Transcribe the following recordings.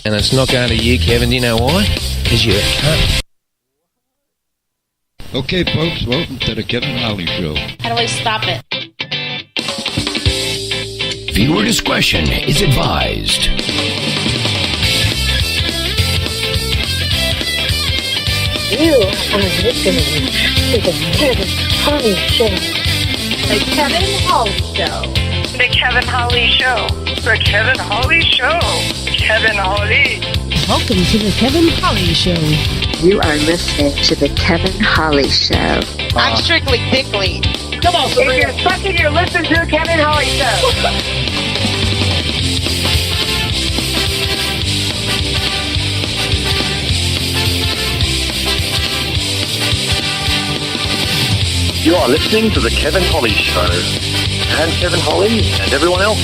And it's not going to you, Kevin. Do you know why? Because you're a cunt. Okay, folks, welcome to the Kevin Holly Show. How do I stop it? Viewer discretion is advised. You are listening to the Kevin Holly Show. The Kevin Holly Show. The Kevin Holly Show. The Kevin Holly Show. Kevin Holly. Welcome to the Kevin Holly Show. You are listening to the Kevin Holly Show. I'm strictly dickly. Come on, Sabrina. If you're fucking, you're listening to the Kevin Holly Show. You are listening to the Kevin Holly Show. And Kevin Holly and everyone else.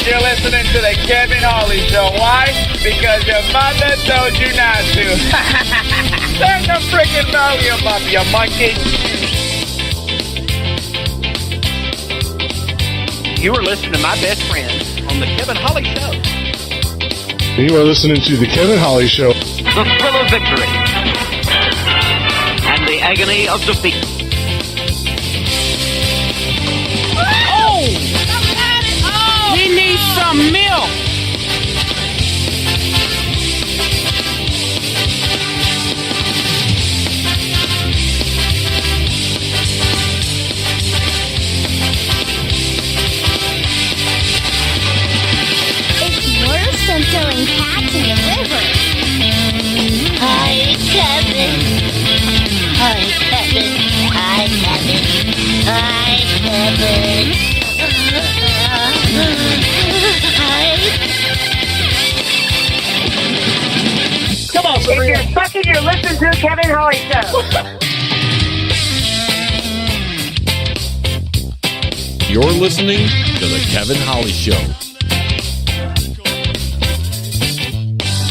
You're listening to the Kevin Holly Show. Why? Because your mother told you not to. Turn the freaking volume up, you monkey. You are listening to my best friend on the Kevin Holly Show. You are listening to the Kevin Holly Show. The thrill of victory. And the agony of defeat. Oh! He needs some milk. It's worse than throwing cats in the river. Hi, Kevin. Hi, Kevin. Hi, Kevin. Hi, Kevin. Hi. Come on, If Sabrina. you're fucking, you're listening to the Kevin Holly Show. You're listening to the Kevin Holly Show.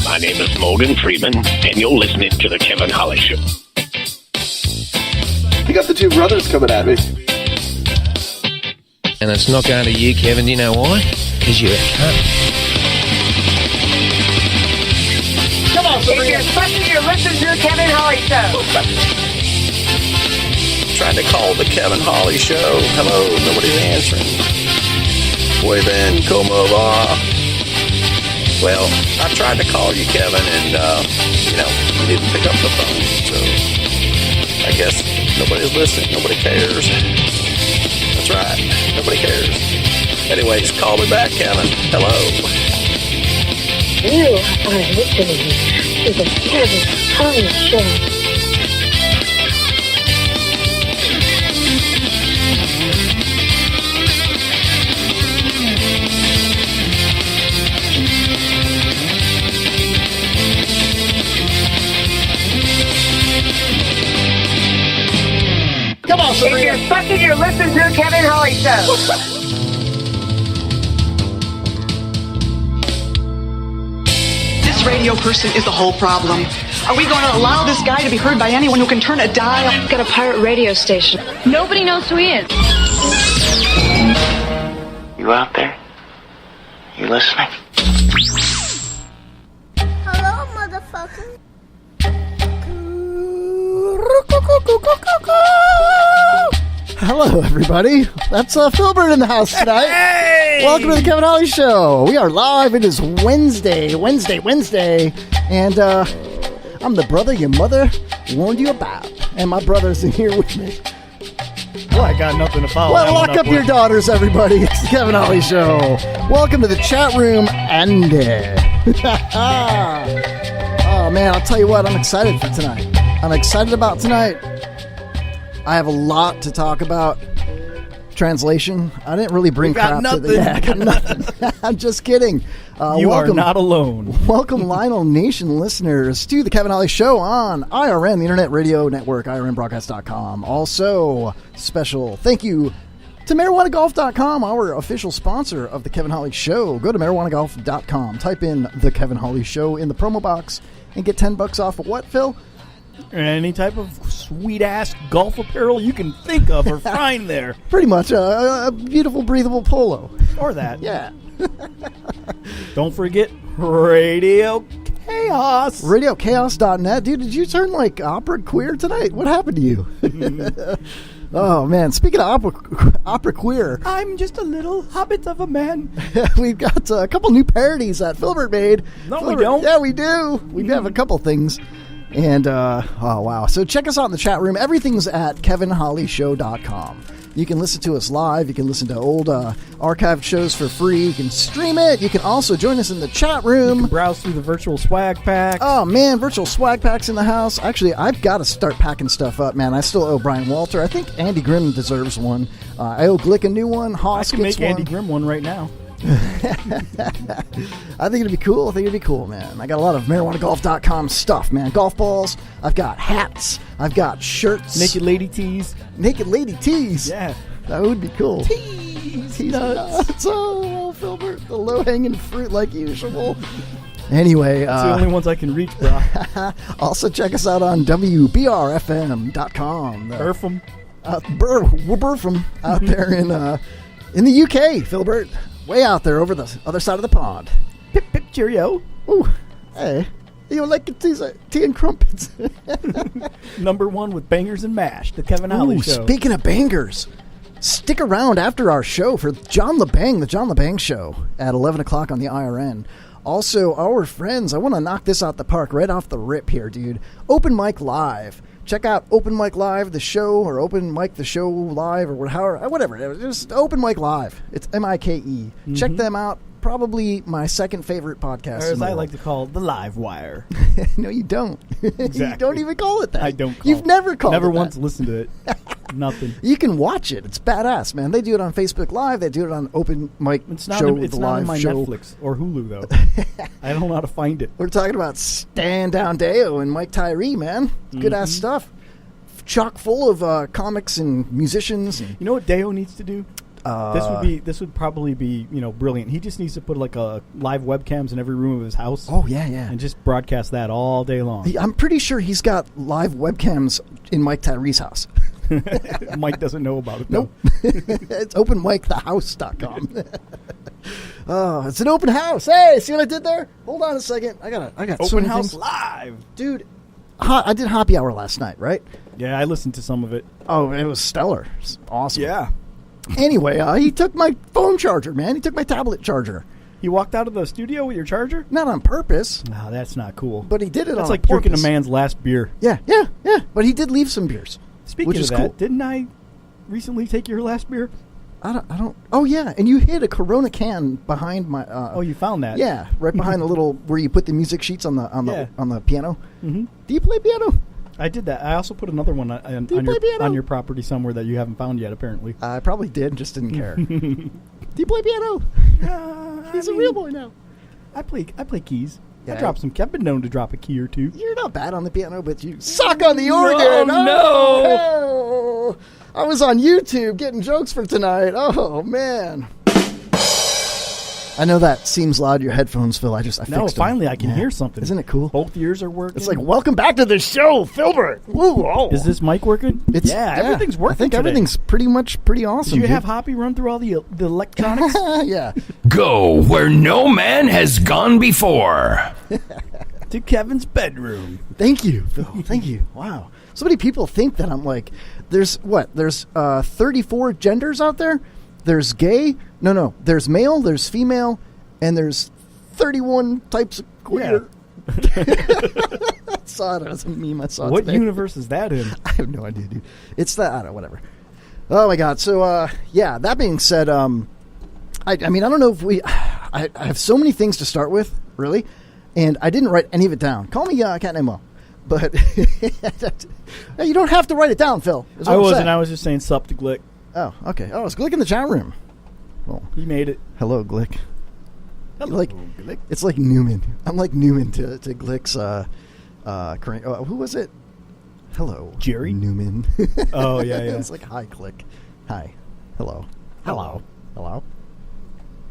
My name is Morgan Freeman, and you're listening to the Kevin Holly Show. You got the two brothers coming at me. And it's not going to you, Kevin. Do you know why? Because you're a cunt. Come on, If Sabrina. you're fucking, you're listening to the Kevin Holly Show. Trying to call the Kevin Holly Show. Hello, nobody's answering. Muy bien, como va? Well, I tried to call you, Kevin, and, you didn't pick up the phone, so I guess nobody's listening. Nobody cares. That's right. Nobody cares. Anyways, call me back, Kevin. Hello. You are listening to the Kevin Holly Show. Come on, If Sabrina. you're fucking, you're listening to the Kevin Holly Show. This radio person is the whole problem. Are we going to allow this guy to be heard by anyone who can turn a dial? Got a pirate radio station. Nobody knows who he is. You out there? You listening? Hello, motherfucker. Hello, everybody. That's Philbert in the house tonight. Hey! Welcome to the Kevin Holly Show. We are live. It is Wednesday. And I'm the brother your mother warned you about. And my brother's in here with me. Well, I got nothing to follow. Well, lock up your daughters, everybody. It's the Kevin Holly Show. Welcome to the chat room, Andy. Oh, man, I'll tell you what. I'm excited for tonight. I'm excited about tonight. I have a lot to talk about. Translation. I didn't really bring crap to the... Yeah, I got nothing. I'm just kidding. You are not alone. Welcome, Lionel Nation listeners, to the Kevin Holly Show on IRN, the Internet Radio Network, IRNbroadcast.com. Also, special thank you to MarijuanaGolf.com, our official sponsor of the Kevin Holly Show. Go to MarijuanaGolf.com, type in the Kevin Holly Show in the promo box, and get $10 off of what, Phil? Any type of sweet-ass golf apparel you can think of or find there. Pretty much a beautiful, breathable polo. Or that. Yeah. Don't forget Radio Chaos. RadioChaos.net. Dude, did you turn like opera queer tonight? What happened to you? Oh, man. Speaking of opera queer, I'm just a little hobbit of a man. we've got a couple new parodies that Filbert made. No, we don't. Yeah, we do. We have a couple things. And, oh, wow. So check us out in the chat room. Everything's at kevinhollyshow.com. You can listen to us live. You can listen to old archived shows for free. You can stream it. You can also join us in the chat room. You can browse through the virtual swag pack. Oh, man, virtual swag packs in the house. Actually, I've got to start packing stuff up, man. I still owe Brian Walter. I think Andy Grimm deserves one. I owe Glick a new one. Hoss I can gets make one. Andy Grimm one right now. I think it'd be cool. Man. I got a lot of marijuanagolf.com stuff, man. Golf balls. I've got hats. I've got shirts. Naked lady tees. Yeah. That would be cool. Tees. Nuts. Oh, Filbert. The low-hanging fruit like usual. Anyway. It's the only ones I can reach, bro. Also, check us out on WBRFM.com. Burfum. We're Burfum out there in the UK, Filbert. Way out there over the other side of the pond. Pip, pip, cheerio. Ooh, hey. You like tea and crumpets. Number one with bangers and mash, the Kevin Holly Show. Speaking of bangers, stick around after our show for John LeBang, the John LeBang Show at 11 o'clock on the IRN. Also, our friends, I want to knock this out the park right off the rip here, dude. Open Mic Live. Check out Open Mic Live, the show, or Open Mic the Show Live, or whatever. Just Open Mic Live. It's MIKE. Mm-hmm. Check them out. Probably my second favorite podcast. Or as I like to call it, the Live Wire. No, you don't. Exactly. You don't even call it that. I don't call You've never called it Never that. once listened to it. Nothing. You can watch it. It's badass, man. They do it on Facebook Live. They do it on Open Mic Show. It's not on my Netflix or Hulu, though. I don't know how to find it. We're talking about Stand Down Deo and Mike Tyree, man. Good-ass stuff. Chock full of comics and musicians. You know what Deo needs to do? This would probably be brilliant. He just needs to put like a live webcams in every room of his house. Oh yeah, and just broadcast that all day long. I'm pretty sure he's got live webcams in Mike Tyree's house. Mike doesn't know about it. Nope. It's openmicthehouse.com. Oh, it's an open house. Hey, see what I did there? Hold on a second. I got Open House Live, dude. I did Happy Hour last night, right? Yeah, I listened to some of it. Oh, it was stellar. It's awesome. Yeah. Anyway, he took my phone charger, man. He took my tablet charger. He walked out of the studio with your charger? Not on purpose. No, that's not cool. But he did it on That's like purpose. drinking a man's last beer. Yeah. But he did leave some beers. Speaking which of is that, cool. didn't I recently take your last beer? I don't. Oh yeah, and you hid a Corona can behind my. Oh, you found that? Yeah, right behind the little where you put the music sheets on the piano. Mm-hmm. Do you play piano? I did that. I also put another one on your property somewhere that you haven't found yet, apparently. I probably did, just didn't care. Do you play piano? He's a real boy now. I play keys. Yeah. I've been known to drop a key or two. You're not bad on the piano, but you suck on the organ. No. I was on YouTube getting jokes for tonight. Oh man. I know that seems loud. Your headphones, Phil. I fixed them. Finally I can hear something. Isn't it cool? Both ears are working. It's like, welcome back to the show, Filbert. Woo, oh. Is this mic working? Everything's working. I think today. everything's pretty awesome. Did you have Hoppy run through all the electronics? Yeah. Go where no man has gone before. To Kevin's bedroom. Thank you, Phil. Thank you. Wow. So many people think that I'm like, there's 34 genders out there? There's gay? No. There's male, there's female, and there's 31 types of queer. Yeah. I saw it as a meme I saw What today. universe is that in? I have no idea, dude. It's that, I don't know, whatever. Oh, my God. So, that being said, I mean, I don't know if I have so many things to start with, really, and I didn't write any of it down. Call me Cat Named Mo. But you don't have to write it down, Phil. I wasn't. I was just saying sup to Glick. Oh, okay. Oh, it's Glick in the chat room. Well, he made it. Hello, Glick. Hello, Glick. It's like Newman. I'm like Newman to Glick's. Who was it? Hello, Jerry Newman. Oh yeah. It's like hi, Glick. Hi. Hello. Hello. Hello.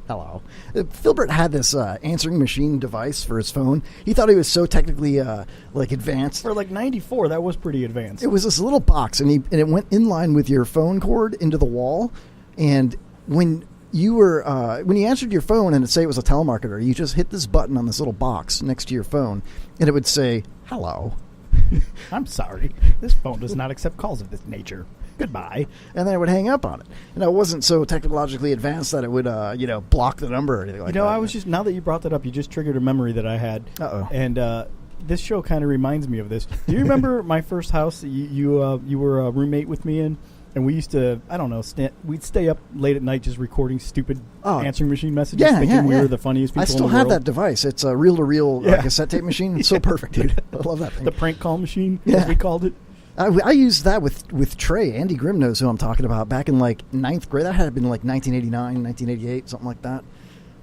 Hello. Filbert had this answering machine device for his phone. He thought he was so technically advanced. For like 94, that was pretty advanced. It was this little box, and it went in line with your phone cord into the wall. And when you were when you answered your phone and it'd say it was a telemarketer, you just hit this button on this little box next to your phone, and it would say, "Hello." I'm sorry. This phone does not accept calls of this nature. Goodbye. And then it would hang up on it. And it wasn't so technologically advanced that it would, block the number or anything like that. I was just, now that you brought that up, you just triggered a memory that I had. Uh-oh. And this show kind of reminds me of this. Do you remember my first house that you were a roommate with me in? And we used to, I don't know, we'd stay up late at night just recording stupid answering machine messages, thinking we were the funniest people in the world. I still have that device. It's a reel-to-reel cassette tape machine. It's so perfect, dude. I love that thing. The prank call machine, as we called it. I used that with Trey. Andy Grimm knows who I'm talking about. Back in like 9th grade. That had been like 1989, 1988, something like that.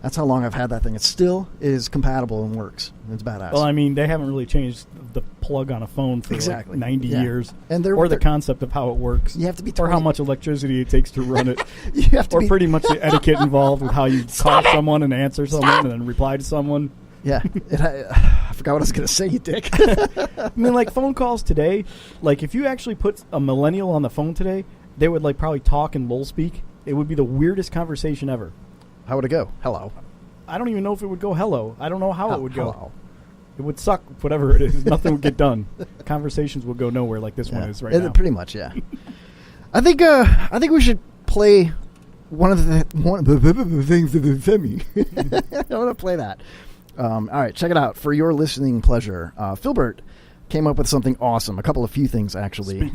That's how long I've had that thing. It still is compatible and works. It's badass. Well, I mean, they haven't really changed the plug on a phone for like 90 years. And the concept of how it works. You have to be or how much electricity it takes to run it. You have to pretty much the etiquette involved with how you call someone and answer someone and then reply to someone. Yeah. I forgot what I was going to say, you dick. I mean, like phone calls today, like if you actually put a millennial on the phone today, they would like probably talk in lull speak. It would be the weirdest conversation ever. How would it go? Hello. I don't even know if it would go hello. I don't know how it would go. Hello. It would suck, whatever it is. Nothing would get done. Conversations would go nowhere like this one is right now. Pretty much, yeah. I think we should play one of the things that they sent me. I want to play that. All right, check it out for your listening pleasure. Philbert came up with something awesome. A few things actually.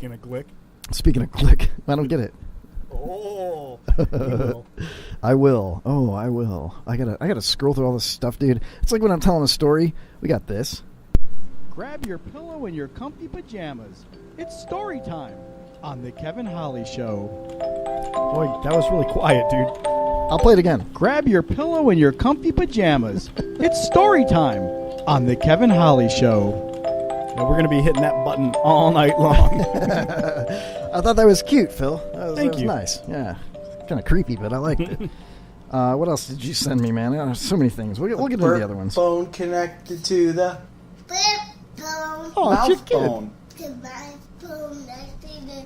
Speaking of Glick, I don't get it. Oh, I will. Oh, I will. I gotta scroll through all this stuff, dude. It's like when I'm telling a story. We got this. Grab your pillow and your comfy pajamas. It's story time on the Kevin Holly Show. Boy, that was really quiet, dude. I'll play it again. Grab your pillow and your comfy pajamas. It's story time on the Kevin Holly Show. Now we're going to be hitting that button all night long. I thought that was cute, Phil. Thank you. Nice. Yeah. Kind of creepy, but I liked it. What else did you send me, man? There's so many things. We'll get into the other ones. Phone connected to the phone. Oh, mouth phone.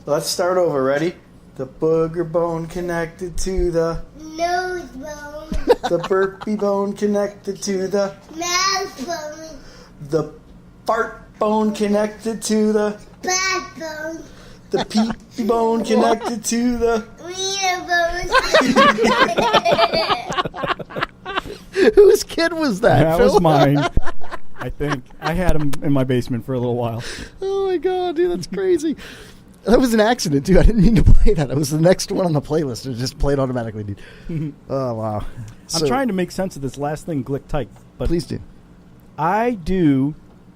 Let's start over. Ready? The booger bone connected to the nose bone. The burpee bone connected to the mouth bone. The fart bone connected to the backbone. The pee bone connected to the wiener bone. Whose kid was that? That was mine. I think I had him in my basement for a little while. Oh my god, dude, that's crazy. That was an accident, dude. I didn't mean to play that. It was the next one on the playlist. It just played automatically, dude. Oh, wow. I'm trying to make sense of this last thing Glick typed. But please do. I do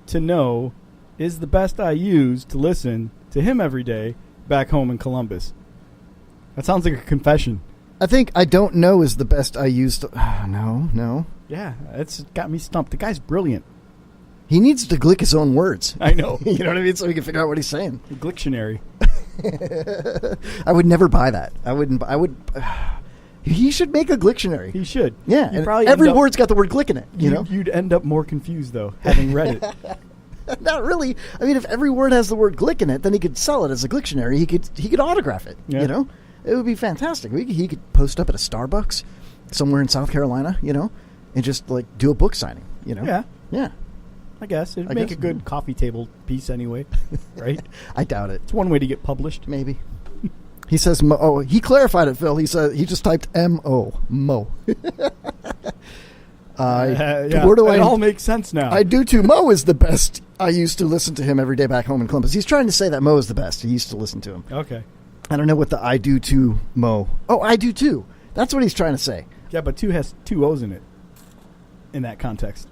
to know is the best I use to listen to him every day back home in Columbus. That sounds like a confession. I think I don't know is the best I use to... No. Yeah, it's got me stumped. The guy's brilliant. He needs to glick his own words. I know. You know what I mean? So he can figure out what he's saying. Glictionary. I would never buy that. I would... He should make a Glictionary. He should. Yeah. And every word's got the word glick in it. You know? You'd end up more confused, though, having read it. Not really. I mean, if every word has the word glick in it, then he could sell it as a Glictionary. He could autograph it. Yeah. You know? It would be fantastic. He could post up at a Starbucks somewhere in South Carolina, you know, and just, like, do a book signing, you know? Yeah. Yeah. I guess. It'd make a good coffee table piece anyway, right? I doubt it. It's one way to get published. Maybe. He says, oh, he clarified it, Phil. He said he just typed M-O. Mo. Yeah, it all makes sense now. I do too. Mo is the best. I used to listen to him every day back home in Columbus. He's trying to say that Mo is the best. He used to listen to him. Okay. I don't know what the I do too Mo. Oh, I do too. That's what he's trying to say. Yeah, but two has two O's in it in that context.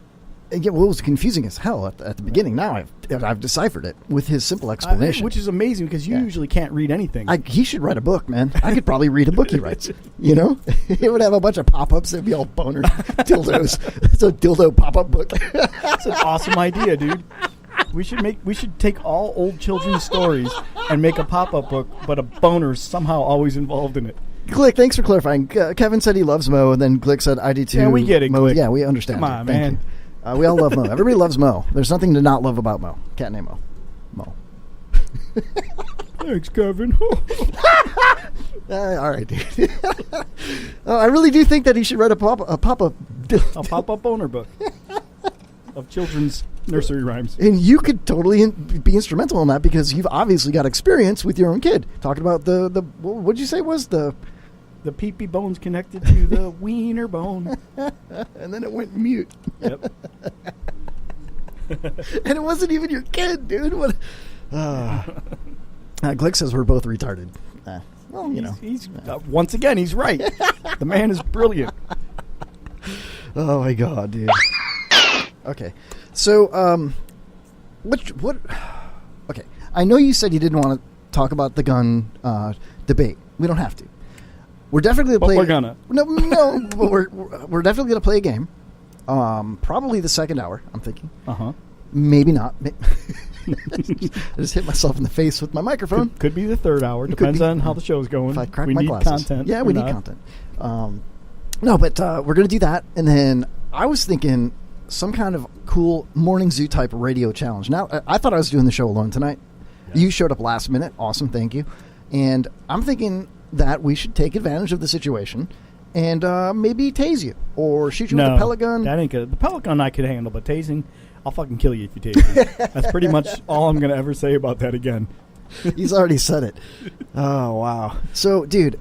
And yeah, well, it was confusing as hell at the beginning. Now I've deciphered it with his simple explanation. Which is amazing because you usually can't read anything. He should write a book, man. I could probably read a book he writes. You know? It would have a bunch of pop-ups. It'd be all boner dildos. It's a dildo pop-up book. That's an awesome idea, dude. We should take all old children's stories and make a pop-up book, but a boner's somehow always involved in it. Glick, thanks for clarifying. Kevin said he loves Mo, and then Glick said I do too. Yeah, we get it, Mo. Glick. Yeah, we understand. Come on, man. We all love Mo. Everybody loves Mo. There's nothing to not love about Mo. Cat named Mo. Thanks, Kevin. All right, dude. I really do think that he should write a pop-up owner book of children's nursery rhymes. And you could totally be instrumental in that because you've obviously got experience with your own kid. Talking about the what did you say was the pee-pee bone's connected to the wiener bone. And then it went mute. Yep. And it wasn't even your kid, dude. What? Glick says we're both retarded. Well, you know. He's once again, he's right. The man is brilliant. Oh, my God, dude. Okay. So, what? Okay. I know you said you didn't want to talk about the gun debate. We don't have to. We're definitely going to play. But we're gonna. No, but we're definitely going to play a game. Probably the second hour, I'm thinking. Uh-huh. Maybe not. I just hit myself in the face with my microphone. Could be the third hour. Depends on how the show's going. If I crack we my need glasses. content. Yeah, we need content. No, but we're going to do that. And then I was thinking some kind of cool Morning Zoo type radio challenge. Now, I thought I was doing the show alone tonight. Yeah. You showed up last minute. Awesome. Thank you. And I'm thinking that we should take advantage of the situation and maybe tase you or shoot you with a pellet gun. That ain't good. The pellet gun I could handle, but tasing, I'll fucking kill you if you tase me. That's pretty much all I'm going to ever say about that again. He's already said it. Oh, wow. So, dude,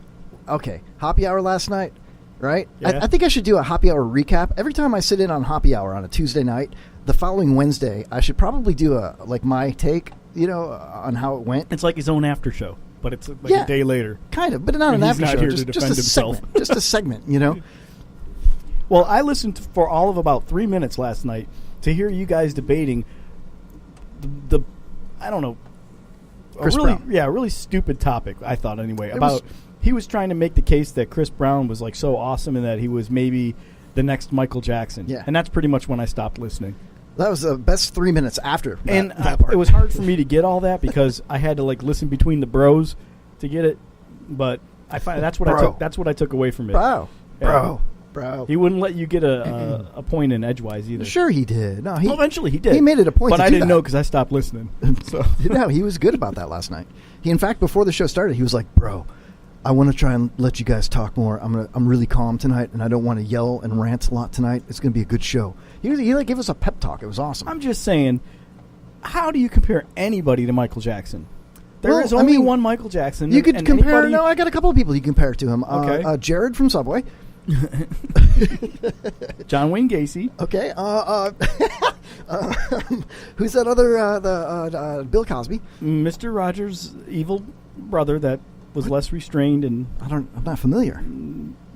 okay, happy hour last night, right? Yeah. I think I should do a happy hour recap. Every time I sit in on happy hour on a Tuesday night, the following Wednesday, I should probably do my take, on how it went. It's like his own after show. But it's like a day later. Kind of, but not an after show. Here just to defend a himself. segment. Just a segment, Well, I listened for all of about 3 minutes last night to hear you guys debating the I don't know, Chris Brown. A really stupid topic, I thought anyway. He was trying to make the case that Chris Brown was like so awesome and that he was maybe the next Michael Jackson. Yeah. And that's pretty much when I stopped listening. That was the best 3 minutes after that part. It was hard for me to get all that because I had to listen between the bros to get it. But I find that's what I took away from it. Bro. He wouldn't let you get a point in edgewise either. Sure he did. No, eventually he did. He made it a point but to I do didn't that. know because I stopped listening. So no, he was good about that last night. He, in fact, before the show started, he was like, "Bro, I want to try and let you guys talk more. I'm really calm tonight, and I don't want to yell and rant a lot tonight. It's going to be a good show." He gave us a pep talk. It was awesome. I'm just saying, how do you compare anybody to Michael Jackson? There is only one Michael Jackson. You could compare. No, I got a couple of people you can compare it to him. Okay. Jared from Subway. John Wayne Gacy. Okay. Who's that other? Bill Cosby. Mr. Rogers' evil brother that was less restrained and I'm not familiar.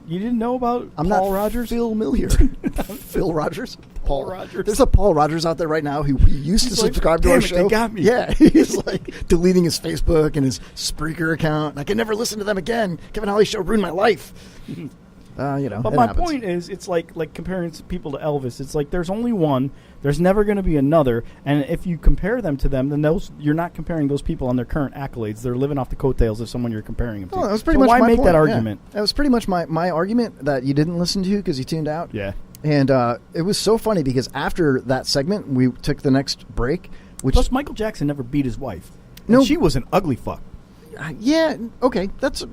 You didn't know about Paul Rogers? Phil Millier. Phil Rogers? Paul Rogers. There's a Paul Rogers out there right now who used to subscribe to our show. They got me. Yeah, he's deleting his Facebook and his Spreaker account. I can never listen to them again. Kevin Holly Show ruined my life. But my point is, it's like comparing people to Elvis. It's like there's only one. There's never going to be another. And if you compare them to them, then you're not comparing those people on their current accolades. They're living off the coattails of someone you're comparing them to. Oh, that was pretty much my make point. That argument? Yeah. That was pretty much my argument that you didn't listen to because you tuned out. Yeah. And it was so funny because after that segment, we took the next break. Plus, Michael Jackson never beat his wife. No, she was an ugly fuck. Yeah. Okay. That's.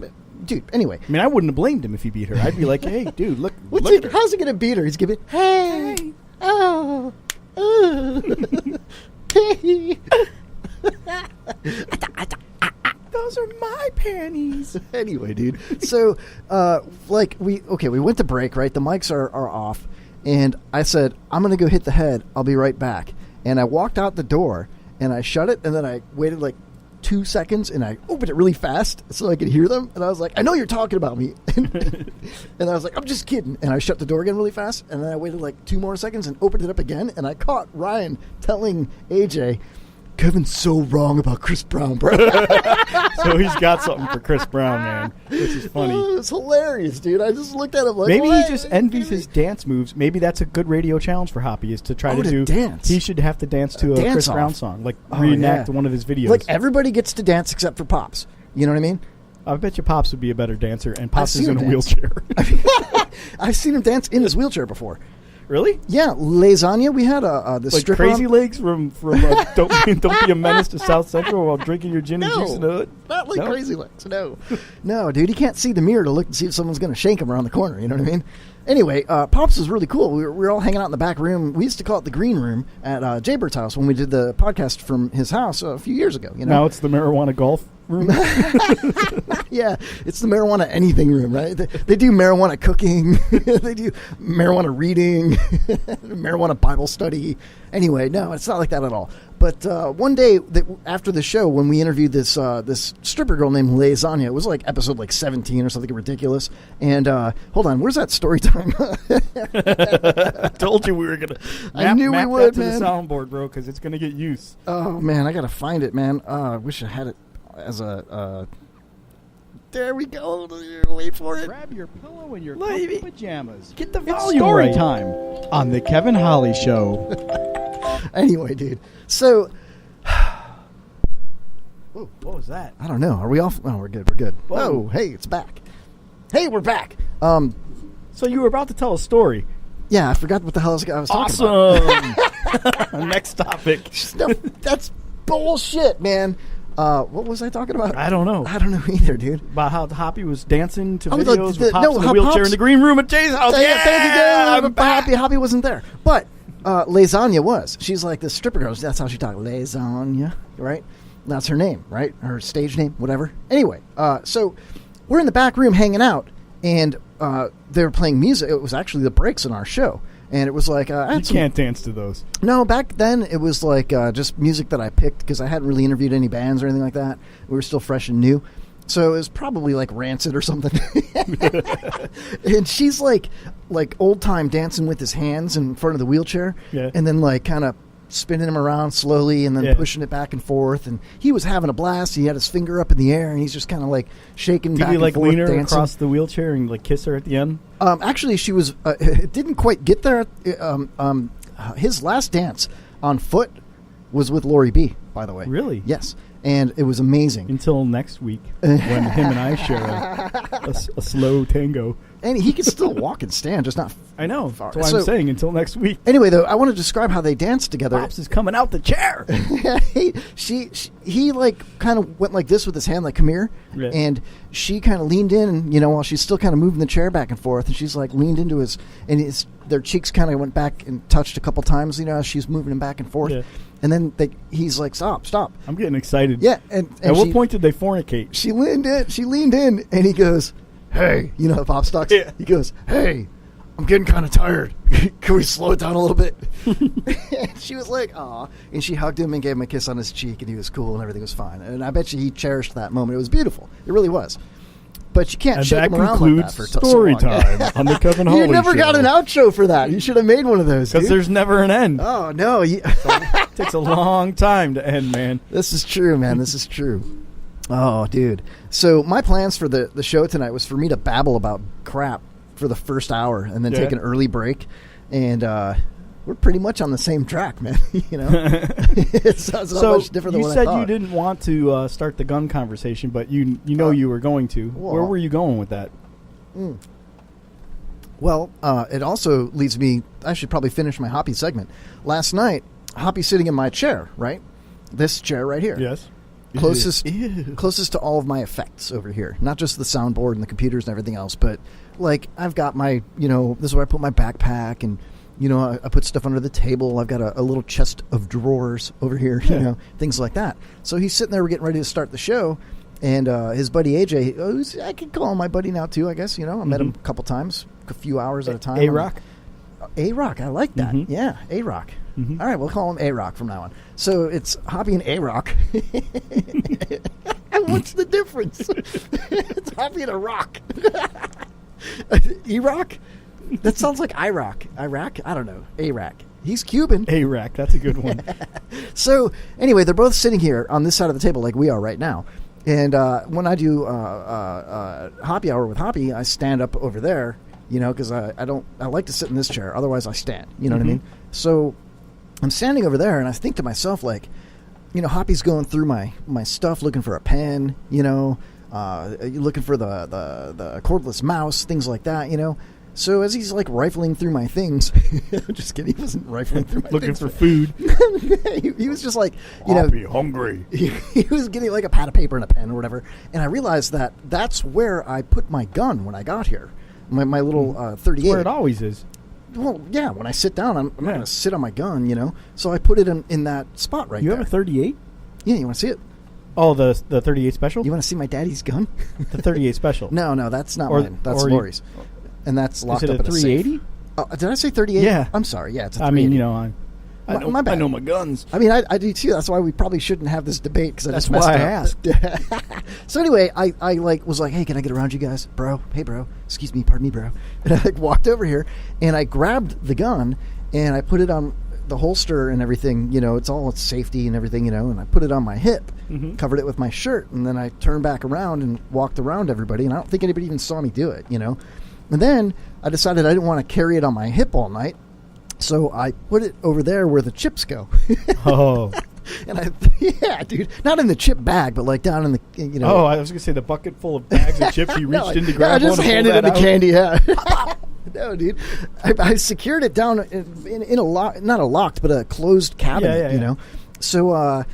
Dude, anyway. I mean, I wouldn't have blamed him if he beat her. I'd be like, hey, dude, look. How's he going to beat her? He's going to be, hey, oh, hey. Those are my panties. Anyway, dude. So, we went to break, right? The mics are off. And I said, I'm going to go hit the head. I'll be right back. And I walked out the door, and I shut it, and then I waited 2 seconds, and I opened it really fast so I could hear them. And I was like, I know you're talking about me. And I was like, I'm just kidding. And I shut the door again really fast. And then I waited 2 more seconds and opened it up again. And I caught Ryan telling AJ, Kevin's so wrong about Chris Brown, bro. So he's got something for Chris Brown, man, which is funny. Oh, it's hilarious, dude. I just looked at him like, maybe he just envies his dance moves. Maybe that's a good radio challenge for Hoppy is to try to dance. He should have to dance to a Chris Brown song, reenact one of his videos. Everybody gets to dance except for Pops. You know what I mean? I bet you Pops would be a better dancer, and Pops is in a wheelchair. I've seen him dance in his wheelchair before. Really? Yeah, lasagna. We had the like stripper Crazy on- Legs from don't be a menace to South Central while drinking your gin and juice in the hood. Not like Crazy Legs. No, dude. You can't see the mirror to look and see if someone's going to shake him around the corner. You know what I mean? Anyway, Pops was really cool. We were all hanging out in the back room. We used to call it the green room at Jay Bird's house when we did the podcast from his house a few years ago. You know? Now it's the marijuana golf room. Yeah, it's the marijuana anything room, right? They do marijuana cooking, they do marijuana reading, marijuana Bible study. Anyway, no, it's not like that at all. But one day after the show, when we interviewed this stripper girl named Lasagna, it was like episode 17 or something ridiculous. And hold on, where's that story time? I told you we were gonna. I knew we would, that man. to the soundboard, bro, because it's gonna get used. Oh man, I gotta find it, man. I wish I had it as a. There we go. Wait for it. Grab your pillow and your Lady. pajamas. Get the It's volume story right. Time on the Kevin Holly Show. Anyway, dude. So. Whoa, what was that? I don't know. Are we off? Oh, we're good. We're good. Whoa. Oh, hey, it's back. Hey, we're back. So you were about to tell a story. Yeah, I forgot what the hell I was talking about. Next topic. No, that's bullshit, man. What was I talking about? I don't know. I don't know either, dude. About how Hoppy was dancing to Oh, videos with Pops in the how wheelchair Pops- in the green room at Jay's house. Yeah, thank you, I'm but back. Hoppy wasn't there. But Lasagna was. She's like the stripper girl. That's how she talked. Lasagna, right? That's her name, right? Her stage name, whatever. Anyway, so we're in the back room hanging out, and they were playing music. It was actually the breaks in our show. And it was like... you can't dance to those. No, back then it was like just music that I picked because I hadn't really interviewed any bands or anything like that. We were still fresh and new. So it was probably like Rancid or something. And she's like old time dancing with his hands in front of the wheelchair. Yeah. And then like kind of spinning him around slowly and then pushing it back and forth. And he was having a blast. He had his finger up in the air and he's just kind of like shaking Did back he and like forth lean her dancing. across the wheelchair and like kiss her at the end? Actually, she was. It didn't quite get there. His last dance on foot was with Lori B. By the way, Really? yes, and it was amazing. Until next week when him and I share a slow tango. And he could still walk and stand, just not. I know. far. That's why I'm saying until next week. Anyway, though, I want to describe how they danced together. Pops is coming out the chair. he like kind of went like this with his hand, like come here, Yeah. and she kind of leaned in, while she's still kind of moving the chair back and forth, and she's like leaned into his, and their cheeks kind of went back and touched a couple times, as she's moving him back and forth, Yeah. and then he's like, stop. I'm getting excited. Yeah, and At what point did they fornicate? She leaned in, and he goes, "Hey," the pop stocks. Yeah. He goes, "Hey, I'm getting kind of tired. Can we slow it down a little bit?" And she was like, "Aw," and she hugged him and gave him a kiss on his cheek, and he was cool, and everything was fine. And I bet you he cherished that moment. It was beautiful. It really was. But you can't And shake that him around like that for concludes story so long. time on the Kevin Holly You never Show. got an outro for that. You should have made one of those. Because dude. there's never an end. Oh no, It takes a long time to end, man. This is true, man. This is true. Oh, dude. So my plans for the show tonight was for me to babble about crap for the first hour and then take an early break. And we're pretty much on the same track, man. It's not so much different than you what I said thought. you didn't want to start the gun conversation, but you you were going to. Where were you going with that? Well, it also leads me... I should probably finish my Hoppy segment. Last night, Hoppy's sitting in my chair, right? This chair right here. Yes. Closest to all of my effects over here. Not just the soundboard and the computers and everything else, but like I've got my, this is where I put my backpack and, I put stuff under the table. I've got a little chest of drawers over here, things like that. So he's sitting there, we're getting ready to start the show, and his buddy AJ, I can call him my buddy now too, I guess, I met him a couple times, a few hours at a time. A-Rock? A-Rock, I like that. Mm-hmm. Yeah, A-Rock. Mm-hmm. All right, we'll call him A-Rock from now on. So it's Hoppy and A-Rock. What's the difference? It's Hoppy and a rock. E-Rock? That sounds like Iraq. Iraq? I don't know. Iraq. He's Cuban. A-Rack, that's a good one. So anyway, they're both sitting here on this side of the table like we are right now. And when I do Hoppy Hour with Hoppy, I stand up over there, because I like to sit in this chair. Otherwise, I stand. You know what I mean? So I'm standing over there, and I think to myself, like, Hoppy's going through my stuff, looking for a pen, looking for the cordless mouse, things like that, So as he's like rifling through my things, just kidding, he wasn't rifling through my Looking things. for food. he was just like, I'll be hungry. He was getting like a pad of paper and a pen or whatever. And I realized that that's where I put my gun when I got here. My little 38. That's where it always is. Well, yeah, when I sit down, I'm not going to sit on my gun, So I put it in that spot right there. You have a 38? Yeah, you want to see it? Oh, the 38 special? You want to see my daddy's gun? The 38 special. No, that's not mine. That's Lori's. And that's locked is it up in a 380? Did I say 38? Yeah. I'm sorry. Yeah, it's a 380. I mean, my bad. I know my guns. I mean, I do too. That's why we probly shouldn't have this debate because That's just messed why up. I asked. So anyway, I was like, hey, can I get around you guys, bro? Hey, bro. Excuse me, pardon me, bro. And I walked over here and I grabbed the gun and I put it on the holster and everything. It's safety and everything. And I put it on my hip, covered it with my shirt, and then I turned back around and walked around everybody. And I don't think anybody even saw me do it. And then I decided I didn't want to carry it on my hip all night. So I put it over there where the chips go. Oh. And yeah, dude, not in the chip bag, but like down in the, Oh, I was going to say the bucket full of bags of chips. You reached in to grab I just one handed and it pull to that Candy. out? Yeah. No, dude. I secured it down in a lock, not a locked, but a closed cabinet, Yeah. So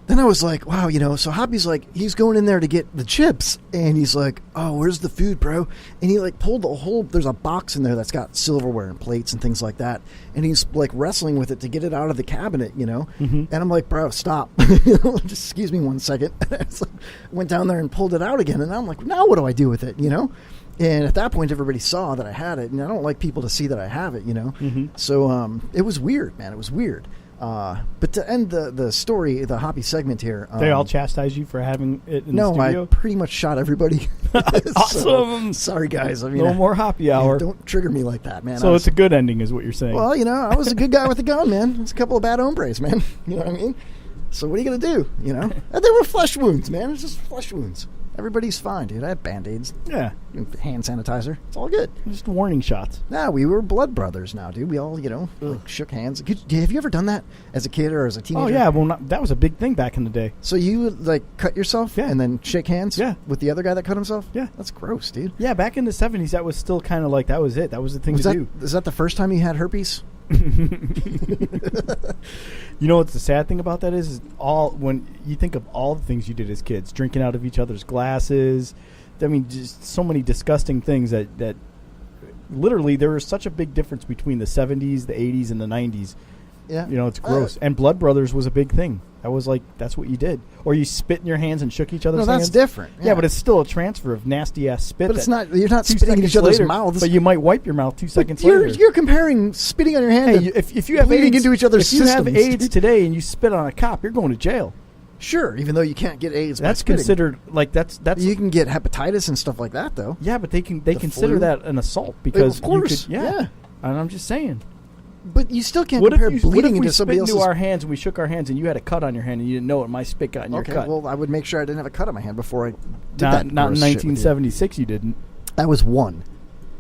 then I was like, wow, so Hoppy's like, he's going in there to get the chips. And he's like, oh, where's the food, bro? And he like pulled the whole, there's a box in there that's got silverware and plates and things like that. And he's like wrestling with it to get it out of the cabinet, And I'm like, bro, stop. Just excuse me 1 second. So I went down there and pulled it out again. And I'm like, now what do I do with it, And at that point, everybody saw that I had it. And I don't like people to see that I have it, So it was weird, man. It was weird. But to end the story, the Hoppy segment here. They all chastise you for having it in the studio? No, I pretty much shot everybody. Awesome. Sorry, guys. I mean, no more Hoppy hour. Don't trigger me like that, man. So it's a good ending is what you're saying. Well, I was a good guy with a gun, man. It's a couple of bad hombres, man. You know what I mean? So what are you going to do, And they were flesh wounds, man. It's just flesh wounds. Everybody's fine, dude. I have Band-Aids. Yeah. Hand sanitizer. It's all good. Just warning shots. Nah, we were blood brothers now, dude. We all, like shook hands. Have you ever done that as a kid or as a teenager? Oh, yeah. Well, that was a big thing back in the day. So you would, like, cut yourself and then shake hands with the other guy that cut himself? Yeah. That's gross, dude. Yeah, back in the 70s, that was still kind of like, that was it. That was the thing to do. Is that the first time you had herpes? You know what's the sad thing about that is all when you think of all the things you did as kids, drinking out of each other's glasses. I mean, just so many disgusting things that literally there was such a big difference between the 70s, the 80s, and the 90s. Yeah. It's gross. And Blood Brothers was a big thing. That was like, that's what you did. Or you spit in your hands and shook each other's hands. No, that's different. Yeah, but it's still a transfer of nasty-ass spit. But it's not, you're not spitting in each other's mouths. But you might wipe your mouth 2 seconds later. You're comparing spitting on your hand to if you have bleeding AIDS, into each other's systems. If you have AIDS today and you spit on a cop, you're going to jail. Sure, even though you can't get AIDS by that's spitting. Considered like that's you can get hepatitis and stuff like that though. Yeah, but they consider flu? that an assault because of course, you could, yeah. And I'm just saying. But you still can't compare bleeding into somebody else's. What if we spit into our hands and we shook our hands and you had a cut on your hand and you didn't know it? My spit got in your cut. Okay, well, I would make sure I didn't have a cut on my hand before I did Not that. in 1976, you didn't. I was 1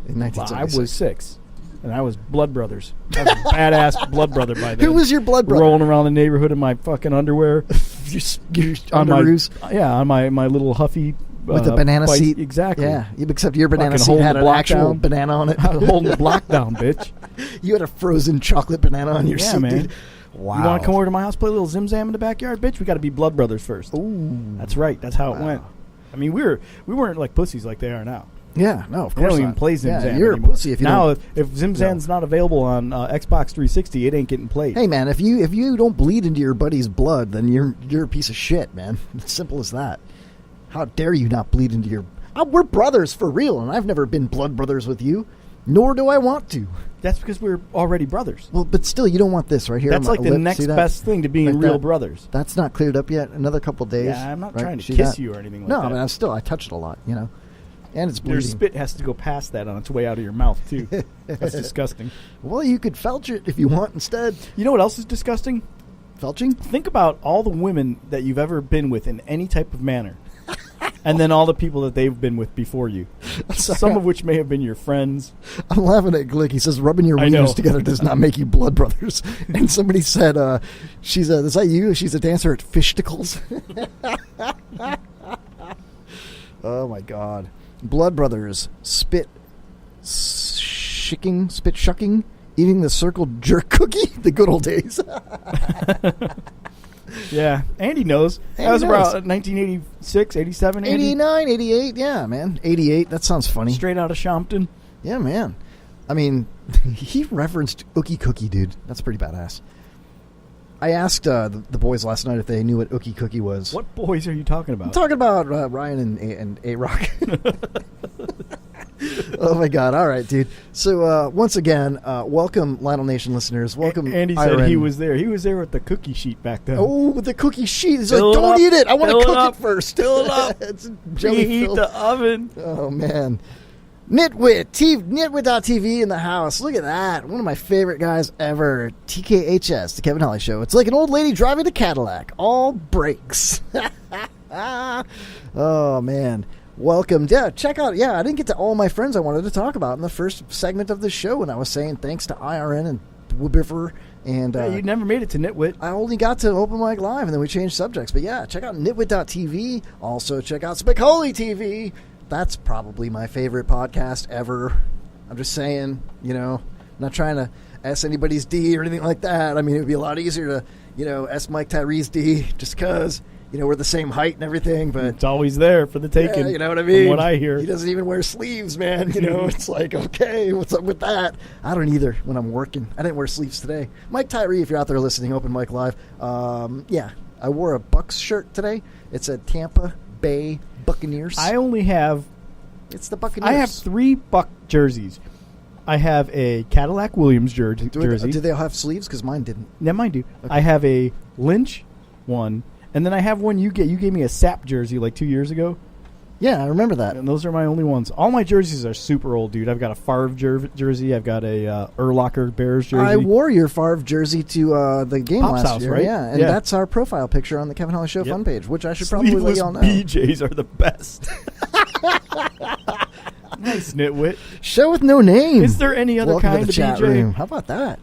in 1976. I was 6, and I was Blood Brothers. I was a badass Blood Brother by then. Who was your blood brother? Rolling around the neighborhood in my fucking underwear. your underoos? On my little Huffy. With the banana bike. seat. Exactly. Yeah, except your banana seat had an actual banana on it. I was holding the block down, bitch. You had a frozen chocolate banana on your seat, man. dude. Wow. You want to come over to my house, play a little Zim Zam in the backyard, bitch? We got to be Blood Brothers first. Ooh. That's right. That's how it went. I mean, we weren't like pussies like they are now. Yeah, no, of course they don't not. even play Zim Zam you're anymore. A pussy if you now, don't. if Zim Zam's not available on Xbox 360, it ain't getting played. Hey, man, if you don't bleed into your buddy's blood, then you're a piece of shit, man. It's simple as that. How dare you not bleed into your... we're brothers for real, and I've never been blood brothers with you, nor do I want to. That's because we're already brothers. Well, but still, you don't want this right here. That's like the next best thing to being real brothers. That's not cleared up yet. Another couple of days. Yeah, I'm not trying to kiss you or anything like that. No, but I touched it a lot, and it's bleeding. Your spit has to go past that on its way out of your mouth, too. That's disgusting. Well, you could felch it if you want instead. You know what else is disgusting? Felching? Think about all the women that you've ever been with in any type of manner. And then all the people that they've been with before you. Some of which may have been your friends. I'm laughing at Glick. He says, rubbing your wieners together does not make you blood brothers. And somebody said, is that you? She's a dancer at Fishticles. Oh, my God. Blood brothers spit spit shucking, eating the circle jerk cookie, the good old days. Yeah, Andy knows. That was about 1986, 87, 89, 88, yeah, man. 88, that sounds funny. Straight out of Shompton. Yeah, man. I mean, he referenced Ookie Cookie, dude. That's pretty badass. I asked the boys last night if they knew what Ookie Cookie was. What boys are you talking about? I'm talking about Ryan and A-Rock. Oh, my God. All right, dude. So, once again, welcome, Lionel Nation listeners. Welcome, Andy said he was there. He was there with the cookie sheet back then. Oh, with the cookie sheet. He's like, don't eat it. I want to cook it first. Fill it up. It's jelly Reheat filled. the oven. Oh, man. Nitwit, Nitwit.tv in the house. Look at that. One of my favorite guys ever. TKHS, The Kevin Holly Show. It's like an old lady driving a Cadillac. All brakes. Oh, man. Welcome. Yeah, check out. Yeah, I didn't get to all my friends I wanted to talk about in the first segment of the show when I was saying thanks to IRN and Wibbifer. And you never made it to Nitwit. I only got to Open Mic Live, and then we changed subjects. But yeah, check out Nitwit.tv. Also, check out Spicoli TV. That's probably my favorite podcast ever. I'm just saying, you know, I'm not trying to S anybody's D or anything like that. I mean, it would be a lot easier to, you know, S Mike Tyree's D just because, you know, we're the same height and everything. But it's always there for the taking. Yeah, you know what I mean? From what I hear. He doesn't even wear sleeves, man. You know, it's like, okay, what's up with that? I don't either when I'm working. I didn't wear sleeves today. Mike Tyree, if you're out there listening, Open Mic Live. Yeah, I wore a Bucks shirt today. It's a Tampa Bay Buccaneers. I only have... It's the Buccaneers. I have 3 Buck jerseys. I have a Cadillac Williams jersey. Do they all have sleeves? Because mine didn't. Yeah, mine do. Okay. I have a Lynch one, and then I have one you gave me a Sap jersey like 2 years ago. Yeah, I remember that. And those are my only ones. All my jerseys are super old, dude. I've got a Favre jersey. I've got a Urlacher Bears jersey. I wore your Favre jersey to the game Pop's last house, year. right? Yeah, and that's our profile picture on the Kevin Holly Show fun page, which I should probably let y'all know. BJs are the best. Nice, Nitwit. Show with no name. Is there any other Welcome kind to the of chat BJ? room. How about that?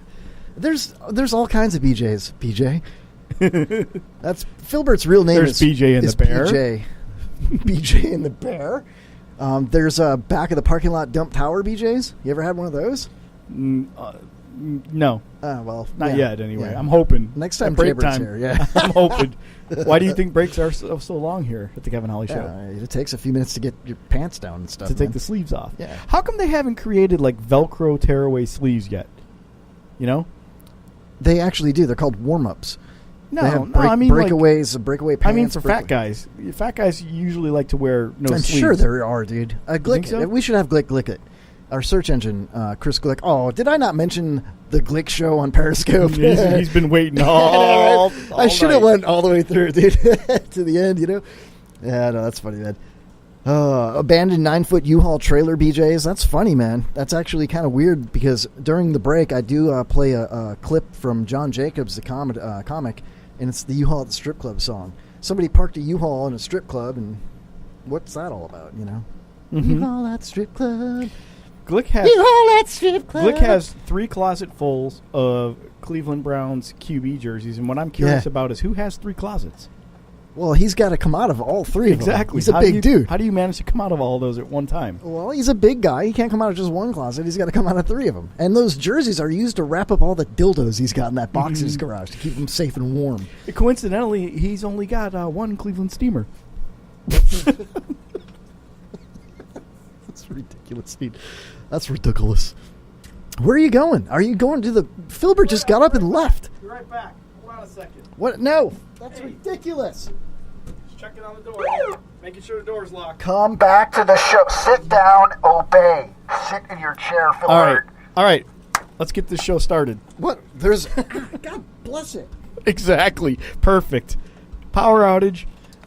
There's all kinds of BJs. BJ. That's Filbert's real name. There's BJ and the Bear. BJ. BJ and the Bear. There's a back of the parking lot dump tower BJs. You ever had one of those? No. Well, not yeah, yet. Anyway, yeah. I'm hoping Next time break Jaybirds time. here. Yeah, I'm hoping. Why do you think breaks are so long here at the Kevin Holly Show? It takes a few minutes to get your pants down and stuff. To take the sleeves off. Yeah. How come they haven't created like Velcro tearaway sleeves yet? You know? They actually do. They're called warm-ups. No, they have I mean breakaways, breakaway pants. I mean for fat guys. Fat guys usually like to wear no I'm sleeves. sure there are, dude. Think so? We should have Glick It. Our search engine, Chris Glick. Oh, did I not mention the Glick Show on Periscope? He's been waiting all I should have went all the way through, dude, to the end, you know? Yeah, no, that's funny, man. Abandoned 9-foot U-Haul trailer BJs. That's funny, man. That's actually kind of weird because during the break, I do play a clip from John Jacobs, the comic, and it's the U-Haul at the strip club song. Somebody parked a U-Haul in a strip club, and what's that all about, you know? Mm-hmm. U-Haul at strip club. Glick has U-Haul at strip club. Glick has 3 closetfuls of Cleveland Browns QB jerseys, and what I'm curious about is who has 3 closets. Well, he's got to come out of all 3 of them. Exactly. He's a big dude. How do you manage to come out of all those at one time? Well, he's a big guy. He can't come out of just one closet. He's got to come out of 3 of them. And those jerseys are used to wrap up all the dildos he's got in that box in his garage to keep him safe and warm. Coincidentally, he's only got 1 Cleveland steamer. That's ridiculous, dude. That's ridiculous. Where are you going? Are you going to the... Filbert just got up and left. Be right back. Hold on a second. What? No. That's ridiculous. Just checking on the door. Making sure the door's locked. Come back to the show. Sit down. Obey. Sit in your chair, Filbert. All right. Let's get this show started. What? There's... God bless it. Exactly. Perfect. Power outage.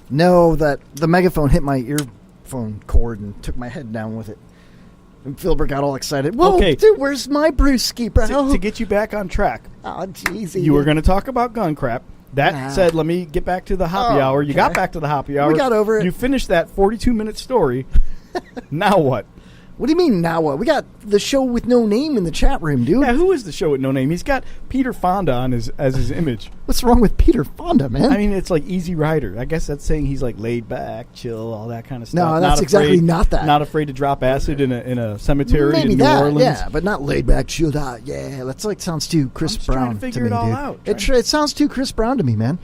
No, that the megaphone hit my earphone cord and took my head down with it. And Filbert got all excited. Whoa, dude, where's my brewski, bro? To get you back on track. Oh, jeez. You were going to talk about gun crap. That said, let me get back to the happy hour. You got back to the happy hour. We got over it. You finished that 42-minute story. Now what? What do you mean now what? We got the show with no name in the chat room, dude. Yeah, who is the show with no name? He's got Peter Fonda on as his image. What's wrong with Peter Fonda, man? I mean, it's like Easy Rider. I guess that's saying he's like laid back, chill, all that kind of stuff. No, that's exactly not that. Not afraid to drop acid in a cemetery Maybe in New Orleans. Yeah, but not laid back, chilled out. Yeah, that's like sounds too Chris Brown trying to figure me, it all dude. out. It sounds too Chris Brown to me, man.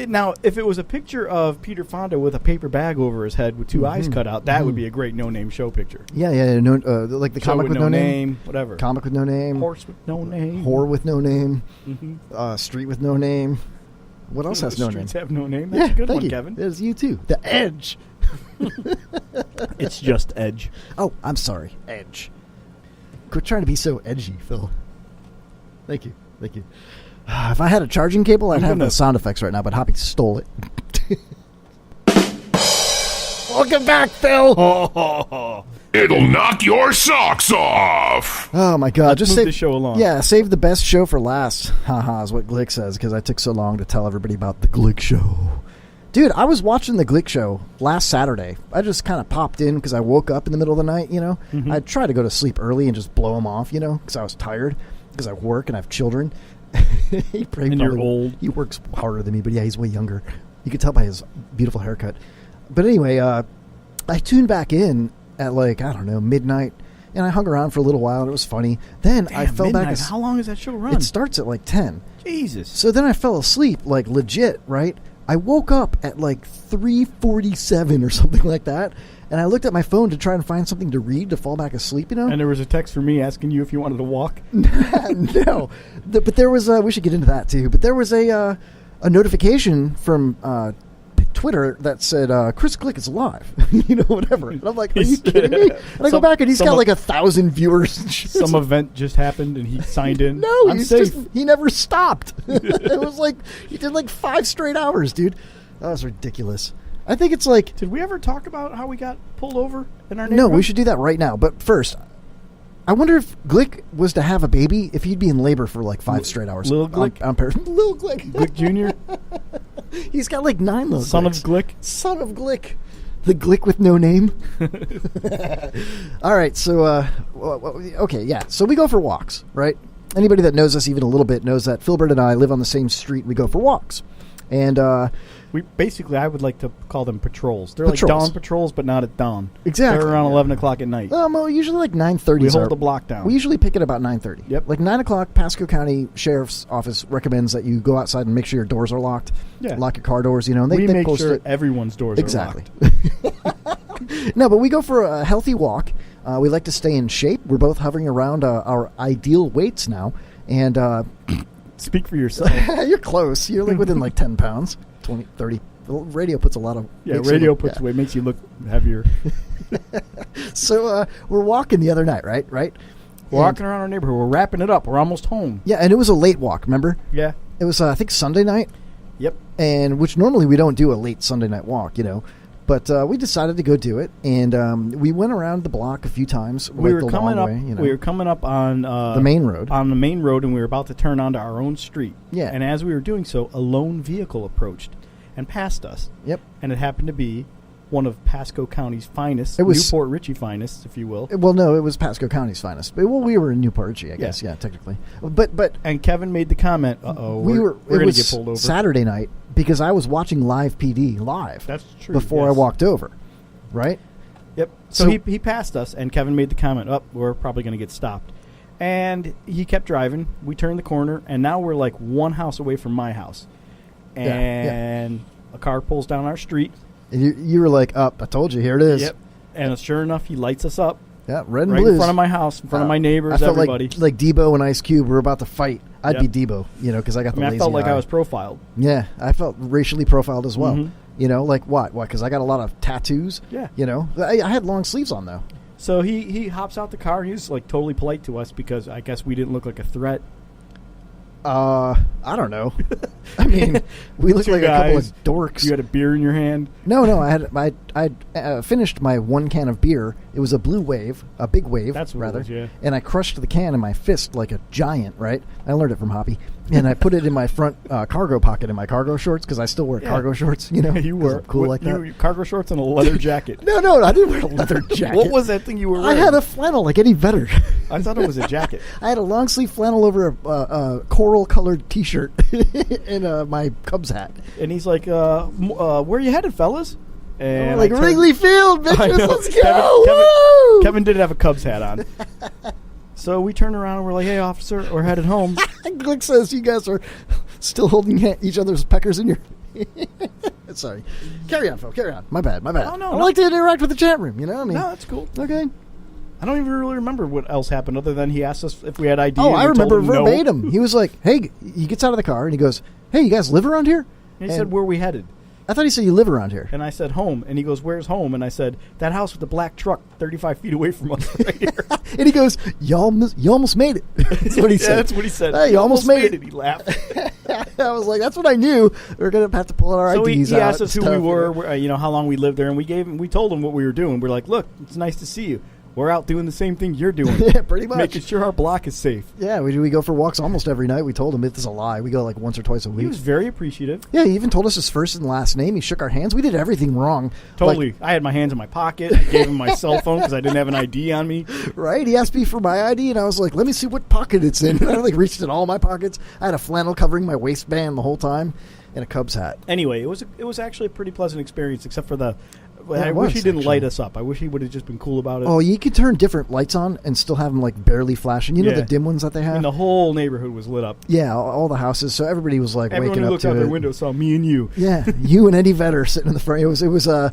Now, if it was a picture of Peter Fonda with a paper bag over his head with two eyes cut out, that would be a great no-name show picture. Yeah, no, like the Show comic with no name, whatever. Comic with no name, Horse with no name, whore with no name, Mm-hmm. street with no name. What else has no name? Streets have no name. That's a good one, Kevin. There's you too. The Edge. It's just Edge. Oh, I'm sorry, Edge. Quit trying to be so edgy, Phil. Thank you. If I had a charging cable, I'd have the sound effects right now, but Hoppy stole it. Welcome back, Phil. It'll knock your socks off. Oh my God! Let's move the show along. Yeah, save the best show for last. Haha, is what Glick says because I took so long to tell everybody about the Glick show. Dude, I was watching the Glick show last Saturday. I just kind of popped in because I woke up in the middle of the night. You know, I tried to go to sleep early and just blow them off. You know, because I was tired because I work and I have children. And you're old. He works harder than me, but yeah, he's way younger. You could tell by his beautiful haircut. But anyway, I tuned back in at like, I don't know, midnight, and I hung around for a little while, and it was funny. Then I fell midnight. back. How long does that show run? It starts at like 10. Jesus. So then I fell asleep, like legit, right? I woke up at like 3:47 or something like that, and I looked at my phone to try and find something to read to fall back asleep, you know? And there was a text from me asking you if you wanted to walk. No. But there was, we should get into that too, but there was a notification from Twitter that said, Chris Glick is alive. You know, whatever. And I'm like, are you kidding me? And I go back and he's got like 1,000 viewers. Some event just happened and he signed in. No, I'm safe. he never stopped. It was like, he did like 5 straight hours, dude. That was ridiculous. I think it's like... Did we ever talk about how we got pulled over in our neighborhood? No, we should do that right now. But first, I wonder if Glick was to have a baby, if he'd be in labor for like 5 straight hours. Little Glick? Little Glick. Glick Jr.? He's got like 9 little Son Glicks. of Glick? Son of Glick. The Glick with no name. All right, so, okay, yeah. So we go for walks, right? Anybody that knows us even a little bit knows that Philbert and I live on the same street. We go for walks. And, we basically, I would like to call them patrols. They're like dawn patrols, but not at dawn. Exactly. They're around 11 o'clock at night. Well, usually like 9:30. We hold the block down. We usually pick it about 9:30. Yep. Like 9 o'clock, Pasco County Sheriff's Office recommends that you go outside and make sure your doors are locked. Yeah. Lock your car doors, you know. And we make post sure it. everyone's doors Exactly. are locked. No, but we go for a healthy walk. We like to stay in shape. We're both hovering around our ideal weights now. And speak for yourself. You're close. You're like within like 10 pounds, 20, 30. The radio puts a lot of... radio puts weight, makes you look heavier. So we're walking the other night, right? Walking around our neighborhood. We're wrapping it up. We're almost home. Yeah, and it was a late walk, remember? Yeah. It was, I think, Sunday night. Yep. And which normally we don't do a late Sunday night walk, you know. But we decided to go do it, and we went around the block a few times. We were the coming long up. way, you know. We were coming up on the main road. On the main road, and we were about to turn onto our own street. Yeah. And as we were doing so, a lone vehicle approached and passed us. Yep. And it happened to be one of Pasco County's finest, it was, Newport Richey finest, if you will. Well, no, it was Pasco County's finest. But, well, we were in Newport Richey, I guess. Yeah, technically. But and Kevin made the comment. We're going to get pulled over. Saturday night because I was watching Live PD live. That's true. Before I walked over, right? Yep. So he passed us, and Kevin made the comment, we're probably going to get stopped. And he kept driving. We turned the corner, and now we're like one house away from my house. And a car pulls down our street. And you were like, I told you, here it is. Yep. And sure enough, he lights us up. Yeah, red and right blues. In front of my house, in front of my neighbors, I felt everybody. Like Debo and Ice Cube were about to fight. I'd be Debo, you know, because I got the lazy I felt like eye. I was profiled. Yeah, I felt racially profiled as well. Mm-hmm. You know, like what? What? Because I got a lot of tattoos. Yeah. You know, I had long sleeves on, though. So he hops out the car. He's like totally polite to us because I guess we didn't look like a threat. I don't know. I mean, we look like a couple of dorks. You had a beer in your hand? No. I finished my 1 can of beer. It was a blue wave, a big wave, That's what rather. it was, yeah. And I crushed the can in my fist like a giant, right? I learned it from Hoppy. And I put it in my front cargo pocket in my cargo shorts because I still wear cargo shorts, you know? You were cool like that. Cargo shorts and a leather jacket. No, I didn't wear a leather jacket. What was that thing you were wearing? I had a flannel like Eddie Vedder. I thought it was a jacket. I had a long sleeve flannel over a coral colored T-shirt and my Cubs hat. And he's like, where you headed, fellas? And like Wrigley Field, bitches, let's go! Kevin did have a Cubs hat on. So we turn around and we're like, hey, officer, we're headed home. Glick says you guys are still holding each other's peckers in your... Sorry. Carry on, Phil. Carry on. My bad. Oh, no, I like to interact with the chat room, you know? I mean, no, that's cool. Okay. I don't even really remember what else happened other than he asked us if we had ID. Oh, I remember verbatim. No. He was like, hey, he gets out of the car and he goes, hey, you guys live around here? And he said, where we headed? I thought he said you live around here. And I said, home. And he goes, where's home? And I said, that house with the black truck 35 feet away from us right here. And he goes, you almost made it. That's what he said. That's what he said. Hey, you almost made it. He laughed. I was like, that's what I knew. We're going to have to pull out our IDs he out. Asked us who we were, how long we lived there, and we told him what we were doing. We're like, look, it's nice to see you. We're out doing the same thing you're doing. Yeah, pretty much. Making sure our block is safe. Yeah, we go for walks almost every night. We told him it's a lie. We go like once or twice a week. He was very appreciative. Yeah, he even told us his first and last name. He shook our hands. We did everything wrong. Totally. I had my hands in my pocket. I gave him my cell phone because I didn't have an ID on me. Right? He asked me for my ID, and I was like, let me see what pocket it's in. And I reached in all my pockets. I had a flannel covering my waistband the whole time and a Cubs hat. Anyway, it was actually a pretty pleasant experience, except for the... I was, wish he didn't light us up. I wish he would have just been cool about it. Oh, you could turn different lights on and still have them like barely flashing. You know the dim ones that they have? I mean, the whole neighborhood was lit up. Yeah, all the houses. So everybody was like Everyone waking who up looked to out it. their window saw me and you. Yeah, you and Eddie Vedder sitting in the front. It was the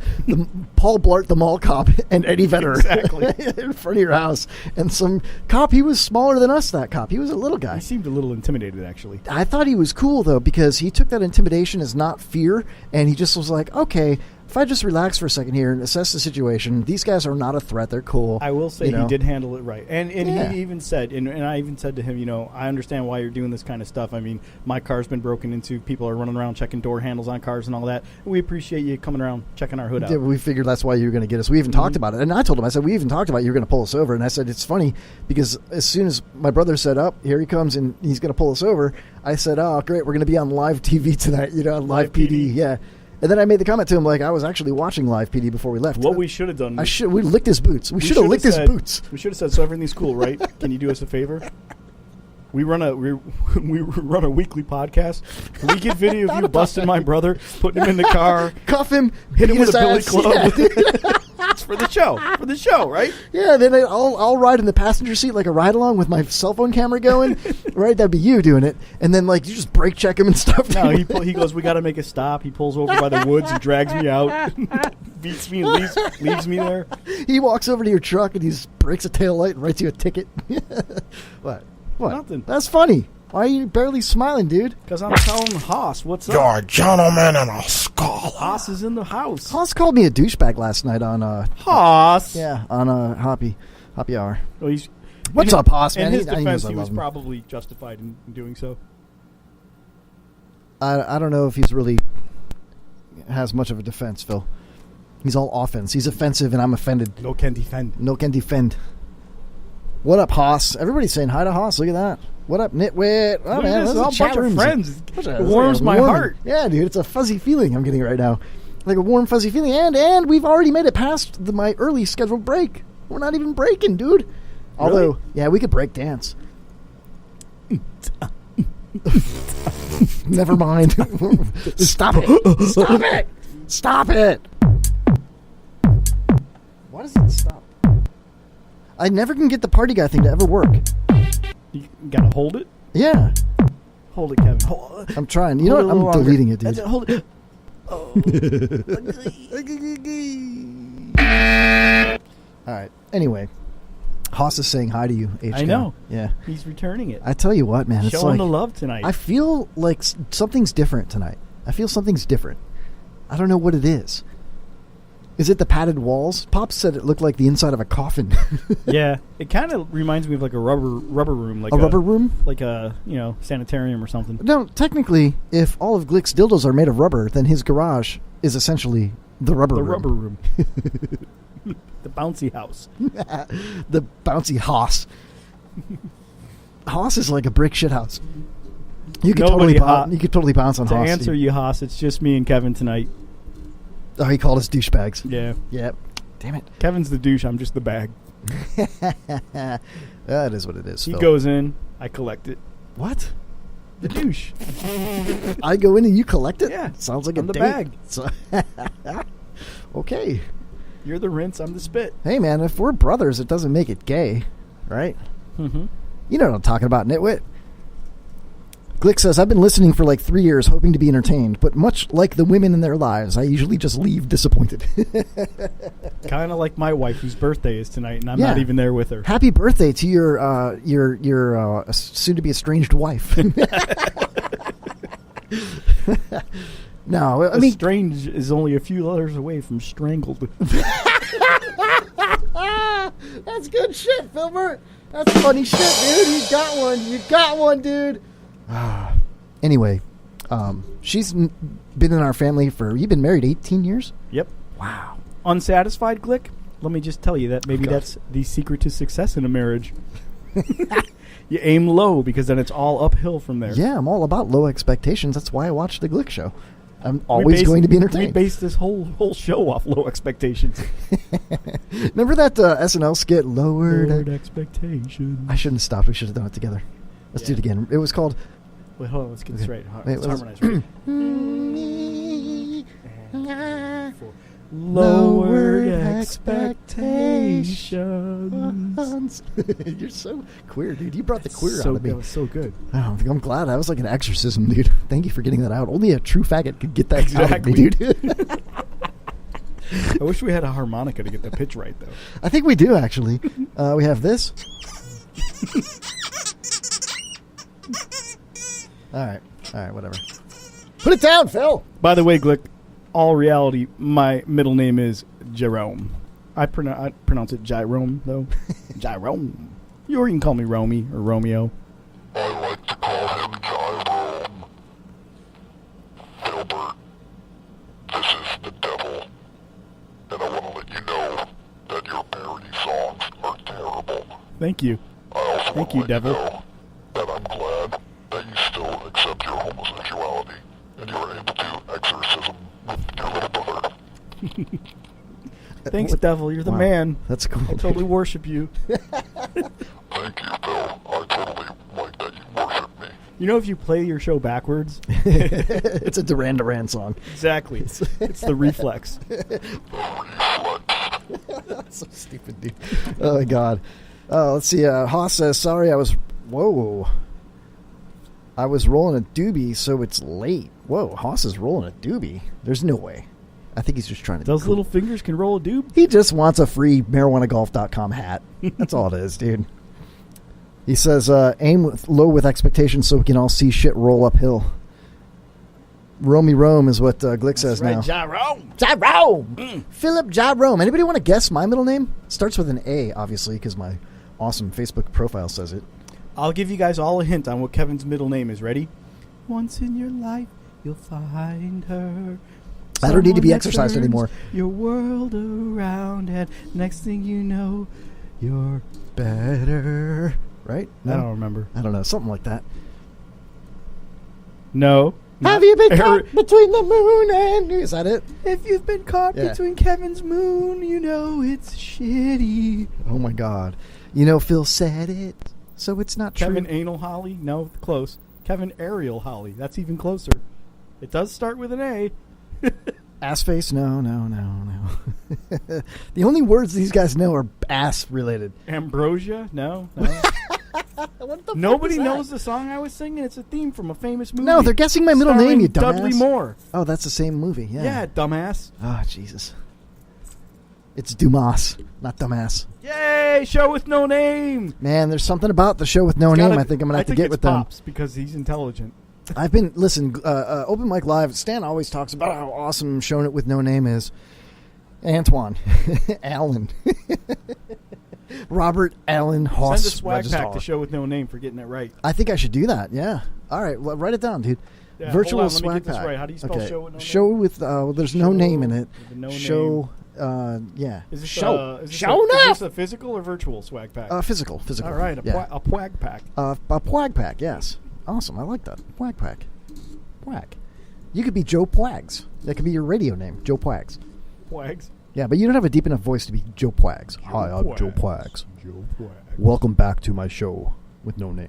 Paul Blart, the mall cop, and Eddie Vedder exactly in front of your house. And some cop, he was smaller than us, that cop. He was a little guy. He seemed a little intimidated, actually. I thought he was cool, though, because he took that intimidation as not fear, and he just was like, okay, if I just relax for a second here and assess the situation, these guys are not a threat. They're cool. I will say he did handle it right. And he even said, and I even said to him, I understand why you're doing this kind of stuff. I mean, my car's been broken into. People are running around checking door handles on cars and all that. We appreciate you coming around, checking our hood out. Yeah, we figured that's why you were going to get us. We even talked about it. And I told him, I said, we even talked about you were going to pull us over. And I said, it's funny because as soon as my brother said, here he comes and he's going to pull us over, I said, oh, great, we're going to be on live TV tonight, on live PD. Yeah. And then I made the comment to him, like, I was actually watching live PD before we left. What we should have done. We licked his boots. We should have licked his boots. We should have said, so everything's cool, right? Can you do us a favor? We run a weekly podcast. Can we get video of you busting my brother, putting him in the car, cuff him, hit him with a billy club? Yeah. It's for the show, right? Yeah. Then I'll ride in the passenger seat like a ride along with my cell phone camera going. Right, that'd be you doing it, and then like you just brake check him and stuff. No, he goes, we got to make a stop. He pulls over by the woods and drags me out, beats me and leaves me there. He walks over to your truck and he breaks a taillight and writes you a ticket. What? Nothing. That's funny. Why are you barely smiling, dude? Because I'm telling Haas what's up. You're a gentleman and a scholar. Haas is in the house. Haas called me a douchebag last night on Haas. Yeah, on Hoppy Hour. Well, what's up, Haas, man? In his defense, he was probably justified in doing so. I don't know if he's really has much of a defense, Phil. He's all offense. He's offensive, and I'm offended. No can defend. What up, Haas? Everybody's saying hi to Haas. Look at that. What up, Nitwit? Oh, man, this is a bunch of friends. It warms my warm heart. Yeah, dude, it's a fuzzy feeling I'm getting right now. Like a warm, fuzzy feeling. And we've already made it past my early scheduled break. We're not even breaking, dude. Although, really? Yeah, we could break dance. Never mind. Stop it. Stop it. Stop it. Why does it stop? I never can get the party guy thing to ever work. You gotta hold it? Yeah. Hold it, Kevin. I'm trying. You know what? I'm deleting it, dude. Hold it. Oh. All right. Anyway, Haas is saying hi to you, H. I know. Yeah. He's returning it. I tell you what, man. It's showing like, the love tonight. I feel like something's different tonight. I feel something's different. I don't know what it is. Is it the padded walls? Pop said it looked like the inside of a coffin. Yeah, it kind of reminds me of like a rubber room, like a rubber room, like a sanitarium or something. No, technically, if all of Glick's dildos are made of rubber, then his garage is essentially the rubber room. Rubber room. The bouncy house. The bouncy house. Hoss is like a brick shit house. You could totally bounce on to Hoss. To answer you, Hoss, it's just me and Kevin tonight. Oh, he called us douchebags. Yeah. Yep. Damn it. Kevin's the douche. I'm just the bag. That is what it is. He Phil. goes in. I collect it. What? The douche. I go in and you collect it? Yeah. Sounds like I'm a the date. bag. So okay. You're the rinse. I'm the spit. Hey, man, if we're brothers, it doesn't make it gay, right? Mm-hmm. You know what I'm talking about, nitwit. Glick says, I've been listening for like 3 years, hoping to be entertained, but much like the women in their lives, I usually just leave disappointed. Kind of like my wife, whose birthday is tonight, and I'm not even there with her. Happy birthday to your soon-to-be estranged wife. No, I mean... Estranged is only a few letters away from strangled. That's good shit, Filbert. That's funny shit, dude. You got one, dude. Anyway, she's been in our family you've been married 18 years? Yep. Wow. Unsatisfied, Glick? Let me just tell you that maybe that's the secret to success in a marriage. You aim low because then it's all uphill from there. Yeah, I'm all about low expectations. That's why I watch the Glick Show. I'm always going to be entertained. We based this whole show off low expectations. Remember that SNL skit, Lowered Expectations? I shouldn't have stopped. We should have done it together. Let's do it again. It was called... Wait, hold on. Let's get this right. Wait, let's harmonize right. Lowered expectations. You're so queer, dude. You brought the queer out of me. That was so good. Oh, I'm glad. That was like an exorcism, dude. Thank you for getting that out. Only a true faggot could get that out of me, dude. I wish we had a harmonica to get the pitch right, though. I think we do, actually. We have this. All right, whatever. Put it down, Phil. By the way, Glick, all reality, my middle name is Jerome. I pronounce it Jerome, though. Jerome. You can call me Romy or Romeo. I like to call him Jerome. Filbert, this is the devil, and I want to let you know that your parody songs are terrible. Thank you. I also Thank you, devil. know that I'm glad that you still accept your homosexuality and you're able to exorcism with your little brother. Thanks, devil. You're the man. That's cool. I totally worship you. Thank you, Phil. I totally like that you worship me. You know, if you play your show backwards, it's a Duran Duran song. Exactly. It's the reflex. That's so stupid, dude. Oh, my God. Let's see. Haas says, sorry, I was rolling a doobie, so it's late. Whoa, Haas is rolling a doobie. There's no way. I think he's just trying to... Those little fingers can roll a doob? He just wants a free marijuanagolf.com hat. That's all it is, dude. He says, aim low with expectations so we can all see shit roll uphill. Romy Rome is what Glick says now. Jerome. Philip Jerome. Anybody want to guess my middle name? Starts with an A, obviously, because my awesome Facebook profile says it. I'll give you guys all a hint on what Kevin's middle name is. Ready? Once in your life, you'll find her. I don't need to be exercised anymore. Your world around, and next thing you know, you're better. Right? No? I don't remember. I don't know. Something like that. No. Have you been caught between the moon and... Is that it? If you've been caught between Kevin's moon, you know it's shitty. Oh, my God. You know, Phil said it, so it's not Kevin true. Anal Holly? No, close. Kevin Ariel Holly. That's even closer. It does start with an A. Ass face? No. The only words these guys know are ass related. Ambrosia? No. What the Nobody fuck is that? knows the song I was singing. It's a theme from a famous movie. No, they're guessing my middle name, you dumbass. Dudley Moore. Oh, that's the same movie. Yeah, dumbass. Oh, Jesus. It's Dumas, not dumbass. Yay, show with no name. Man, there's something about the show with no name I think I'm going to have to get with them. Pops because he's intelligent. I've been, Open Mic Live, Stan always talks about how awesome showing it with no name is. Antoine. Allen. Robert Allen Haas. Send a swag Registrar. pack to Show with No Name for getting it right. I think I should do that, yeah. All right, well, write it down, dude. Yeah, Virtual hold on, let me swag get this pack. right. How do you spell okay. show with no name? Show with, there's no name in it. with no show, yeah. Is this, show. Is this Show Is enough! this a physical or virtual swag pack? Physical. All right, yeah. a pwag pack. A pwag pack, yes. Awesome, I like that. Pwag pack. Pwag. You could be Joe Pwags. That could be your radio name, Joe Pwags. Pwags? Yeah, but you don't have a deep enough voice to be Joe Pwags. Hi, I'm Joe Pwags. Joe Pwags. Welcome back to my show with no name.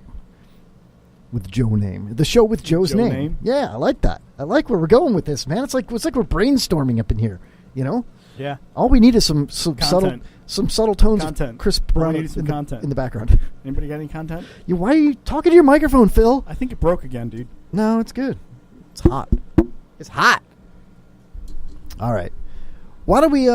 With Joe name. The show with Joe's Joe name. name? Yeah, I like that. I like where we're going with this, man. It's like we're brainstorming up in here, you know? Yeah. All we need is some Content. subtle tones Content. of Chris All we Brown need is some content. in the background. Anybody got any content? Why are you talking to your microphone, Phil? I think it broke again, dude. No, it's good. It's hot. It's hot. All right. Why don't we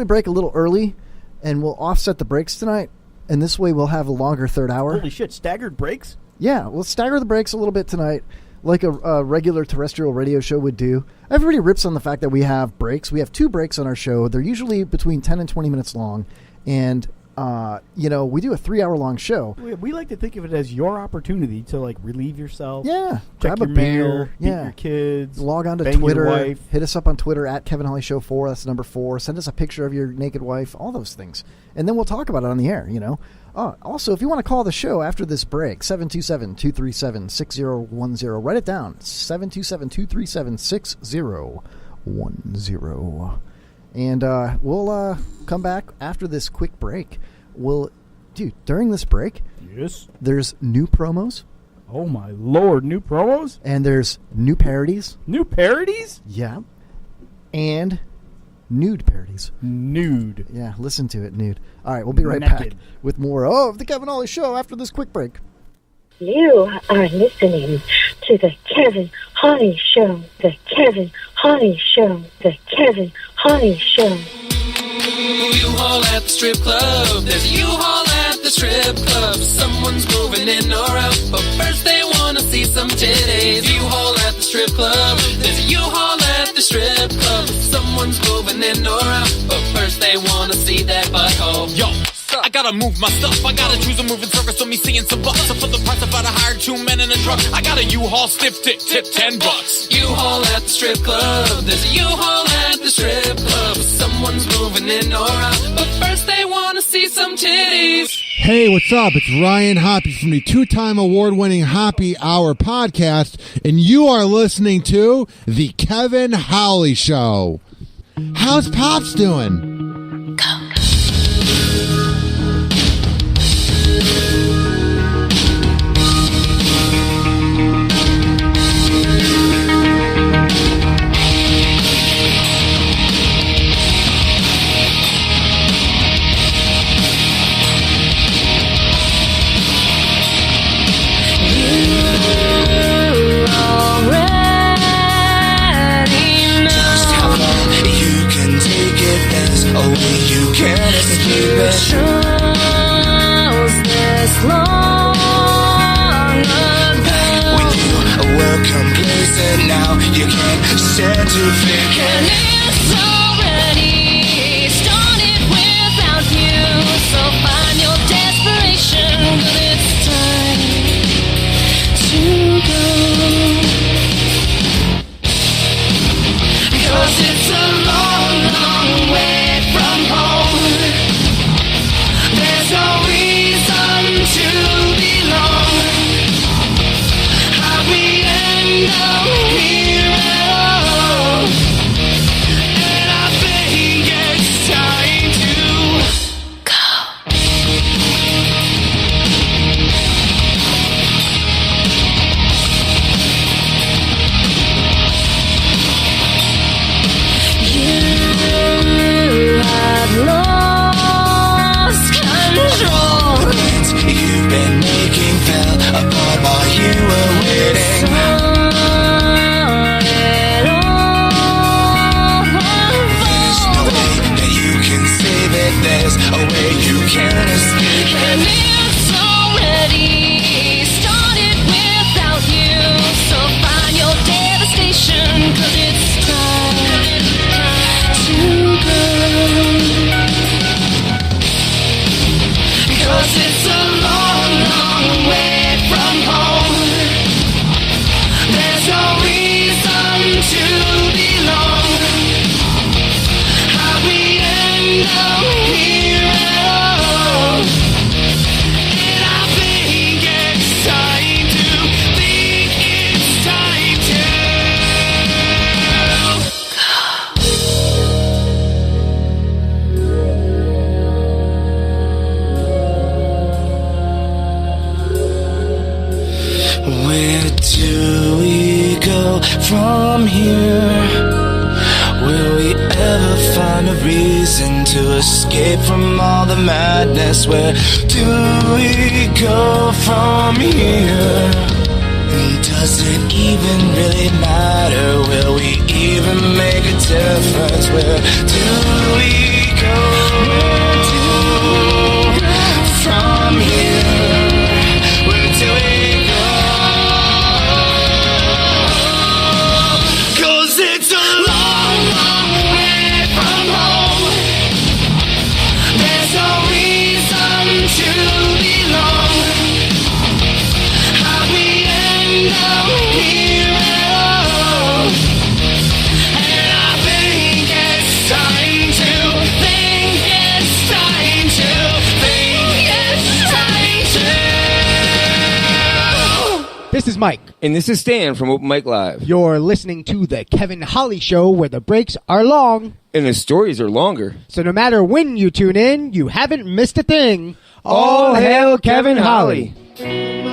break a little early, and we'll offset the breaks tonight, and this way we'll have a longer third hour. Holy shit, staggered breaks? Yeah, we'll stagger the breaks a little bit tonight, like a regular terrestrial radio show would do. Everybody rips on the fact that we have breaks. We have 2 breaks on our show. They're usually between 10 and 20 minutes long, and we do a 3-hour-long show. We like to think of it as your opportunity to like relieve yourself. Yeah, check grab a your beer. mail, beat Yeah, your kids, log on to bang Twitter. your wife. Hit us up on Twitter at Kevin Holly Show 4. That's number 4. Send us a picture of your naked wife. All those things, and then we'll talk about it on the air. You know. Also, if you want to call the show after this break, 727-237-6010. Write it down. 727-237-6010. And we'll come back after this quick break. During this break, yes, there's new promos. Oh my lord, new promos? And there's new parodies. New parodies? Yeah. And nude parodies. Nude. Yeah, listen to it, nude. All right, we'll be right Naked. back with more of the Kevin Holly Show after this quick break. You are listening to the Kevin Holly Show. The Kevin Holly Show. The Kevin Holly Show. U-Haul at the strip club. There's a U-Haul at the strip club. Someone's moving in or out, but first they want to see some titties. U-Haul at the strip club. There's a U-Haul at the strip club. Someone's moving in or out, but first they want to see that butthole. Yo, I gotta move my stuff. I gotta choose a moving service, so me seeing some bucks. So for the price about to hire 2 men in a truck, I got a U-Haul stiff tip $10. U-Haul at the strip club. There's a U-Haul at the strip club. Someone's moving in or out, but first they want to see some titties. Hey, what's up? It's Ryan Hoppy from the 2-time award-winning Hoppy Hour podcast, and you are listening to The Kevin Holly Show. How's Pops doing? You can't escape it. Shows this long ago. When you were complacent, now you can't stand to think. And it's already started without you. So find your desperation, 'cause it's time to go. 'Cause it's a long, long way from home. There's no reason to belong. How we end up here at all. And I think it's time to go. You have lost control. The plans you've been making fell apart while you were waiting. There's no way that you can save it. There's a way you can escape it. And it's already started without you. So find your devastation, 'cause it's time to go. Where do we go from here? Will we ever find a reason to escape from all the madness? Where do we go from here? Does it even really matter? Will we even make a difference? Where do we go? Where do we go from here? Where do we go? 'Cause it's a long, long way from home. There's no reason to belong. How we end up here alone. And I think it's time to think it's time to think it's time to. This is Mike. And this is Stan from Open Mic Live. You're listening to The Kevin Holly Show, where the breaks are long. And the stories are longer. So no matter when you tune in, you haven't missed a thing. All hail Kevin Holly. We're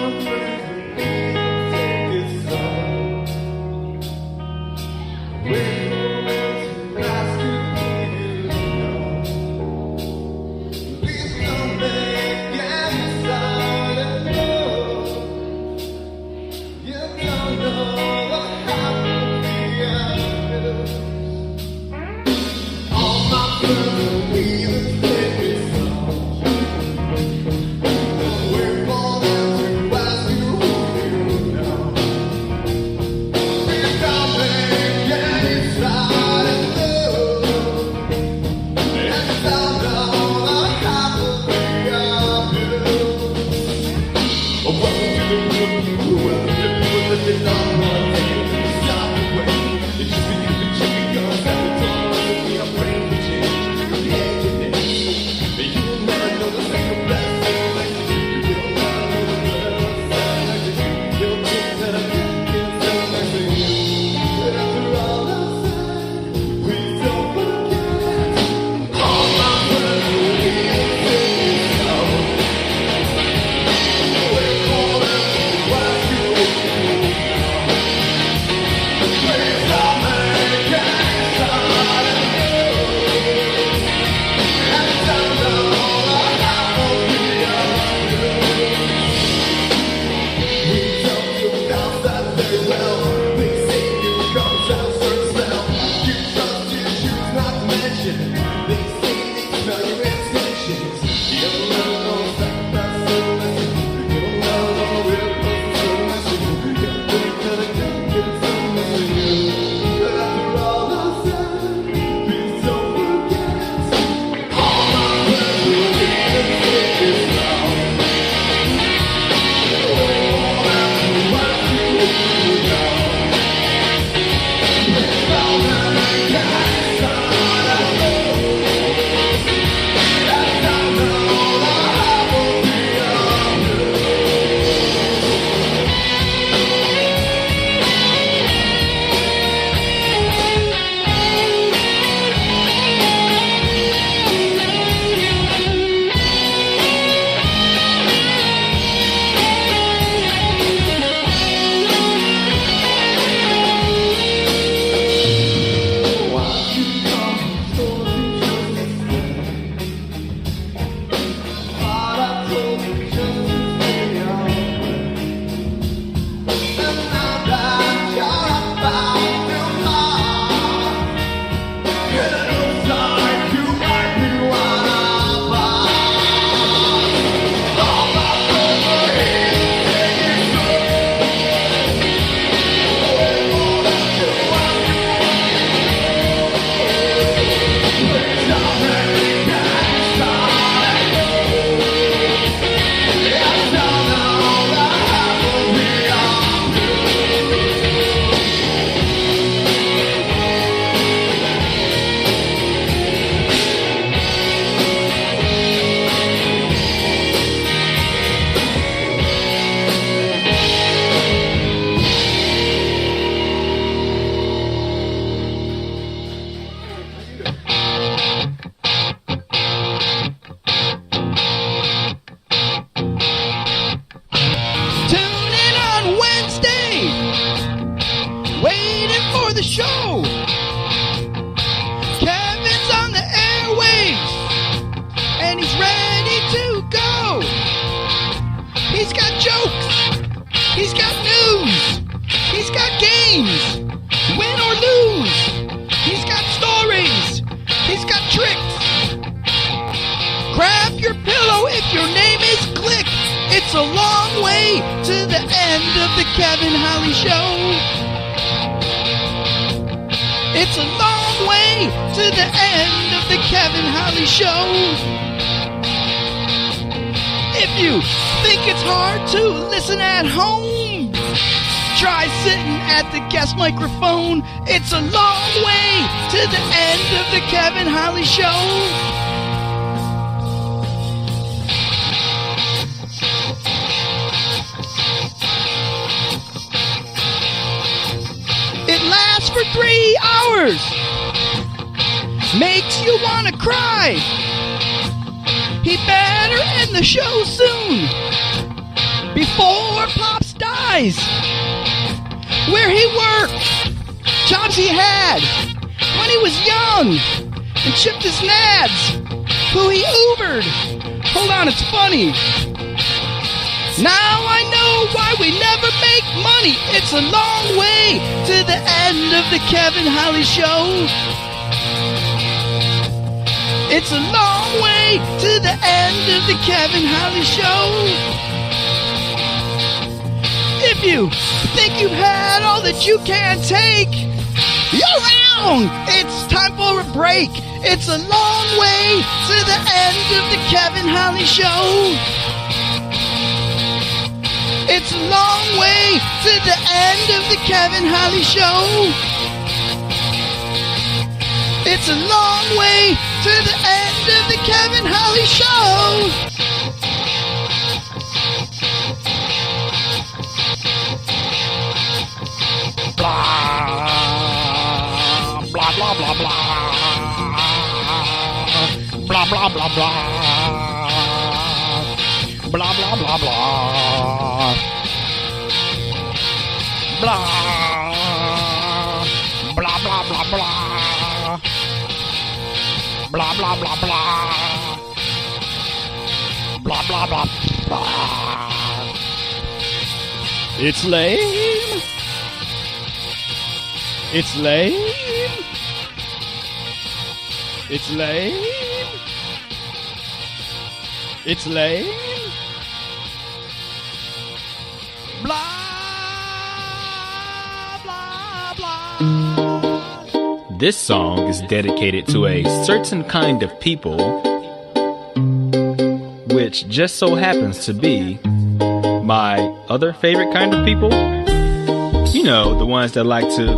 the show. Kevin's on the airwaves, and he's ready to go. He's got jokes, he's got news, he's got games, win or lose. He's got stories, he's got tricks. Grab your pillow if your name is Click. It's a long way to the end of the Kevin Holly Show. It's a long way to the end of the Kevin Holly Show. If you think it's hard to listen at home, try sitting at the guest microphone. It's a long way to the end of the Kevin Holly Show. It lasts for 3 hours. Makes you want to cry. He better end the show soon, before Pops dies. Where he worked, jobs he had when he was young, and chipped his nads, who he Ubered. Hold on, it's funny. Now I know why we never make money. It's a long way to the end of the Kevin Holly Show. It's a long way to the end of the Kevin Holly Show. If you think you've had all that you can take, you're wrong. It's time for a break. It's a long way to the end of the Kevin Holly Show. It's a long way to the end of the Kevin Holly Show. It's a long way to the end of the Kevin Holly Show. Blah, blah, blah, blah, blah. Blah, blah, blah, blah. Blah, blah, blah, blah. Blah. Blah, blah, blah, blah. Blah, blah, blah, blah. Blah, blah, blah, blah. It's lame. It's lame. It's lame. It's lame. Blah, blah, blah. This song is dedicated to a certain kind of people, which just so happens to be my other favorite kind of people. You know, the ones that like to,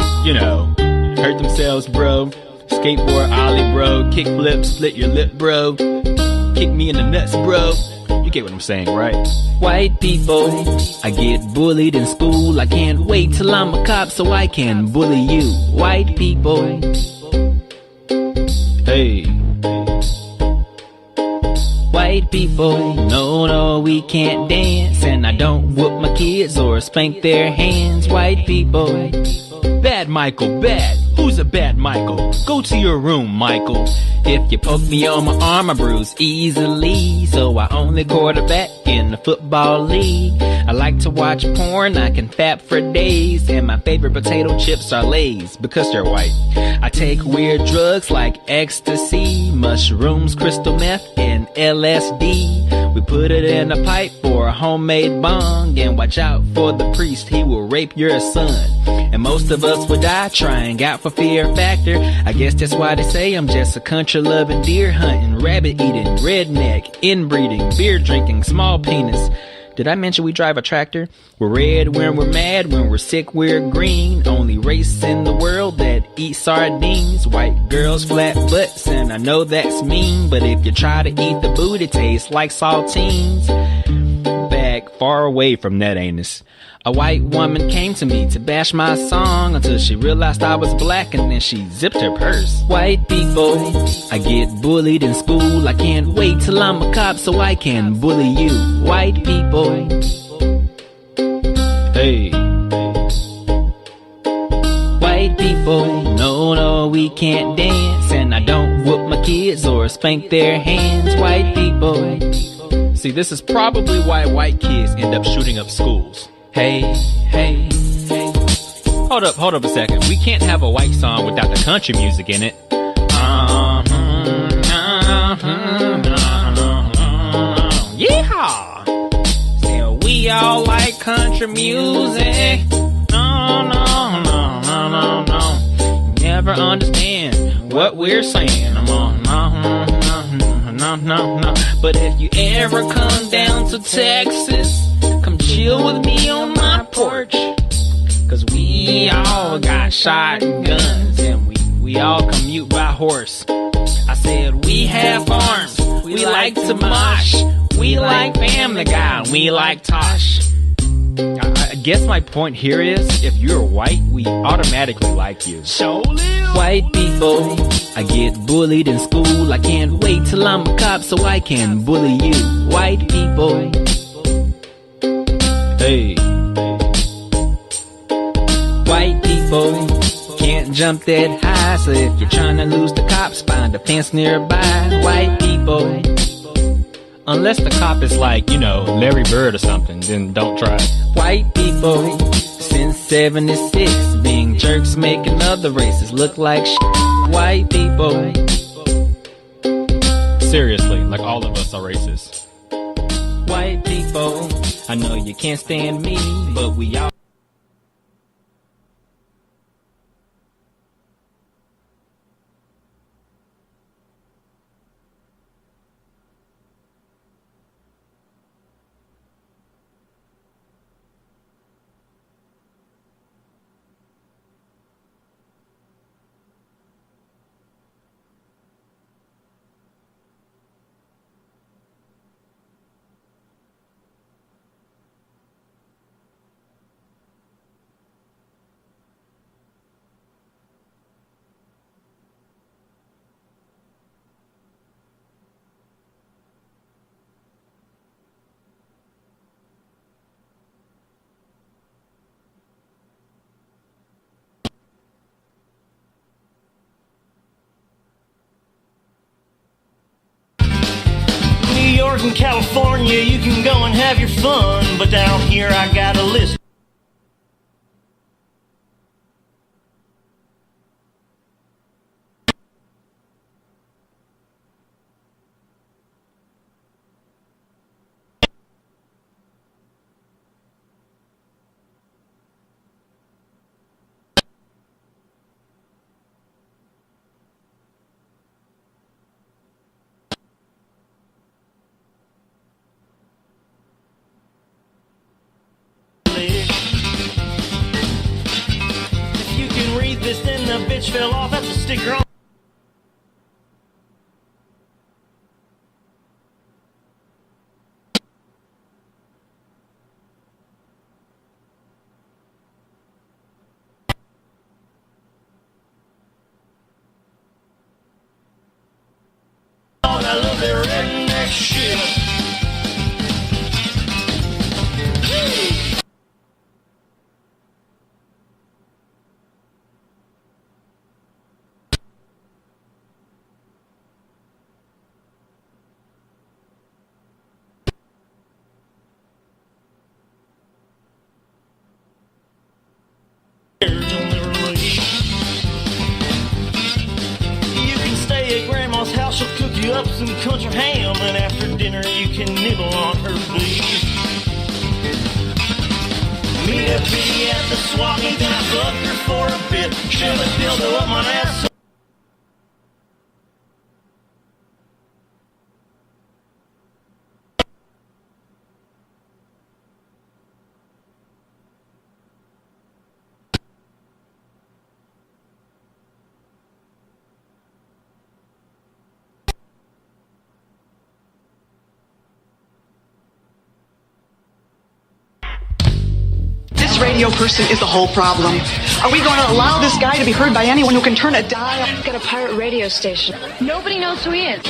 hurt themselves, bro. Skateboard ollie, bro. Kick flip, split your lip, bro. Kick me in the nuts, bro. You get what I'm saying, right? White people, I get bullied in school. I can't wait till I'm a cop so I can bully you. White people. Hey. White people, no, we can't dance. And I don't whoop my kids or spank their hands. White people. Bad Michael, bad. Who's a bad Michael? Go to your room, Michael. If you poke me on my arm, I bruise easily. So I only quarterback in the football league. I like to watch porn, I can fap for days. And my favorite potato chips are Lay's because they're white. I take weird drugs like ecstasy, mushrooms, crystal meth, and LSD. We put it in a pipe for a homemade bong. And watch out for the priest, he will rape your son. And most of us would die trying out for fear factor. I guess that's why they say I'm just a country loving, deer hunting, rabbit eating, redneck, inbreeding, beer drinking, small penis. Did I mention we drive a tractor? We're red when we're mad, when we're sick we're green. Only race in the world that eats sardines. White girls flat butts and I know that's mean. But if you try to eat the booty, tastes like saltines. Back far away from that anus. A white woman came to me to bash my song until she realized I was black and then she zipped her purse. White people, I get bullied in school. I can't wait till I'm a cop so I can bully you. White people. Hey. White people. can't dance, and I don't whoop my kids or spank their hands. White people. See, this is probably why white kids end up shooting up schools. Hey, hey, hey. Hold up a second. We can't have a white song without the country music in it. Yeehaw! So we all like country music. No. Never understand what we're saying. No. But if you ever come down to Texas, come chill with me on my porch. 'Cause we all got shotguns and we all commute by horse. I said we have farms, we like to mosh, we like Family Guy, we like Tosh. I guess my point here is, if you're white, we automatically like you. So white people, I get bullied in school. I can't wait till I'm a cop so I can bully you. White people. Hey. White people can't jump that high, so if you're trying to lose the cops, find a fence nearby. White people. Unless the cop is like, Larry Bird or something, then don't try. White people, since 76, being jerks making other races look like shit. White people. Seriously, like all of us are racist. White people, I know you can't stand me, but we all. In California, you can go and have your fun, but down here I got a list. Then the bitch fell off, that's a sticker on. Oh, I love that redneck shit. House, she'll cook you up some country ham, and after dinner you can nibble on her beef. Meet a piggy at the swap meet, then I fuck her for a bit. Shove a dildo up my ass. This radio person is the whole problem. Are we going to allow this guy to be heard by anyone who can turn a dial? He's got a pirate radio station. Nobody knows who he is.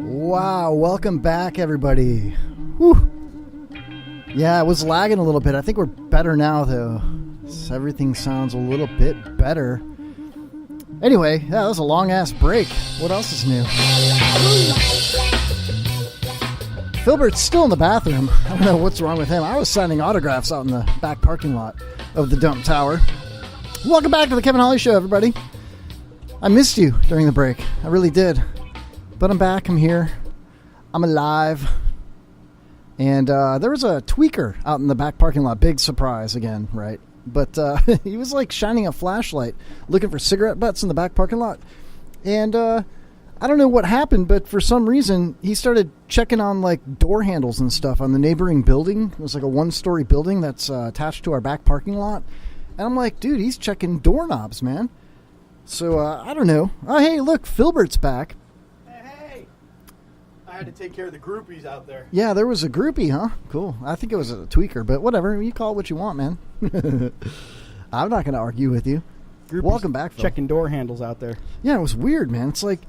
Wow, welcome back, everybody. Whew. Yeah, it was lagging a little bit. I think we're better now, though. So everything sounds a little bit better. Anyway, yeah, that was a long-ass break. What else is new? Filbert's still in the bathroom. I don't know what's wrong with him. I was signing autographs out in the back parking lot of the dump tower. Welcome back to the Kevin Holly Show, everybody. I missed you during the break. I really did. But I'm back. I'm here. I'm alive. And there was a tweaker out in the back parking lot. Big surprise again, right? But he was like shining a flashlight, looking for cigarette butts in the back parking lot. And I don't know what happened, but for some reason, he started checking on like door handles and stuff on the neighboring building. It was like a one-story building that's attached to our back parking lot. And I'm like, dude, he's checking doorknobs, man. So I don't know. Oh, hey, look, Filbert's back. I had to take care of the groupies out there. Yeah, there was a groupie, huh? Cool. I think it was a tweaker, but whatever. You call it what you want, man. I'm not going to argue with you. Groupies Welcome back, Phil. checking door handles out there. Yeah, it was weird, man. It's like,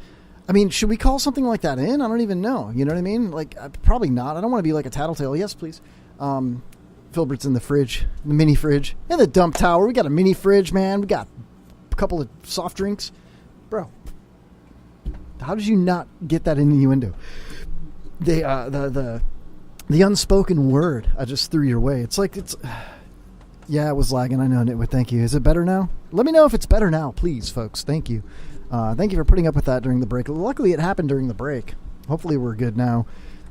I mean, should we call something like that in? I don't even know. You know what I mean? Like, probably not. I don't want to be like a tattletale. Yes, please. Filbert's in the fridge, the mini fridge. In the dump tower, we got a mini fridge, man. We got a couple of soft drinks. Bro, how did you not get that innuendo? The unspoken word I just threw your way. It's like yeah, it was lagging. I know, Nitwit. Thank you. Is it better now? Let me know if it's better now, please, folks. Thank you. Thank you for putting up with that during the break. Luckily, it happened during the break. Hopefully, we're good now.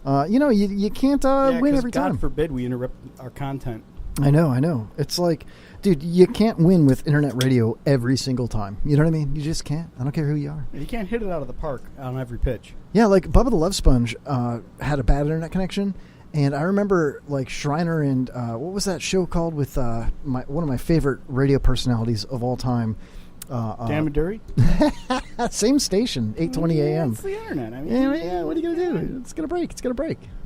You can't win every time. God forbid we interrupt our content. I know. It's like, dude, you can't win with internet radio every single time. You know what I mean? You just can't. I don't care who you are. You can't hit it out of the park on every pitch. Yeah, like Bubba the Love Sponge had a bad internet connection, and I remember like Shriner and what was that show called with one of my favorite radio personalities of all time, Dan Maduri? Same station, 8:20 a.m. It's the internet. I mean, yeah. What are you gonna do? It's gonna break.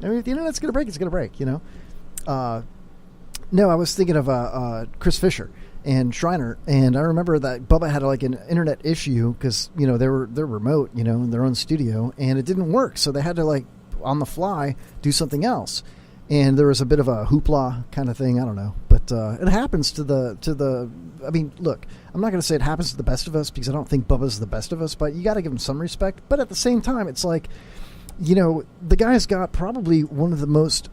I mean, if the internet's gonna break, it's gonna break. You know. No, I was thinking of Chris Fisher and Shriner, and I remember that Bubba had like an internet issue because they're remote, in their own studio, and it didn't work, so they had to like on the fly do something else, and there was a bit of a hoopla kind of thing. I don't know, but it happens to the. I mean, look, I'm not going to say it happens to the best of us because I don't think Bubba's the best of us, but you got to give him some respect. But at the same time, it's like, the guy's got probably one of the most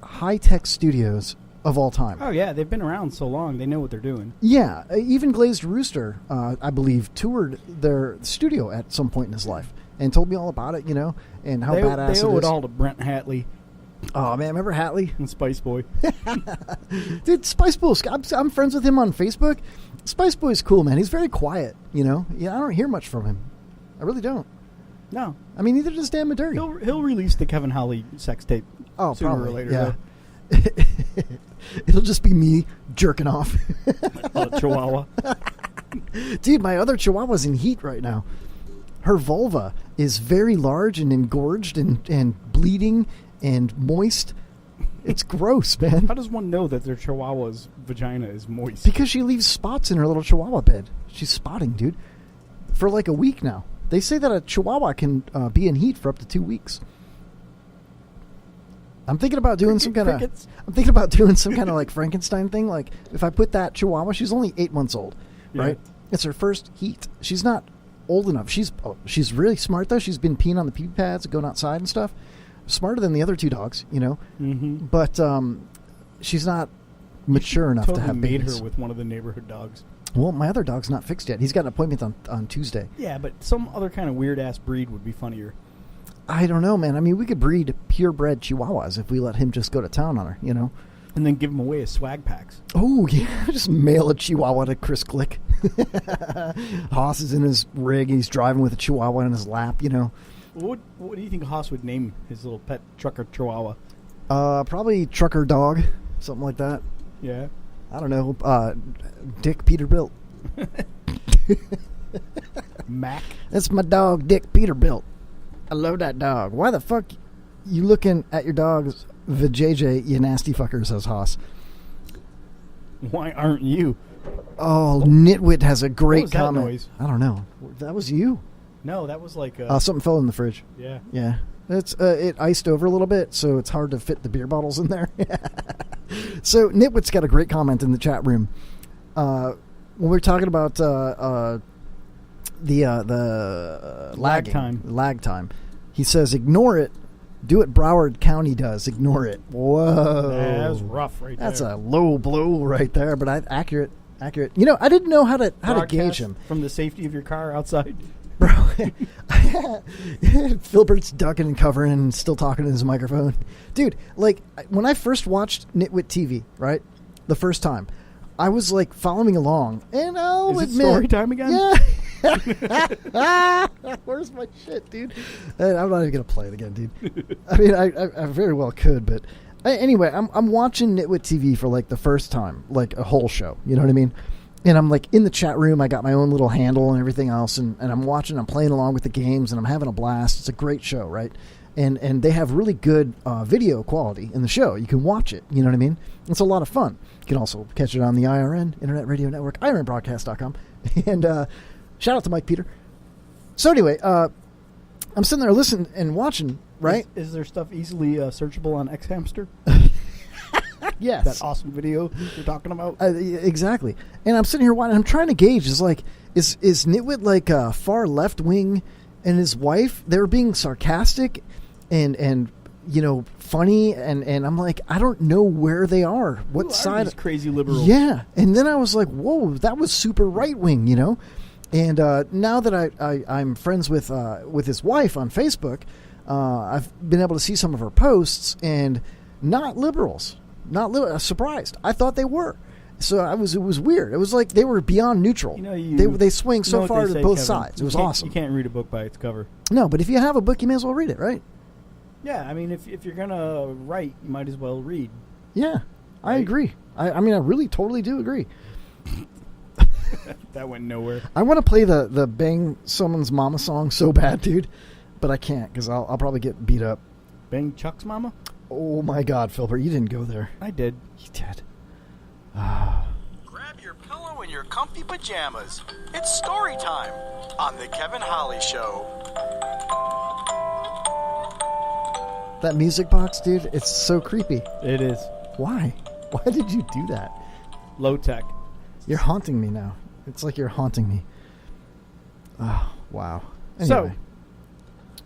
high-tech studios of all time. Oh, yeah. They've been around so long. They know what they're doing. Yeah. Even Glazed Rooster, I believe, toured their studio at some point in his life and told me all about it, and how badass it is. They owe it all to Brent Hatley. Oh, man. Remember Hatley? And Spice Boy. Dude, Spice Boy. I'm friends with him on Facebook. Spice Boy's cool, man. He's very quiet, Yeah, I don't hear much from him. I really don't. No. I mean, neither does Dan Maduri. He'll release the Kevin Holly sex tape sooner probably, or later. Yeah. It'll just be me jerking off. Chihuahua. Dude, my other Chihuahua's in heat right now. Her vulva is very large and engorged and bleeding and moist. It's gross, man. How does one know that their Chihuahua's vagina is moist? Because she leaves spots in her little Chihuahua bed. She's spotting, dude. For like a week now. They say that a Chihuahua can be in heat for up to 2 weeks. I'm thinking about doing some kind of. I'm thinking about doing some kind of like Frankenstein thing. Like if I put that Chihuahua, she's only 8 months old, right? It's her first heat. She's not old enough. She's really smart though. She's been peeing on the pee pads, going outside and stuff. Smarter than the other 2 dogs, you know. Mm-hmm. But she's not mature enough to have made babies. her with one of the neighborhood dogs. Well, my other dog's not fixed yet. He's got an appointment on Tuesday. Yeah, but some other kind of weird ass breed would be funnier. I don't know, man. I mean, we could breed purebred Chihuahuas if we let him just go to town on her, you know? And then give him away as swag packs. Oh, yeah. Just mail a Chihuahua to Chris Glick. Haas is in his rig. He's driving with a Chihuahua in his lap, you know? What do you think Haas would name his little pet trucker Chihuahua? Probably Trucker Dog. Something like that. Yeah. I don't know. Dick Peterbilt. Mac. That's my dog, Dick Peterbilt. I love that dog. Why the fuck you looking at your dog's vajayjay, you nasty fucker, says Haas. Why aren't you? Oh, Nitwit has a great What was that comment. noise? I don't know. That was you. No, that was like... something fell in the fridge. Yeah. Yeah. It's it iced over a little bit, so it's hard to fit the beer bottles in there. So Nitwit's got a great comment in the chat room. When we're talking about the lag time, he says, "Ignore it. Do what Broward County does. Ignore it." Whoa, that was rough, right there. That's a low blow right there, but accurate. You know, I didn't know how to gauge him from the safety of your car outside. Bro, Philbert's ducking and covering and still talking to his microphone. Dude, like, when I first watched Nitwit TV, right, the first time, I was, like, following along, and I'll admit... Is it story time again? Yeah. Where's my shit, dude? I'm not even going to play it again, dude. I mean, I very well could, but... Anyway, I'm watching Nitwit TV for, like, the first time, like, a whole show, you know what I mean? And I'm like in the chat room. I got my own little handle and everything else, and I'm watching. I'm playing along with the games, and I'm having a blast. It's a great show, right? And they have really good video quality in the show. You can watch it. You know what I mean? It's a lot of fun. You can also catch it on the IRN Internet Radio Network, IRNBroadcast.com. And shout out to Mike Peter. So anyway, I'm sitting there listening and watching. Right? Is there stuff easily searchable on Xhamster? Yes. That awesome video you're talking about? Exactly. And I'm sitting here watching. I'm trying to gauge. Is Nitwit like a far left wing, and his wife, they were being sarcastic and you know, funny, and I'm like, I don't know where they are. What side? These crazy liberals. Yeah. And then I was like, whoa, that was super right wing, you know. And now that I'm friends with his wife on Facebook, I've been able to see some of her posts, and not liberals. Surprised. I thought they were. So it was weird. It was like they were beyond neutral. You know, they swing so far to both Kevin, sides. It was awesome. You can't read a book by its cover. No, but if you have a book, you may as well read it, right? Yeah, I mean, if you're gonna write, you might as well read. Yeah, right? I agree. I mean, I really totally do agree. That went nowhere. I want to play the Bang Someone's Mama song so bad, dude, but I can't because I'll probably get beat up. Bang Chuck's Mama? Oh my God, Philbert, you didn't go there. I did. You did. Grab your pillow and your comfy pajamas. It's story time on The Kevin Holly Show. That music box, dude, it's so creepy. It is. Why? Why did you do that? Low tech. You're haunting me now. It's like you're haunting me. Oh, wow. Anyway. So,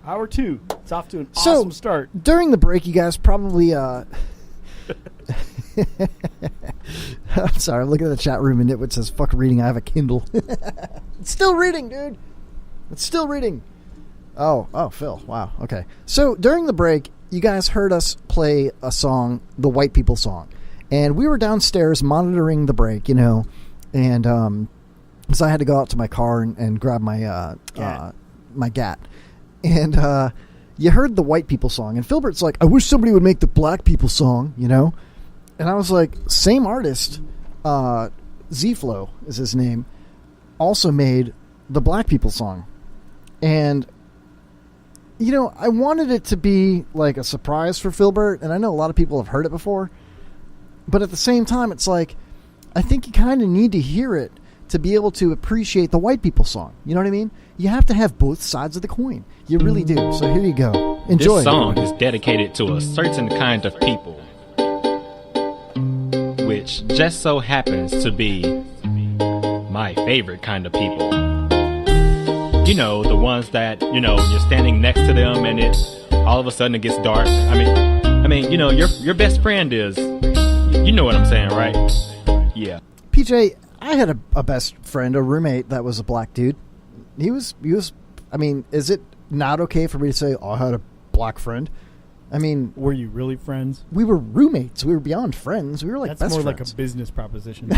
hour 2. It's off to an awesome start. During the break, you guys probably... I'm sorry, I'm looking at the chat room and it says, fuck reading, I have a Kindle. It's still reading, dude. It's still reading. Oh, Phil. Wow, okay. So, during the break, you guys heard us play a song, the White People song. And we were downstairs monitoring the break, you know, and so I had to go out to my car and grab my my GAT. And you heard the White People song, and Philbert's like, I wish somebody would make the Black People song, you know? And I was like, same artist, Z-Flow is his name, also made the Black People song. And, you know, I wanted it to be like a surprise for Philbert, and I know a lot of people have heard it before, but at the same time, it's like, I think you kind of need to hear it to be able to appreciate the White People song. You know what I mean? You have to have both sides of the coin. You really do. So here you go. Enjoy. This song is dedicated to a certain kind of people, which just so happens to be my favorite kind of people. You know, the ones that, you know, you're standing next to them and it all of a sudden it gets dark. I mean, you know, your best friend is, you know what I'm saying, right? Yeah. PJ, I had a best friend, a roommate that was a black dude. He was, I mean, is it not okay for me to say, oh, I had a black friend? I mean, were you really friends? We were roommates. We were beyond friends. We were like That's best more friends. like a business proposition.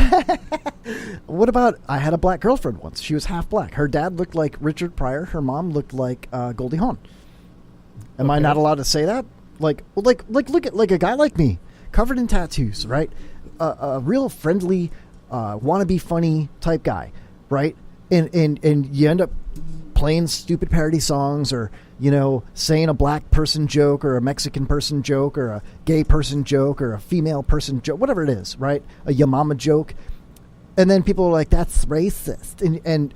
What about, I had a black girlfriend once. She was half black. Her dad looked like Richard Pryor. Her mom looked like Goldie Hawn. Am I not allowed to say that? Like look at like a guy like me, covered in tattoos, right? A real friendly, wannabe funny type guy, right? And you end up playing stupid parody songs, or you know, saying a black person joke, or a Mexican person joke, or a gay person joke, or a female person joke, whatever it is, right? A ya mama joke, and then people are like, "That's racist," and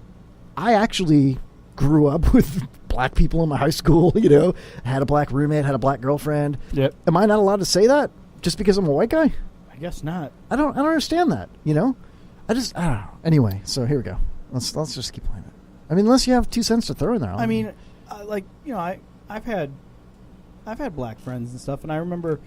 I actually grew up with black people in my high school, you know, had a black roommate, had a black girlfriend. Yep. Am I not allowed to say that just because I'm a white guy? I guess not. I don't understand that, you know? I don't know. Anyway, so here we go. Let's just keep playing it. I mean, unless you have 2 cents to throw in there. I mean, like, you know, I've had black friends and stuff, and I remember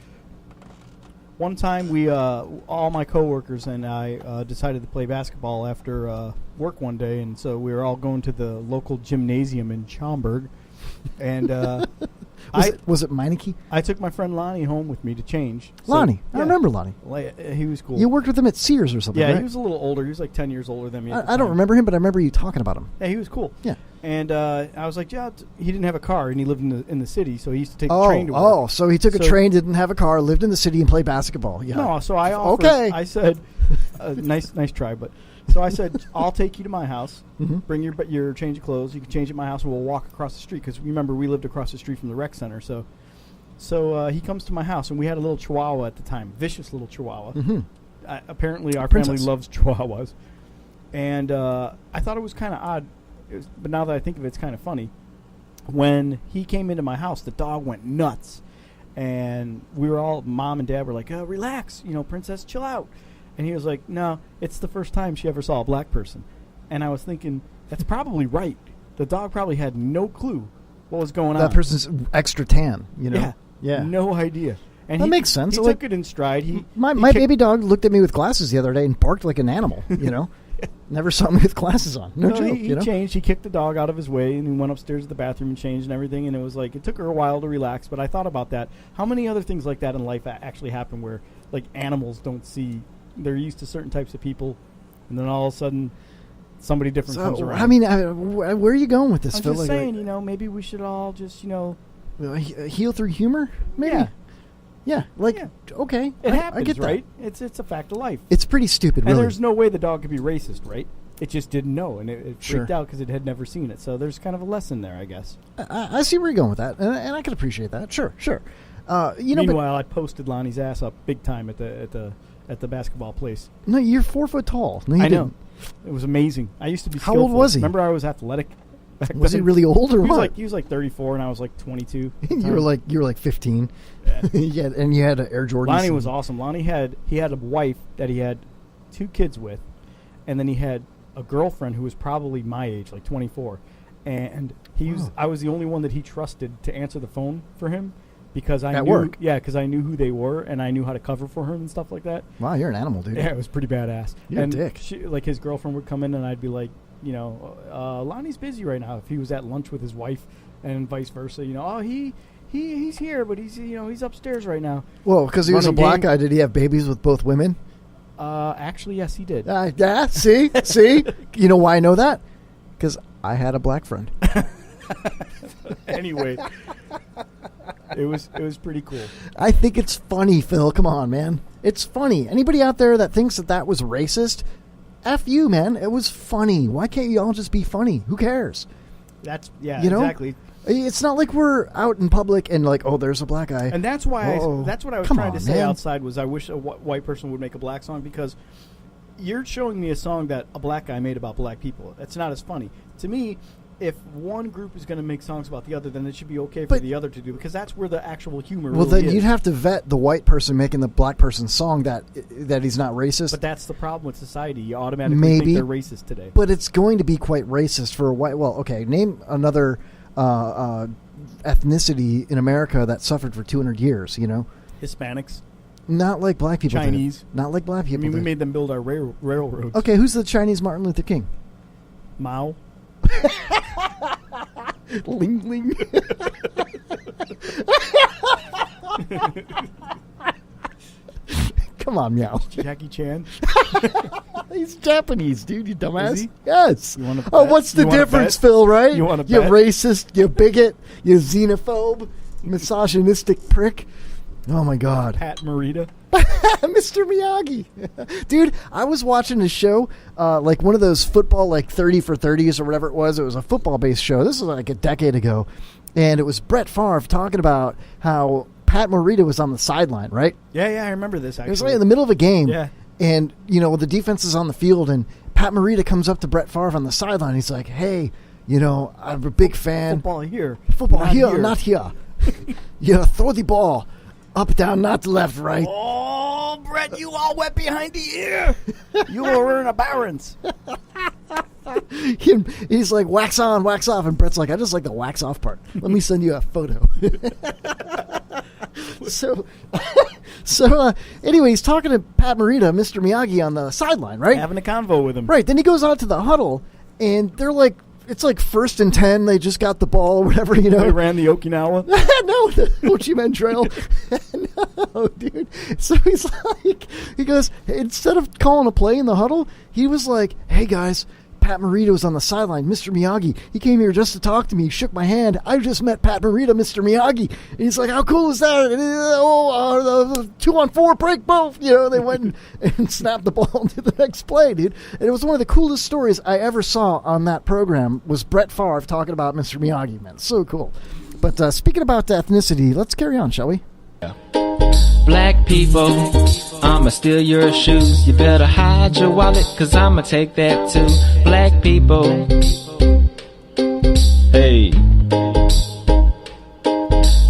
one time we all my coworkers and I decided to play basketball after work one day, and so we were all going to the local gymnasium in Schaumburg, and was it Meineke? I took my friend Lonnie home with me to change. Lonnie, I remember Lonnie. He was cool. You worked with him at Sears or something, Yeah, right? he was a little older. He was like 10 years older than me. I don't remember him, but I remember you talking about him. Yeah, he was cool. Yeah. And I was like, yeah, he didn't have a car, and he lived in the city, so he used to take the train to work. Oh, so he took a train, didn't have a car, lived in the city, and played basketball. Yeah. No, so I offered, I said, nice try, but so I said, I'll take you to my house, bring your change of clothes, you can change at my house, and we'll walk across the street, because remember, we lived across the street from the rec center, so he comes to my house, and we had a little chihuahua at the time, vicious little chihuahua. Apparently, our family loves chihuahuas, and I thought it was kind of odd, but now that I think of it, it's kind of funny. When he came into my house, the dog went nuts, and we were all, mom and dad were like, relax, you know, princess, chill out. And he was like, no, it's the first time she ever saw a black person. And I was thinking, that's probably right. The dog probably had no clue what was going on. That person's extra tan, you know? Yeah. No idea. And that makes sense. He took it in stride. My baby dog looked at me with glasses the other day and barked like an animal, you know? Never saw me with glasses on. No joke. He changed. He kicked the dog out of his way, and he went upstairs to the bathroom and changed and everything. And it was like, it took her a while to relax, but I thought about that. How many other things like that in life actually happen where, like, animals don't see, they're used to certain types of people, and then all of a sudden somebody different comes around. I mean, where are you going with this, I'm Phil? just saying, you know, maybe we should all just, you know, heal through humor? Maybe. Yeah. Okay. It happens, I get that. right? It's a fact of life. It's pretty stupid, and really. there's no way the dog could be racist, right? It just didn't know, and it freaked Sure. out because it had never seen it. So there's kind of a lesson there, I guess. I see where you're going with that, and I can appreciate that. Sure. Meanwhile, I posted Lonnie's ass up big time at the basketball place. No, you're 4 foot tall. No, you didn't. know. It was amazing. I used to be How old skillful. was he? Remember, I was athletic. Back Was he then. really old or he what? He was like 34, and I was like 22. at the you time. were like 15. Yeah, and you had Air Jordans. Lonnie was awesome. Lonnie had a wife that he had 2 kids with, and then he had a girlfriend who was probably my age, like 24. And I was the only one that he trusted to answer the phone for him because I knew work. Yeah, because I knew who they were and I knew how to cover for him and stuff like that. Wow, you're an animal, dude. Yeah, it was pretty badass. You're and a dick. Like his girlfriend would come in and I'd be like, you know, Lonnie's busy right now. If he was at lunch with his wife and vice versa, you know, he's here, but he's upstairs right now. Well, because he was a black guy, did he have babies with both women? Actually, yes, he did. Yeah, see? You know why I know that? Because I had a black friend. Anyway, it was pretty cool. I think it's funny, Phil. Come on, man. It's funny. Anybody out there that thinks that was racist, F you, man. It was funny. Why can't you all just be funny? Who cares? Exactly. It's not like we're out in public and like, oh, there's a black guy. And that's why that's what I was trying to say man. outside was I wish a white person would make a black song because you're showing me a song that a black guy made about black people. That's not as funny. To me, if one group is going to make songs about the other, then it should be okay for the other to do, because that's where the actual humor Well, really then is. you'd have to vet the white person making the black person's song that he's not racist. But that's the problem with society. You automatically Maybe think they're racist today. But it's going to be quite racist for a white. Well, okay, name another ethnicity in America that suffered for 200 years. You know, Hispanics. Not like black people. Chinese. Did. Not like black people. I mean, we did. made them build our railroads. Okay, who's the Chinese Martin Luther King? Mao. Ling Ling. Come on, Meow. Jackie Chan. He's Japanese, dude. You dumbass. Is he? Yes. You wanna Oh, bet? what's the You wanna difference, bet? Phil? Right? You wanna You bet? racist. You bigot. You xenophobe. Misogynistic prick. Oh my God. Pat Morita. Mr. Miyagi. Dude, I was watching a show, like one of those football, like 30 for 30s or whatever it was. It was a football-based show. This was like a decade ago. And it was Brett Favre talking about how Pat Morita was on the sideline, right? Yeah, I remember this, It actually. was like in the middle of a game. Yeah. And, you know, the defense is on the field, and Pat Morita comes up to Brett Favre on the sideline. He's like, hey, you know, I'm a big fan. Football here. Football Not here, here. not here. You throw the ball up, down, not left, right. Oh, Brett, you all wet behind the ear. You were in a Barons. He's like, wax on, wax off. And Brett's like, I just like the wax off part. Let me send you a photo. So anyway, he's talking to Pat Morita, Mr. Miyagi, on the sideline, right? Having a convo with him. Right. Then he goes out to the huddle, and they're like, it's like 1st and 10. They just got the ball or whatever, you know. They ran the Okinawa. No, the Ho Chi Minh Trail. No, dude. So he's like, he goes, instead of calling a play in the huddle, he was like, hey, guys, Pat Morita was on the sideline. Mr. Miyagi, he came here just to talk to me. He shook my hand. I just met Pat Morita, Mr. Miyagi. And he's like, how cool is that? And, the 2-on-4 break both. You know, they went and snapped the ball into the next play, dude. And it was one of the coolest stories I ever saw on that program was Brett Favre talking about Mr. Miyagi, man. So cool. But speaking about ethnicity, let's carry on, shall we? Black people, I'ma steal your shoes. You better hide your wallet, cause I'ma take that too. Black people, hey.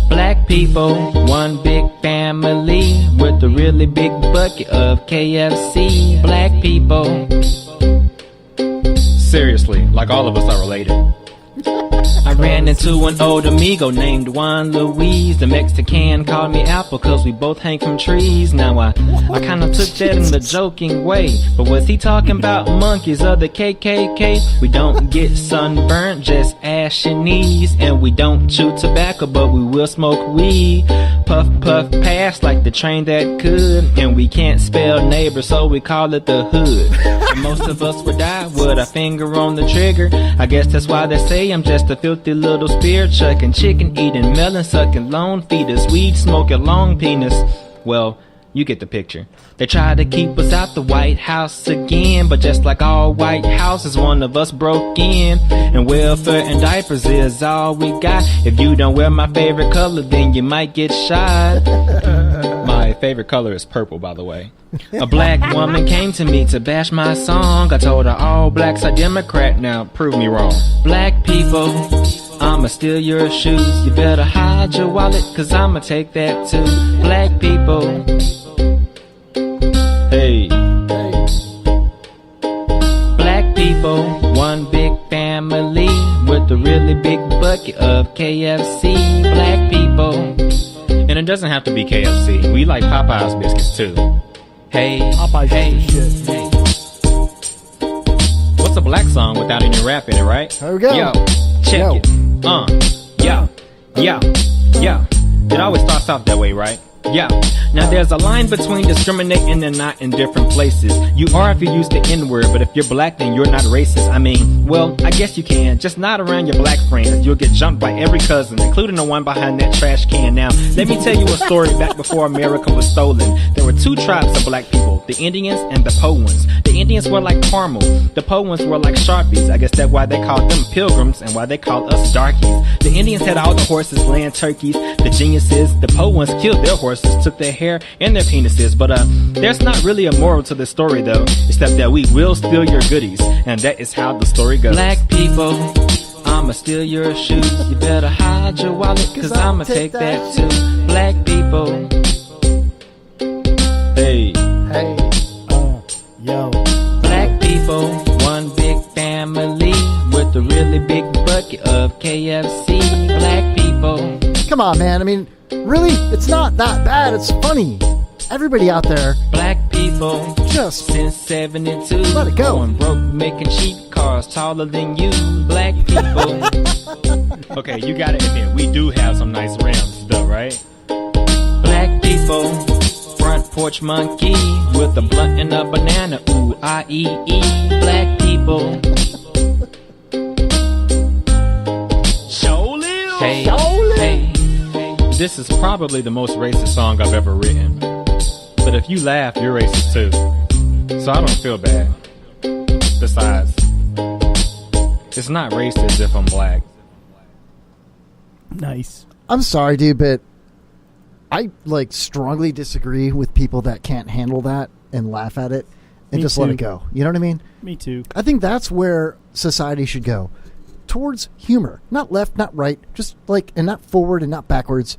Black people, one big family with a really big bucket of KFC. Black people. Seriously, like all of us are related. I ran into an old amigo named Juan Luis. The Mexican called me Apple cause we both hang from trees. Now I kinda took that in a joking way, but was he talking about monkeys or the KKK? We don't get sunburnt, just ashy knees. And we don't chew tobacco, but we will smoke weed. Puff, puff, pass like the train that could. And we can't spell neighbor, so we call it the hood. And most of us would die with a finger on the trigger. I guess that's why they say I'm just a filthy little spear chucking, chicken eating, melon sucking, lone feeders, weed smoking, long penis. Well, you get the picture. They try to keep us out the White House again, but just like all White Houses, one of us broke in. And welfare and diapers is all we got. If you don't wear my favorite color, then you might get shot. My favorite color is purple, by the way. A black woman came to me to bash my song. I told her all blacks are Democrat. Now prove me wrong. Black people, I'ma steal your shoes. You better hide your wallet, cause I'ma take that too. Black people, hey. Black people, one big family with a really big bucket of KFC. Black people. And it doesn't have to be KFC. We like Popeye's biscuits too. Hey, Popeye's hey, shit. What's a black song without any rap in it, right? There we go. Yo, check it. Yo. It always starts off that way, right? Yeah. Now there's a line between discriminating and not in different places. You are if you use the N-word, but if you're black then you're not racist. I mean, well, I guess you can, just not around your black friends. You'll get jumped by every cousin, including the one behind that trash can. Now, let me tell you a story back before America was stolen. There were two tribes of black people, the Indians and the Po-ones. The Indians were like caramel, the Po-ones were like Sharpies. I guess that's why they called them pilgrims and why they called us darkies. The Indians had all the horses, land turkeys, the geniuses. The Po-ones killed their horses, took their hair and their penises. But there's not really a moral to the story though, except that we will steal your goodies, and that is how the story goes. Black people, I'ma steal your shoes. You better hide your wallet, cause I'ma take that too. Black people. Hey. Hey. Yo. Black people, one big family with a really big bucket of KFC. Black people. Come on, man. I mean, really? It's not that bad. It's funny. Everybody out there. Black people. Just since 72. Let it go. Going broke, making cheap cars taller than you. Black people. Okay, you gotta admit, we do have some nice rims, though, right? Black people. Front porch monkey with a blunt and a banana. Ooh, I-E-E. Black people. Hey, hey. This is probably the most racist song I've ever written. But if you laugh, you're racist too. So I don't feel bad. Besides, it's not racist if I'm black. Nice. I'm sorry, dude, but I strongly disagree with people that can't handle that and laugh at it and Me just too. let it go. You know what I mean? Me too. I think that's where society should go. Towards humor. Not left, not right. Just and not forward and not backwards.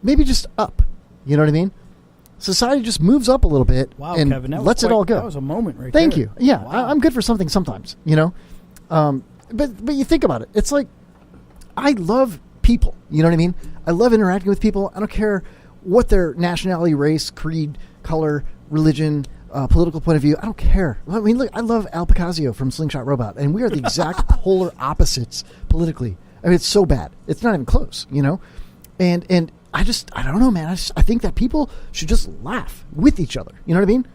Maybe just up. You know what I mean? Society just moves up a little bit Wow, and Kevin, that lets was it all go. That was a moment right Thank there. you. Yeah, Wow. I'm good for something sometimes, you know? But you think about it. It's like, I love people. You know what I mean? I love interacting with people. I don't care what their nationality, race, creed, color, religion, political point of view. I don't care. I mean, look, I love Al Picasio from Slingshot Robot, and we are the exact polar opposites politically. I mean, it's so bad. It's not even close, you know? And I don't know, man. I think that people should just laugh with each other. You know what I mean?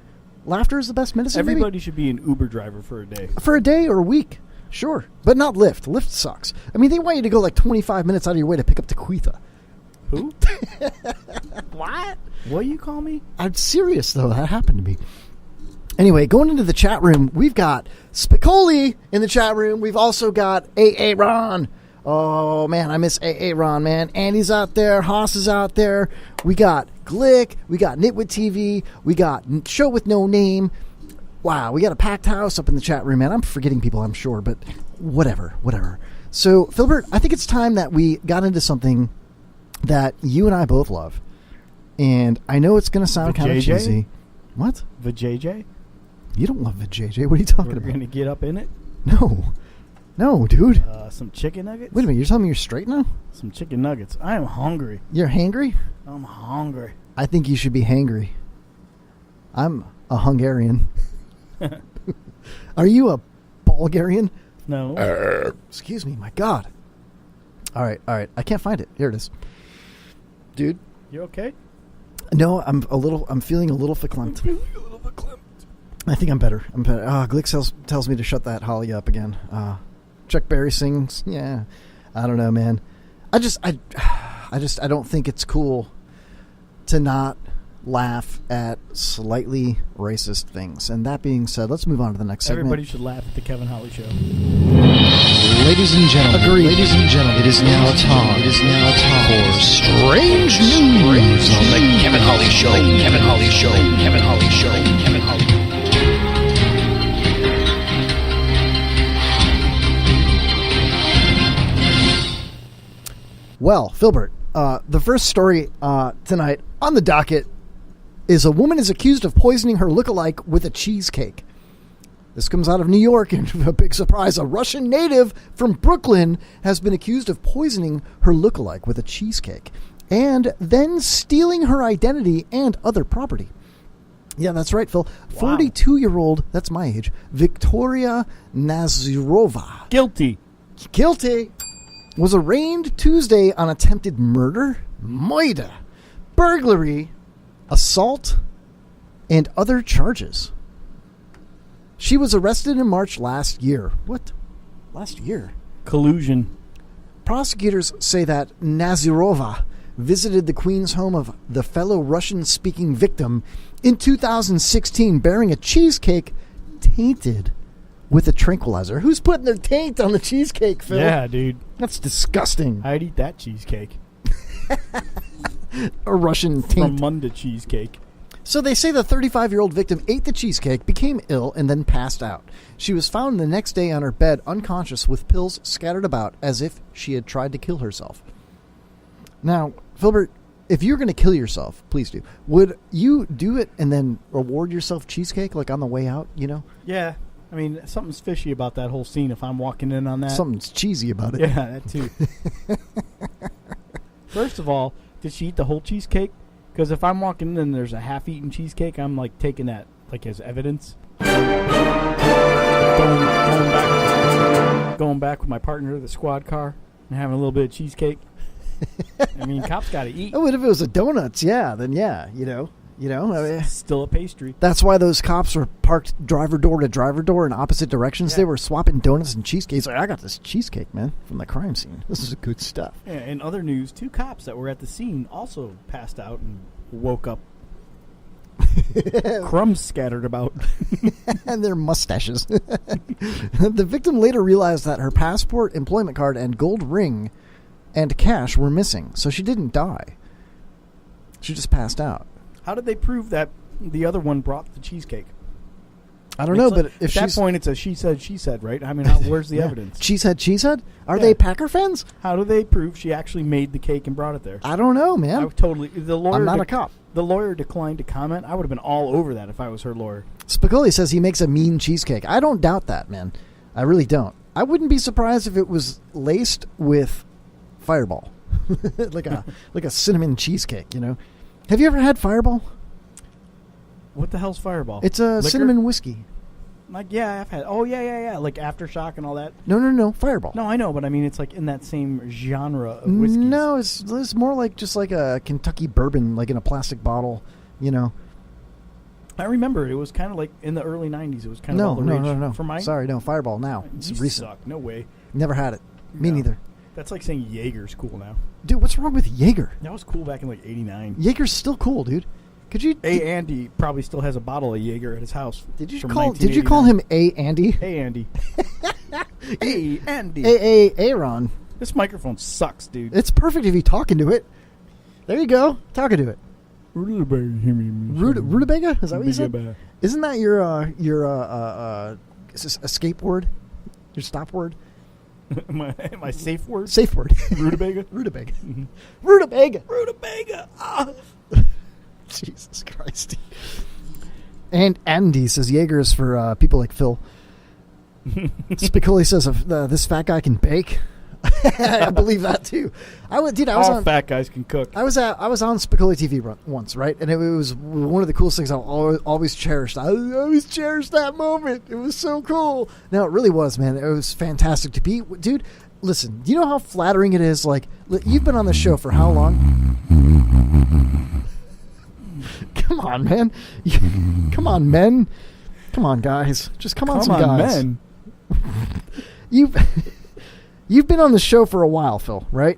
Laughter is the best medicine. Everybody should be an Uber driver for a day. For a day or a week, sure. But not Lyft. Lyft sucks. I mean, they want you to go 25 minutes out of your way to pick up Taquitha. Who? What? What you call me? I'm serious, though. That happened to me. Anyway, going into the chat room, we've got Spicoli in the chat room. We've also got AA Ron. Oh, man, I miss AA Ron, man. Andy's out there. Haas is out there. We got Glick. We got Nitwit TV. We got Show With No Name. Wow, we got a packed house up in the chat room, man. I'm forgetting people, I'm sure, but whatever. So, Philbert, I think it's time that we got into something that you and I both love. And I know it's going to sound kind of cheesy. What? The JJ? You don't love the JJ. What are you talking about? We're going to get up in it? No, dude. Some chicken nuggets? Wait a minute, you're telling me you're straight now? Some chicken nuggets. I am hungry. You're hangry? I'm hungry. I think you should be hangry. I'm a Hungarian. Are you a Bulgarian? No. Excuse me, my God. All right. I can't find it. Here it is. Dude. You okay? No, I'm feeling a little verklempt. I think I'm better. Glick tells me to shut that Holly up again. Chuck Berry sings. Yeah. I don't know, man. I don't think it's cool to not laugh at slightly racist things. And that being said, let's move on to the next segment. Everybody should laugh at the Kevin Holly Show. Ladies and gentlemen. Agreed. Ladies and gentlemen. It is now time. It is now time for strange news on the Kevin Holly Show. Kevin Holly Show. Kevin Holly Show. Kevin Holly. Well, Philbert, the first story tonight on the docket is a woman is accused of poisoning her lookalike with a cheesecake. This comes out of New York, and a big surprise, a Russian native from Brooklyn has been accused of poisoning her lookalike with a cheesecake and then stealing her identity and other property. Yeah, that's right, Phil. 42-year-old, that's my age, Victoria Nazirova. Guilty. Was arraigned Tuesday on attempted murder, burglary, assault, and other charges. She was arrested in March last year. What? Last year? Collusion. Prosecutors say that Nazirova visited the Queen's home of the fellow Russian-speaking victim in 2016 bearing a cheesecake tainted with a tranquilizer. Who's putting their taint on the cheesecake, Phil? Yeah, dude. That's disgusting. I'd eat that cheesecake. A Russian taint. From Munda cheesecake. So they say the 35-year-old victim ate the cheesecake, became ill, and then passed out. She was found the next day on her bed unconscious with pills scattered about as if she had tried to kill herself. Now, Filbert, if you're going to kill yourself, please do. Would you do it and then reward yourself cheesecake like on the way out, you know? Yeah. I mean, something's fishy about that whole scene if I'm walking in on that. Something's cheesy about it. Yeah, that too. First of all, did she eat the whole cheesecake? Because if I'm walking in and there's a half-eaten cheesecake, I'm like taking that like as evidence. Going back with my partner to the squad car and having a little bit of cheesecake. I mean, cops got to eat. Oh, and if it was a donuts, yeah, then yeah, you know. I mean, still a pastry. That's why those cops were parked driver door to driver door in opposite directions. Yeah. They were swapping donuts and cheesecakes. Like, I got this cheesecake, man, from the crime scene. This is good stuff. Yeah, in other news, 2 cops that were at the scene also passed out and woke up. Crumbs scattered about. And their mustaches. The victim later realized that her passport, employment card, and gold ring and cash were missing, so she didn't die. She just passed out. How did they prove that the other one brought the cheesecake? I don't know, like, but if at that point, it's a she said, right? I mean, where's the evidence? She said? Are they Packer fans? How do they prove she actually made the cake and brought it there? I don't know, man. I'm not a cop. The lawyer declined to comment. I would have been all over that if I was her lawyer. Spicoli says he makes a mean cheesecake. I don't doubt that, man. I really don't. I wouldn't be surprised if it was laced with Fireball. like a cinnamon cheesecake, you know? Have you ever had Fireball? What the hell's Fireball? It's a cinnamon whiskey. Like, yeah, I've had. Oh, yeah. Like Aftershock and all that. No. Fireball. No, I know, but I mean, it's like in that same genre of whiskey. No, it's more like just like a Kentucky bourbon, like in a plastic bottle, you know. I remember it was kind of like in the early 90s. It was kind of all the rage. No. For mine? Sorry, no, Fireball now. It's you recent. Suck. No way. Never had it. Me neither. That's like saying Jaeger's cool now. Dude, what's wrong with Jaeger? That was cool back in like 89. Jaeger's still cool, dude. Could you? Andy probably still has a bottle of Jaeger at his house. Did you call him Andy? Hey, Andy. Hey, Andy. Aaron. This microphone sucks, dude. It's perfect if you talk into it. There you go. Talk into it. Rutabaga? Is that what you said? Isn't that your escape word? Your stop word? my safe word? Safe word. Rutabaga? Rutabaga. Rutabaga. Rutabaga. Ah. Jesus Christ. And Andy says Jaeger is for people like Phil. Spicoli says this fat guy can bake. I believe that too. All fat guys can cook. I was on Spicoli TV once, right? And it was one of the coolest things I'll always cherished. I always cherished that moment. It was so cool. No, it really was, man. It was fantastic to be, dude. Listen, do you know how flattering it is? Like, you've been on the show for how long? Come on, man. Come on, men. Come on, guys. Just come on, some guys. Men. You've been on the show for a while, Phil, right?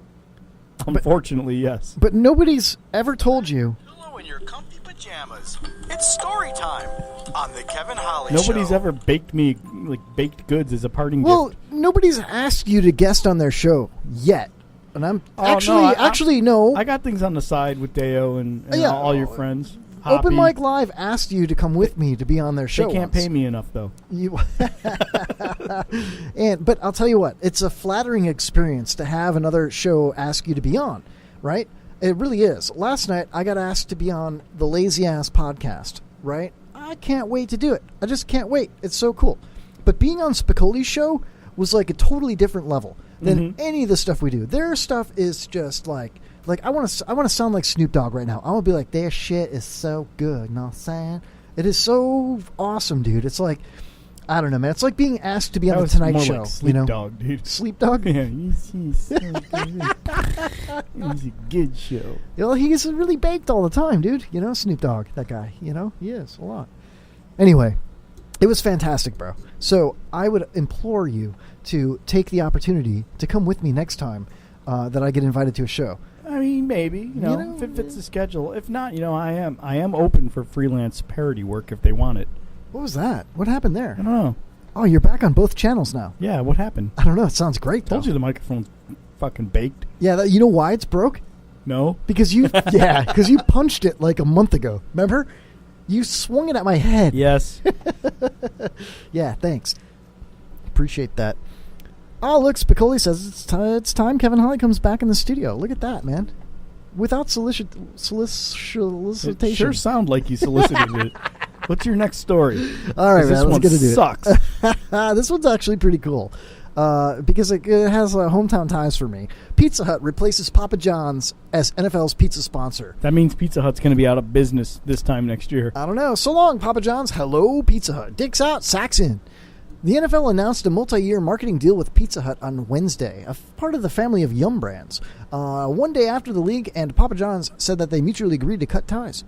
Unfortunately, yes. But nobody's ever told you. Pillow in your comfy pajamas. It's story time on the Kevin Holly Show. Nobody's ever baked me like baked goods as a parting gift. Well, nobody's asked you to guest on their show yet. And I'm no. I got things on the side with Deo and all your friends. Open Mic Live asked you to come with me to be on their show. They can't pay me enough, though. But I'll tell you what, it's a flattering experience to have another show ask you to be on, right? It really is. Last night, I got asked to be on the Lazy Ass podcast, right? I can't wait to do it. I just can't wait. It's so cool. But being on Spicoli's show was like a totally different level than any of the stuff we do. Their stuff is just like I want to sound like Snoop Dogg right now. I want to be like, their shit is so good. You know what I'm saying? It is so awesome, dude. It's like, I don't know, man. It's like being asked to be on the Tonight Show. Like Sleep Dog, dude. Sleep Dog? Yeah, he's so good. He's a good show. Well, he's really baked all the time, dude. You know, Snoop Dogg, that guy. You know, he is a lot. Anyway, it was fantastic, bro. So I would implore you to take the opportunity to come with me next time that I get invited to a show. I mean, maybe, you know, if it fits the schedule. If not, you know, I am open for freelance parody work if they want it. What was that? What happened there? I don't know. Oh, you're back on both channels now. Yeah, what happened? I don't know. It sounds great, though. Told you the microphone's fucking baked. Yeah, you know why it's broke? No. Because you punched it like a month ago. Remember? You swung it at my head. Yes. Yeah, thanks. Appreciate that. Oh, look, Spicoli says it's time Kevin Holly comes back in the studio. Look at that, man. Without solicitation. It sure sound like you solicited it. What's your next story? All right, this man, one let's get into sucks. it. This one's actually pretty cool because it has hometown ties for me. Pizza Hut replaces Papa John's as NFL's pizza sponsor. That means Pizza Hut's going to be out of business this time next year. I don't know. So long, Papa John's. Hello, Pizza Hut. Dicks out, sacks in. The NFL announced a multi-year marketing deal with Pizza Hut on Wednesday, a part of the family of Yum Brands. One day after the league and Papa John's said that they mutually agreed to cut ties.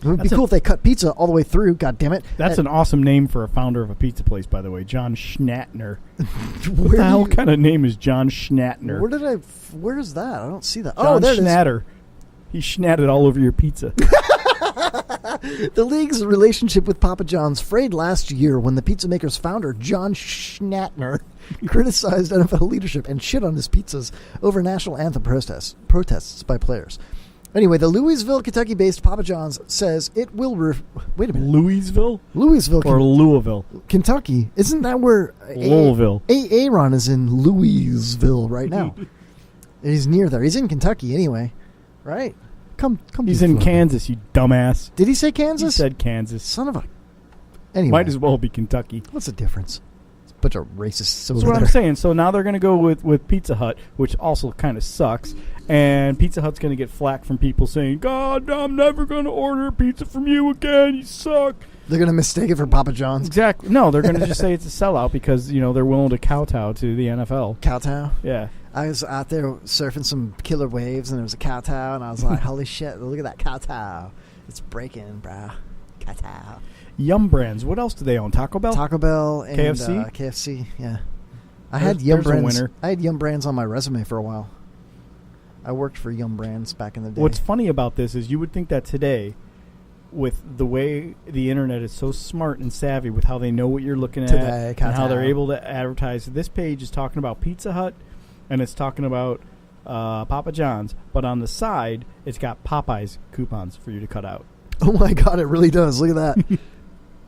It would be cool if they cut pizza all the way through. God damn it! That's an awesome name for a founder of a pizza place, by the way, John Schnattner. What the hell kind of name is John Schnattner? Where is that? I don't see that. John there Schnatter. He schnatted all over your pizza. The league's relationship with Papa John's frayed last year when the pizza maker's founder, John Schnattner, criticized NFL leadership and shit on his pizzas over national anthem protests by players. Anyway, the Louisville, Kentucky-based Papa John's says it will... Wait a minute. Louisville? Louisville. Or Louisville? Kentucky. Isn't that where... Louisville. Aaron is in Louisville right now. He's near there. He's in Kentucky anyway. Right? Come. He's in Kansas, you dumbass. Did he say Kansas? He said Kansas. Son of a... Anyway. Might as well be Kentucky. What's the difference? It's a bunch of racists over That's what there. I'm saying. So now they're going to go with Pizza Hut, which also kind of sucks. And Pizza Hut's going to get flack from people saying, God, I'm never going to order pizza from you again. You suck. They're going to mistake it for Papa John's? Exactly. No, they're going to just say it's a sellout because, they're willing to kowtow to the NFL. Kowtow? Yeah. I was out there surfing some killer waves, and there was a kowtow, and I was like, holy shit, look at that kowtow. It's breaking, bro. Kowtow. Yum Brands. What else do they own? Taco Bell? Taco Bell and KFC? KFC, yeah. I had Yum Brands on my resume for a while. I worked for Yum Brands back in the day. What's funny about this is you would think that today, with the way the internet is so smart and savvy with how they know what you're looking at and how they're able to advertise. This page is talking about Pizza Hut and it's talking about Papa John's, but on the side it's got Popeyes coupons for you to cut out. Oh my God, it really does. Look at that.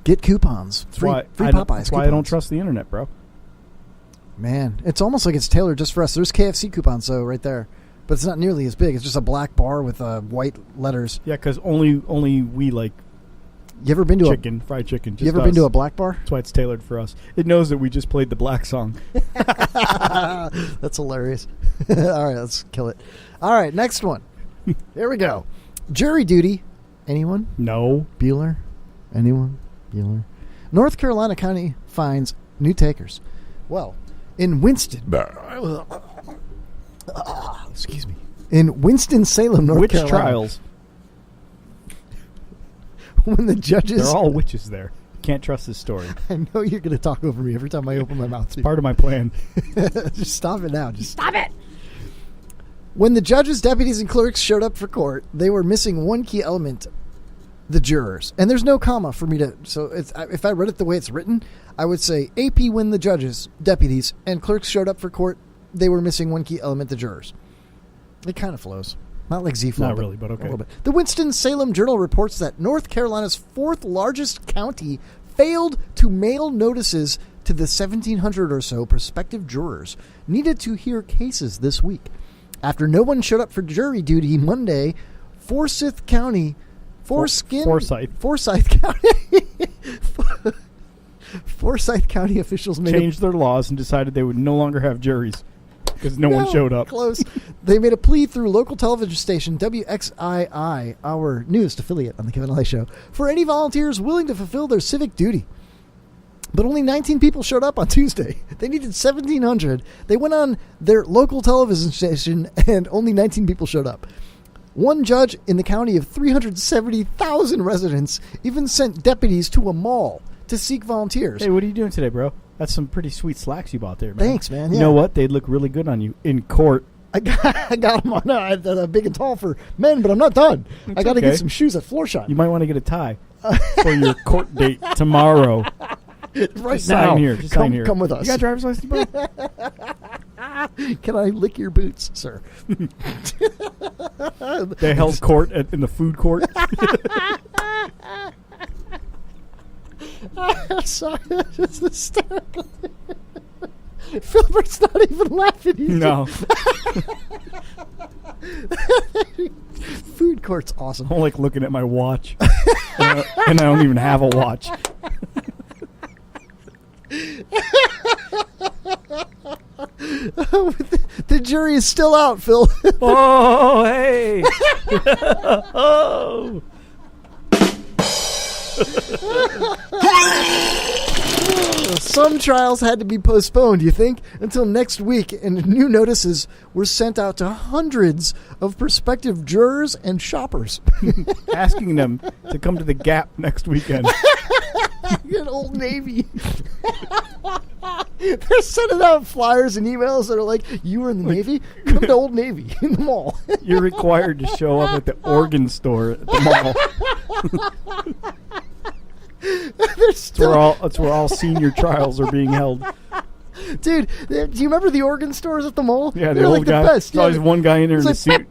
Get coupons. Free Popeyes. That's why I don't trust the internet, bro. Man, it's almost like it's tailored just for us. There's KFC coupons, though, right there. But it's not nearly as big. It's just a black bar with white letters. Yeah, because only we like. You ever been to fried chicken? You ever been to a black bar? That's why it's tailored for us. It knows that we just played the black song. That's hilarious. All right, let's kill it. All right, next one. Here we go. Jury duty. Anyone? No. Bueller? Anyone? Bueller? North Carolina County finds new takers. Well, in Winston. Excuse me. In Winston-Salem, North Carolina. Witch trials. When the judges... They're all witches there. Can't trust this story. I know you're going to talk over me every time I open my mouth. It's part of my plan. Just stop it now. Just stop it. When the judges, deputies, and clerks showed up for court, they were missing one key element, the jurors. And there's no comma for me to... So if I read it the way it's written, I would say, AP, when the judges, deputies, and clerks showed up for court, they were missing one key element, the jurors. It kind of flows. Not like Z-Flow. Not really, but okay. A little bit. The Winston-Salem Journal reports that North Carolina's fourth largest county failed to mail notices to the 1,700 or so prospective jurors needed to hear cases this week. After no one showed up for jury duty Monday, Forsyth County officials changed their laws and decided they would no longer have juries because no one showed up. Close. They made a plea through local television station WXII, our newest affiliate on the Kevin Holly Show, for any volunteers willing to fulfill their civic duty. But only 19 people showed up on Tuesday. They needed 1,700. They went on their local television station, and only 19 people showed up. One judge in the county of 370,000 residents even sent deputies to a mall to seek volunteers. Hey, what are you doing today, bro? That's some pretty sweet slacks you bought there, man. Thanks, man. Yeah. You know what? They'd look really good on you in court. I got them on big and tall for men, but I'm not done. I got to get some shoes at Floor Shop. You might want to get a tie for your court date tomorrow. Right just now. Sign here. Just sign here. Come with us. You got a driver's license, bro? Can I lick your boots, sir? They held court in the food court. I'm sorry, that's hysterical. Filbert's not even laughing. He's No. Food court's awesome. I'm like looking at my watch. And I don't even have a watch. The jury is still out, Phil. Oh, hey. Oh. Some trials had to be postponed, you think, until next week, and new notices were sent out to hundreds of prospective jurors and shoppers. Asking them to come to the Gap next weekend. At Old Navy. They're sending out flyers and emails that are like, you were in the Navy? Come to Old Navy in the mall. You're required to show up at the organ store at the mall. That's where all senior trials are being held. Dude, do you remember the organ stores at the mall? Yeah, They're the like old the guy. best. There's always one guy in there in a suit.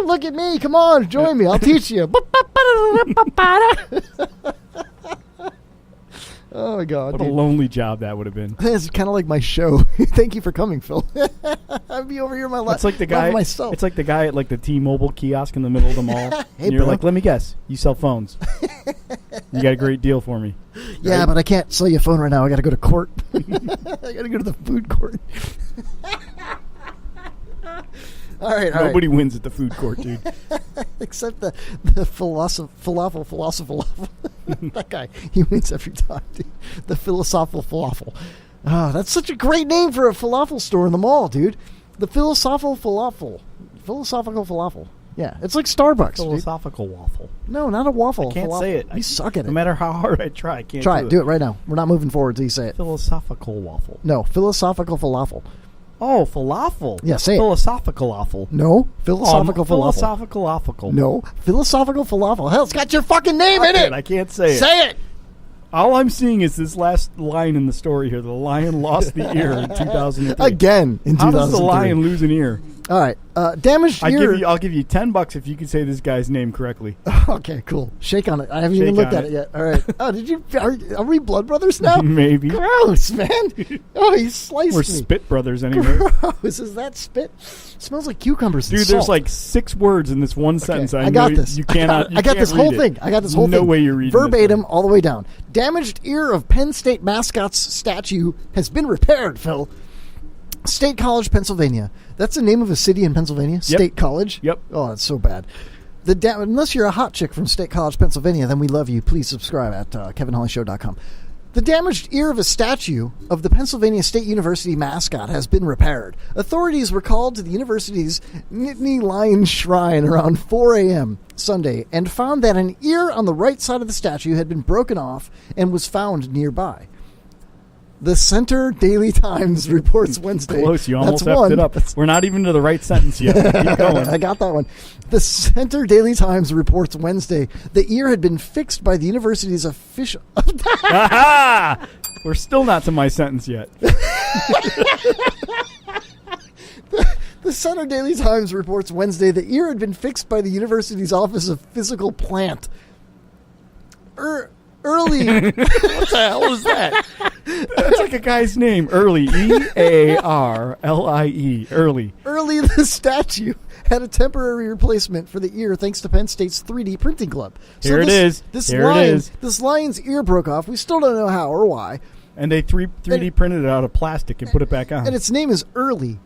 Look at me. Come on, join me. I'll teach you. Oh, my God. What a lonely job that would have been. It's kind of like my show. Thank you for coming, Phil. I'd be over here my life. It's like the guy. Myself. It's like the guy at like the T-Mobile kiosk in the middle of the mall. Hey, and you're bro. like, let me guess, you sell phones. You got a great deal for me. Yeah, right? but I can't sell you a phone right now. I got to go to court. I got to go to the food court. All right. Nobody wins at the food court, dude. Except the falafel. That guy, he wins every time, dude. The philosophical falafel. Oh, that's such a great name for a falafel store in the mall, dude. The philosophical falafel. Yeah, it's like Starbucks. Philosophical waffle. No, not a waffle. I can't falafel. say it. You suck at it. No matter how hard I try, I can't Try it. Do it right now. We're not moving forward until you say it. Philosophical waffle. No, philosophical falafel. Oh, falafel. Yeah, say it. Philosophical waffle. No, philosophical falafel. Philosophical waffle. No, philosophical falafel. Hell, it's got your fucking name in it. I can't say it. Say it. All I'm seeing is this last line in the story here. The lion lost the ear in 2003. Again in 2003. How does the lion lose an ear? All right. Damaged ear. I'll give you $10 if you can say this guy's name correctly. Okay, cool. Shake on it. I haven't even looked at it yet. All right. Oh, did you? Are we blood brothers now? Maybe. Gross, man. Oh, he sliced We're me. spit brothers anyway. Gross. Is that spit? Smells like cucumbers. Dude, and there's salt. like 6 words in this one sentence. I got this. You cannot. I got this whole thing. I got this whole thing. No way you're reading verbatim all the way down. Damaged ear of Penn State mascot's statue has been repaired, Phil. State College, Pennsylvania. That's the name of a city in Pennsylvania? State College? Yep. Oh, that's so bad. Unless you're a hot chick from State College, Pennsylvania, then we love you. Please subscribe at KevinHollyShow.com. The damaged ear of a statue of the Pennsylvania State University mascot has been repaired. Authorities were called to the university's Nittany Lion Shrine around 4 a.m. Sunday and found that an ear on the right side of the statue had been broken off and was found nearby. The Center Daily Times reports Wednesday. Close, you almost That's effed one. it up. We're not even to the right sentence yet. Keep going. I got that one. The Center Daily Times reports Wednesday the ear had been fixed by the university's official. Aha! We're still not to my sentence yet. The Center Daily Times reports Wednesday the ear had been fixed by the university's Office of Physical Plant. Early. What the hell is that? That's like a guy's name. Early. E-A-R-L-I-E. Early. Early, the statue had a temporary replacement for the ear thanks to Penn State's 3D printing club. Here it is. This lion's ear broke off. We still don't know how or why. And they 3D printed it out of plastic and put it back on. And its name is Early.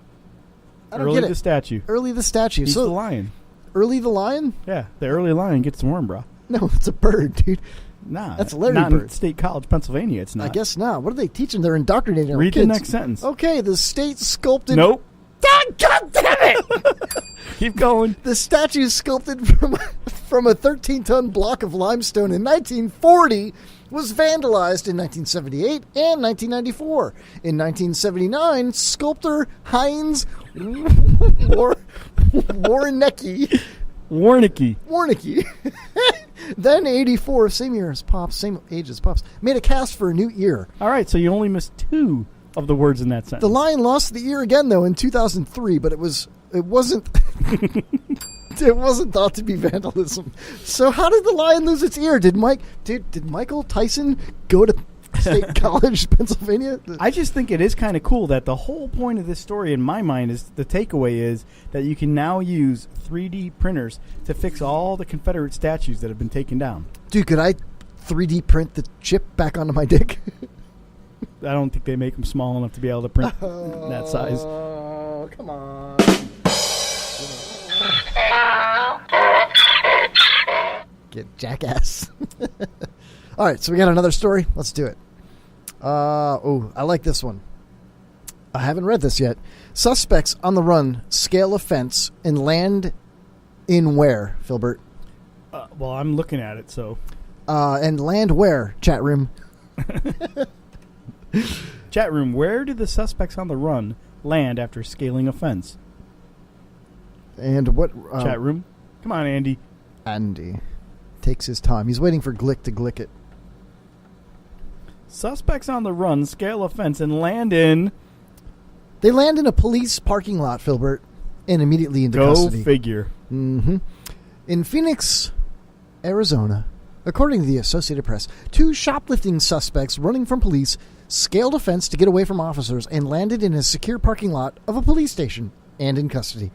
I don't Early get it. the statue. Early the statue. He's So the lion. Early the lion? Yeah, the early lion gets the worm, bro. No, it's a bird, dude. Nah, that's Larry not Bird. In State College, Pennsylvania. It's not. I guess not. What are they teaching? They're indoctrinating our Read kids. the next sentence. Okay, the state sculpted. Nope. God damn it! Keep going. The statue sculpted from a 13-ton block of limestone in 1940 was vandalized in 1978 and 1994. In 1979, sculptor Heinz Warnicki, then 84, same year as Pops, same age as Pops, made a cast for a new ear. All right, so you only missed 2 of the words in that sentence. The lion lost the ear again, though, in 2003, but it wasn't It wasn't thought to be vandalism. So how did the lion lose its ear? Did Michael Tyson go to State College, Pennsylvania? I just think it is kind of cool that the whole point of this story, in my mind, is the takeaway is that you can now use 3D printers to fix all the Confederate statues that have been taken down. Dude, could I 3D print the chip back onto my dick? I don't think they make them small enough to be able to print that size. Oh, come on. Get jackass. All right, so we got another story. Let's do it. I like this one. I haven't read this yet. Suspects on the run scale a fence and land in where, Philbert? Well, I'm looking at it, so. And land where, chat room? Chat room, where did the suspects on the run land after scaling a fence? And what? Chat room? Come on, Andy. Andy takes his time. He's waiting for Glick to glick it. Suspects on the run scale a fence and land in... They land in a police parking lot, Philbert, and immediately into custody. Go figure. Mm-hmm. In Phoenix, Arizona, according to the Associated Press, 2 shoplifting suspects running from police scaled a fence to get away from officers and landed in a secure parking lot of a police station and in custody.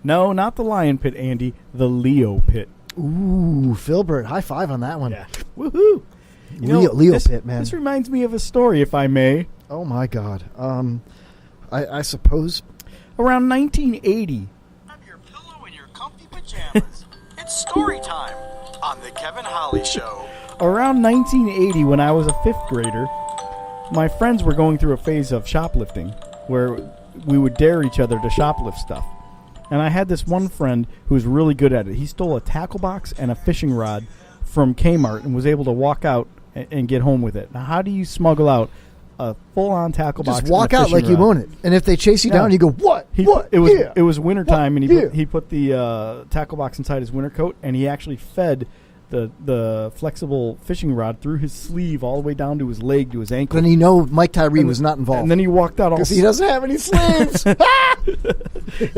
No, not the lion pit, Andy. The Leo pit. Ooh, Philbert, high five on that one. Yeah. Woohoo! Leo pit, man. This reminds me of a story, if I may. Oh, my God. I suppose. Around 1980. Have your pillow in your comfy pajamas. It's story time on The Kevin Holly Show. Around 1980, when I was a 5th grader, my friends were going through a phase of shoplifting where we would dare each other to shoplift stuff. And I had this one friend who was really good at it. He stole a tackle box and a fishing rod from Kmart and was able to walk out and get home with it. Now, how do you smuggle out a full-on tackle box? Just walk out like rod? you own it. And if they chase you down, you go, what? It was wintertime, and he put the tackle box inside his winter coat, and he actually fed the flexible fishing rod through his sleeve all the way down to his leg, to his ankle. Then Mike Tyree was not involved. And then he walked out all... Because he doesn't have any sleeves.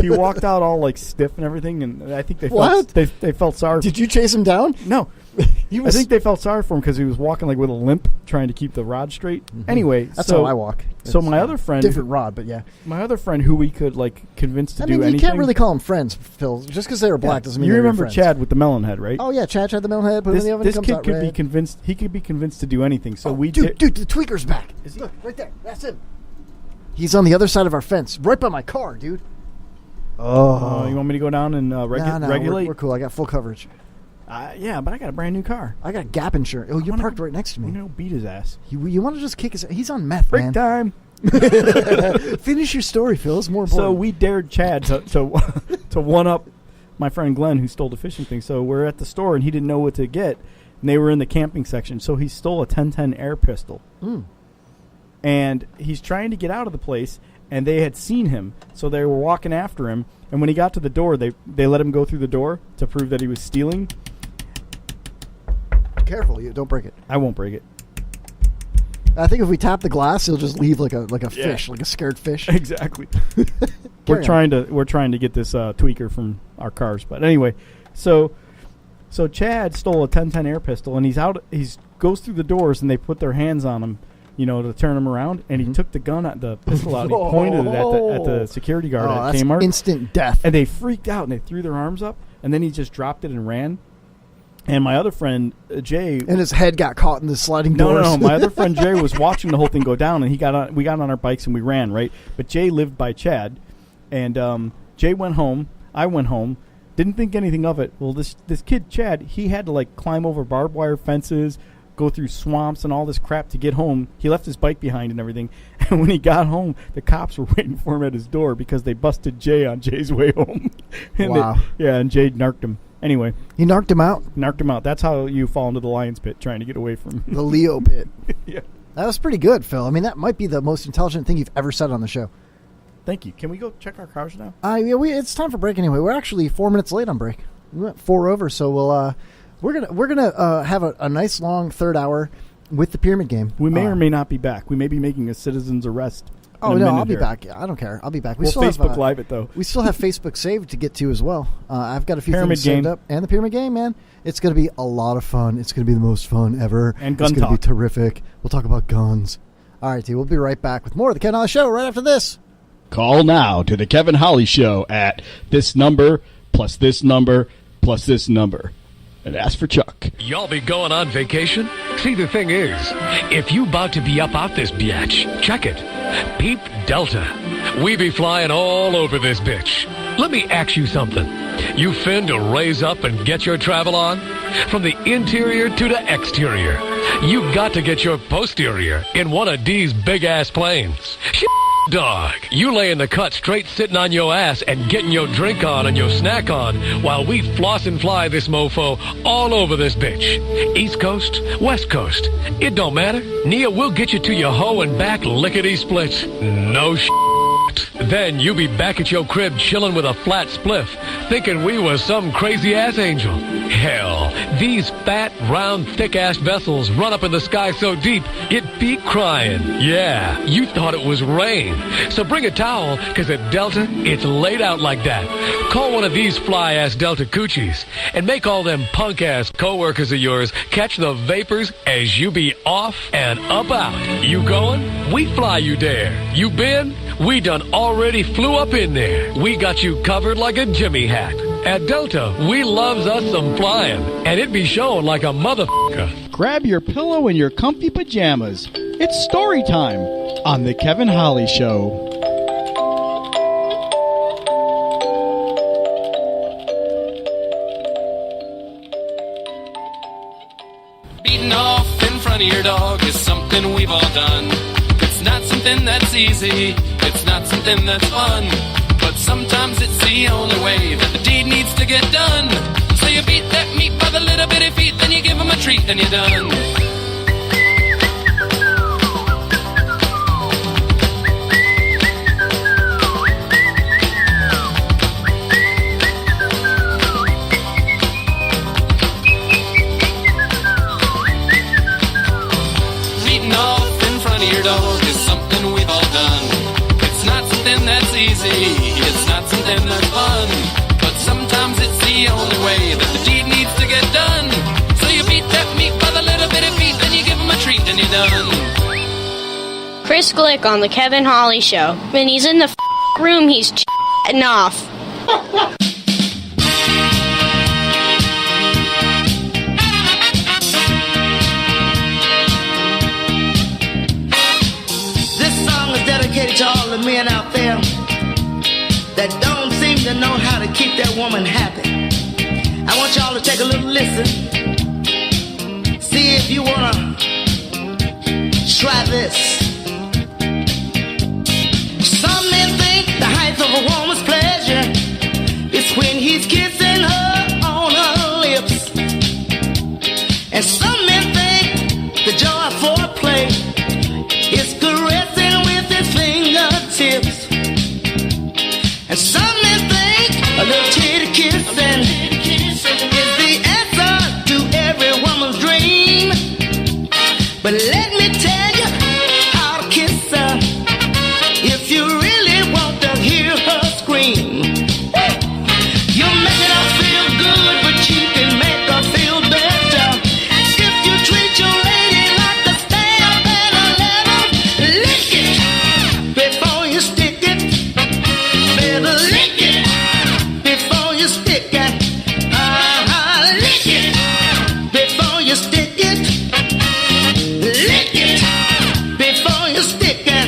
He walked out all like stiff and everything, and I think they felt sorry. Did you chase him down? No. I think they felt sorry for him because he was walking like with a limp, trying to keep the rod straight. Mm-hmm. Anyway, that's how I walk. So my other friend, different rod, but yeah, my other friend who we could like convince to do anything. You can't really call them friends, Phil. Just because they were black doesn't mean you they were remember friends. Chad with the melon head, right? Oh yeah, Chad had the melon head. Put it in the oven. This kid could be convinced. He could be convinced to do anything. So dude, the tweaker's back. Look right there. That's him. He's on the other side of our fence, right by my car, dude. Oh, you want me to go down and regulate? We're cool. I got full coverage. Yeah, but I got a brand new car. I got Gap insurance. Oh, you parked right next to me. I'm going to beat his ass. You want to just kick his ass? He's on meth, Break time. Finish your story, Phil. It's more important. So we dared Chad to one-up my friend Glenn, who stole the fishing thing. So we're at the store, and he didn't know what to get. And they were in the camping section. So he stole a 1010 air pistol. Mm. And he's trying to get out of the place, and they had seen him. So they were walking after him. And when he got to the door, they let him go through the door to prove that he was stealing. Careful, you don't break it. I won't break it. I think if we tap the glass, he'll just leave like a fish, like a scared fish. Exactly. We're trying to get this tweaker from our cars, but anyway, so Chad stole a 1010 air pistol, and he's out. He goes through the doors, and they put their hands on him, to turn him around, and he took the pistol out, and he pointed it at the security guard at that's Kmart. Instant death. And they freaked out, and they threw their arms up, and then he just dropped it and ran. And my other friend, Jay... And his head got caught in the sliding doors. No. My other friend, Jay, was watching the whole thing go down, and we got on our bikes, and we ran, right? But Jay lived by Chad, and Jay went home. I went home. Didn't think anything of it. Well, this kid, Chad, he had to, climb over barbed wire fences, go through swamps and all this crap to get home. He left his bike behind and everything. And when he got home, the cops were waiting for him at his door because they busted Jay on Jay's way home. And wow. And Jay narked him. Anyway. He narked him out? Narked him out. That's how you fall into the lion's pit, trying to get away from... The Leo pit. Yeah. That was pretty good, Phil. I mean, that might be the most intelligent thing you've ever said on the show. Thank you. Can we go check our cars now? It's time for break anyway. We're actually 4 minutes late on break. We went 4 over, so we're gonna have a nice long third hour with the Pyramid Game. We may or may not be back. We may be making a citizen's arrest. Oh, in a no, minute I'll be here. back. I don't care. I'll be back. We'll Facebook Live it, though. We still have Facebook saved to get to as well. I've got a few Pyramid things saved game. up. And the Pyramid Game, man. It's going to be a lot of fun. It's going to be the most fun ever. And gun It's going to be talk. terrific. We'll talk about guns. All right, T, we'll be right back with more of the Kevin Holly Show right after this. Call now to the Kevin Holly Show at this number plus this number plus this number. And ask for Chuck. Y'all be going on vacation? See, the thing is, if you about to be up out this biatch, check it. Peep Delta. We be flying all over this bitch. Let me ask you something. You finna raise up and get your travel on? From the interior to the exterior. You got to get your posterior in one of these big-ass planes. Dog, you lay in the cut straight sitting on your ass and getting your drink on and your snack on while we floss and fly this mofo all over this bitch. East Coast, West Coast, it don't matter. Nia will get you to your hoe and back lickety-split. No Then you be back at your crib chilling with a flat spliff, thinking we was some crazy-ass angel. Hell, these fat, round, thick-ass vessels run up in the sky so deep, it be crying. Yeah, you thought it was rain. So bring a towel, because at Delta, it's laid out like that. Call one of these fly-ass Delta coochies, and make all them punk-ass co-workers of yours catch the vapors as you be off and up out. You going? We fly you there. You been? We done already flew up in there. We got you covered like a Jimmy hat. At Delta, we loves us some flying, and it be showing like a motherfucker. Grab your pillow and your comfy pajamas. It's story time on The Kevin Holly Show. Beating off in front of your dog is something we've all done. It's not something that's easy, it's not something that's fun, but sometimes it's the only way that the deed needs to get done. So you beat that meat by the little bitty feet, then you give him a treat, and you're done. Beating off in front of your dog is something we've all done. It's not something that's easy, it's not something that's fun, but sometimes it's the only way that the deed needs to get done. So you beat that meat by the little bitty feet, then you give him a treat, and you're done. Chris Glick on the Kevin Holly Show. When he's in the room, he's chatting off. This song is dedicated to all the men out there that don't seem to know how to keep their woman happy. I want y'all to take a little listen. See if you wanna try this. Some men think the height of a woman's pleasure is when he's kissing her on her lips. And some men think the joy of foreplay is caressing with his fingertips. And some men think a little titty kissing is the answer to every woman's dream. But let me tell you how to kiss her if you really want to hear her scream. You're making her feel good, but you can make her feel better if you treat your lady like a stamp and a letter. Lick it before you stick it. Better lick it before you stick it. Lick it before you stick it. Lick it before you stick it.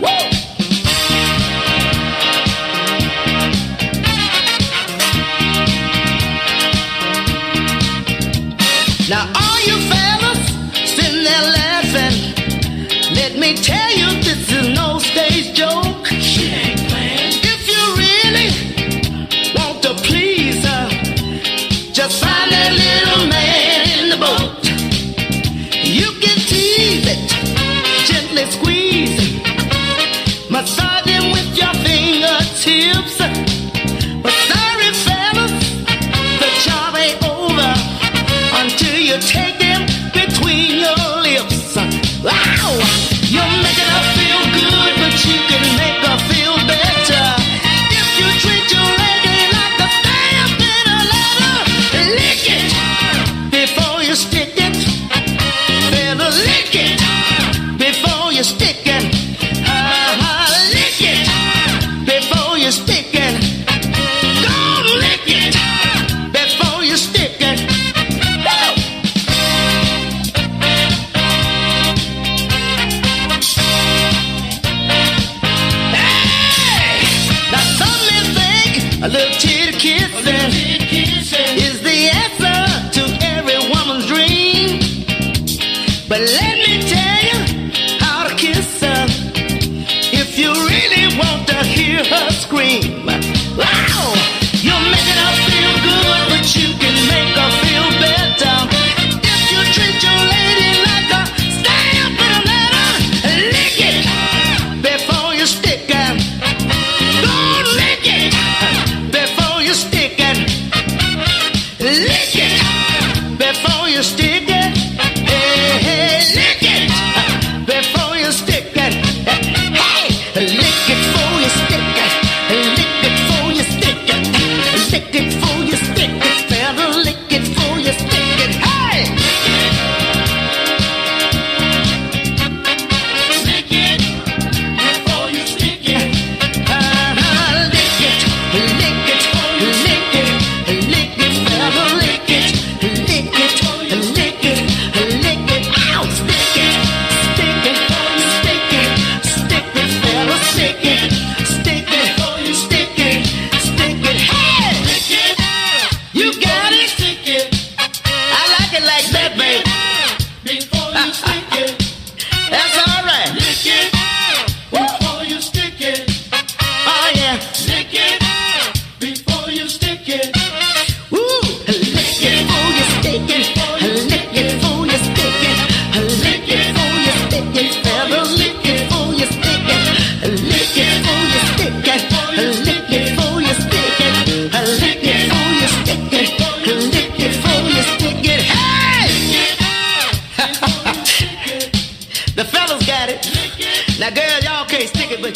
Woo! Now all you fellas sitting there laughing, let me tell you this is no stage joke. She ain't playing. If you really want to please her, just find that little man in the boat. You can tease it, gently squeeze it, massage him with your fingertips. But sorry fellas, the job ain't over until you take him between your lips. Wow! You're making her feel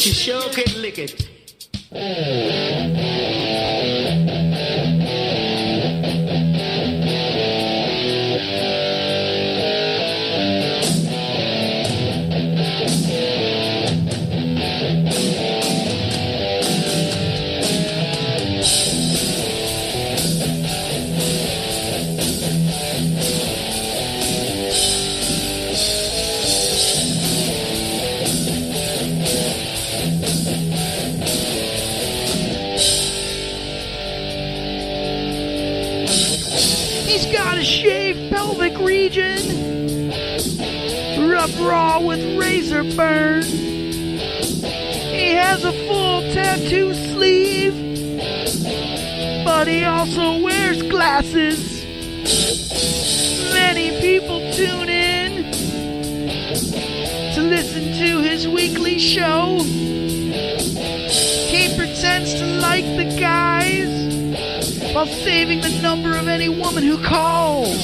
but you sure can't lick it. He's got a shaved pelvic region, rubbed raw with razor burn. He has a full tattoo sleeve, but he also wears glasses. Many people tune in to listen to his weekly show. He pretends to like the guys while saving the number of any woman who calls.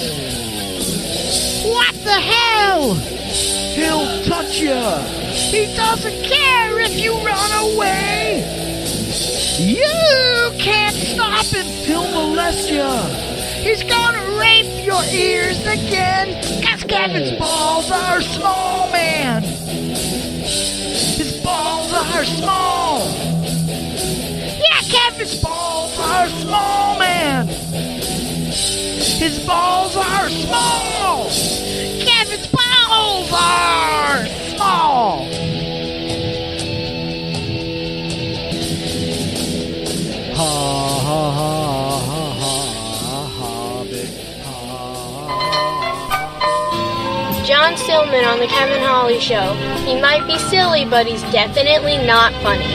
What the hell? He'll touch ya. He doesn't care if you run away. You can't stop him, he'll molest ya. He's gonna rape your ears again, 'cause Kevin's balls are small, man. His balls are small. Yeah, Kevin's balls are small, man. His balls are small. Kevin's balls are small. Ha ha ha ha ha ha, big John Stillman on The Kevin Holly Show. He might be silly, but he's definitely not funny.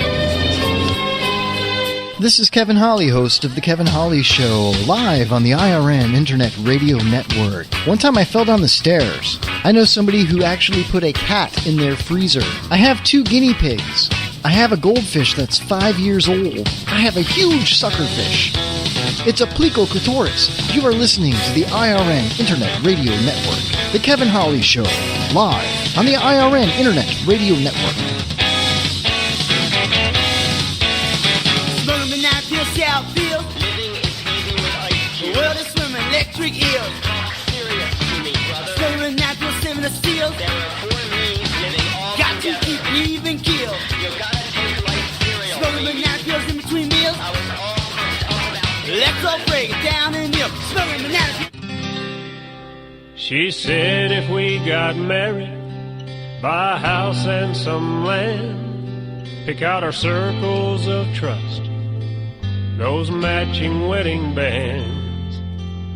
This is Kevin Holly, host of The Kevin Holly Show, live on the IRN Internet Radio Network. One time I fell down the stairs. I know somebody who actually put a cat in their freezer. I have 2 guinea pigs. I have a goldfish that's 5 years old. I have a huge suckerfish. It's a Plico clitoris. You are listening to the IRN Internet Radio Network. The Kevin Holly Show, live on the IRN Internet Radio Network. Swimming out to Southfield. The world is swimming electric eels. Swimming out to 7 Steels. Got to keep even keel. Swimming out to in between meals. Let's all break it down and up. Swimming out. She said if we got married, buy a house and some land, pick out our circles of trust, those matching wedding bands,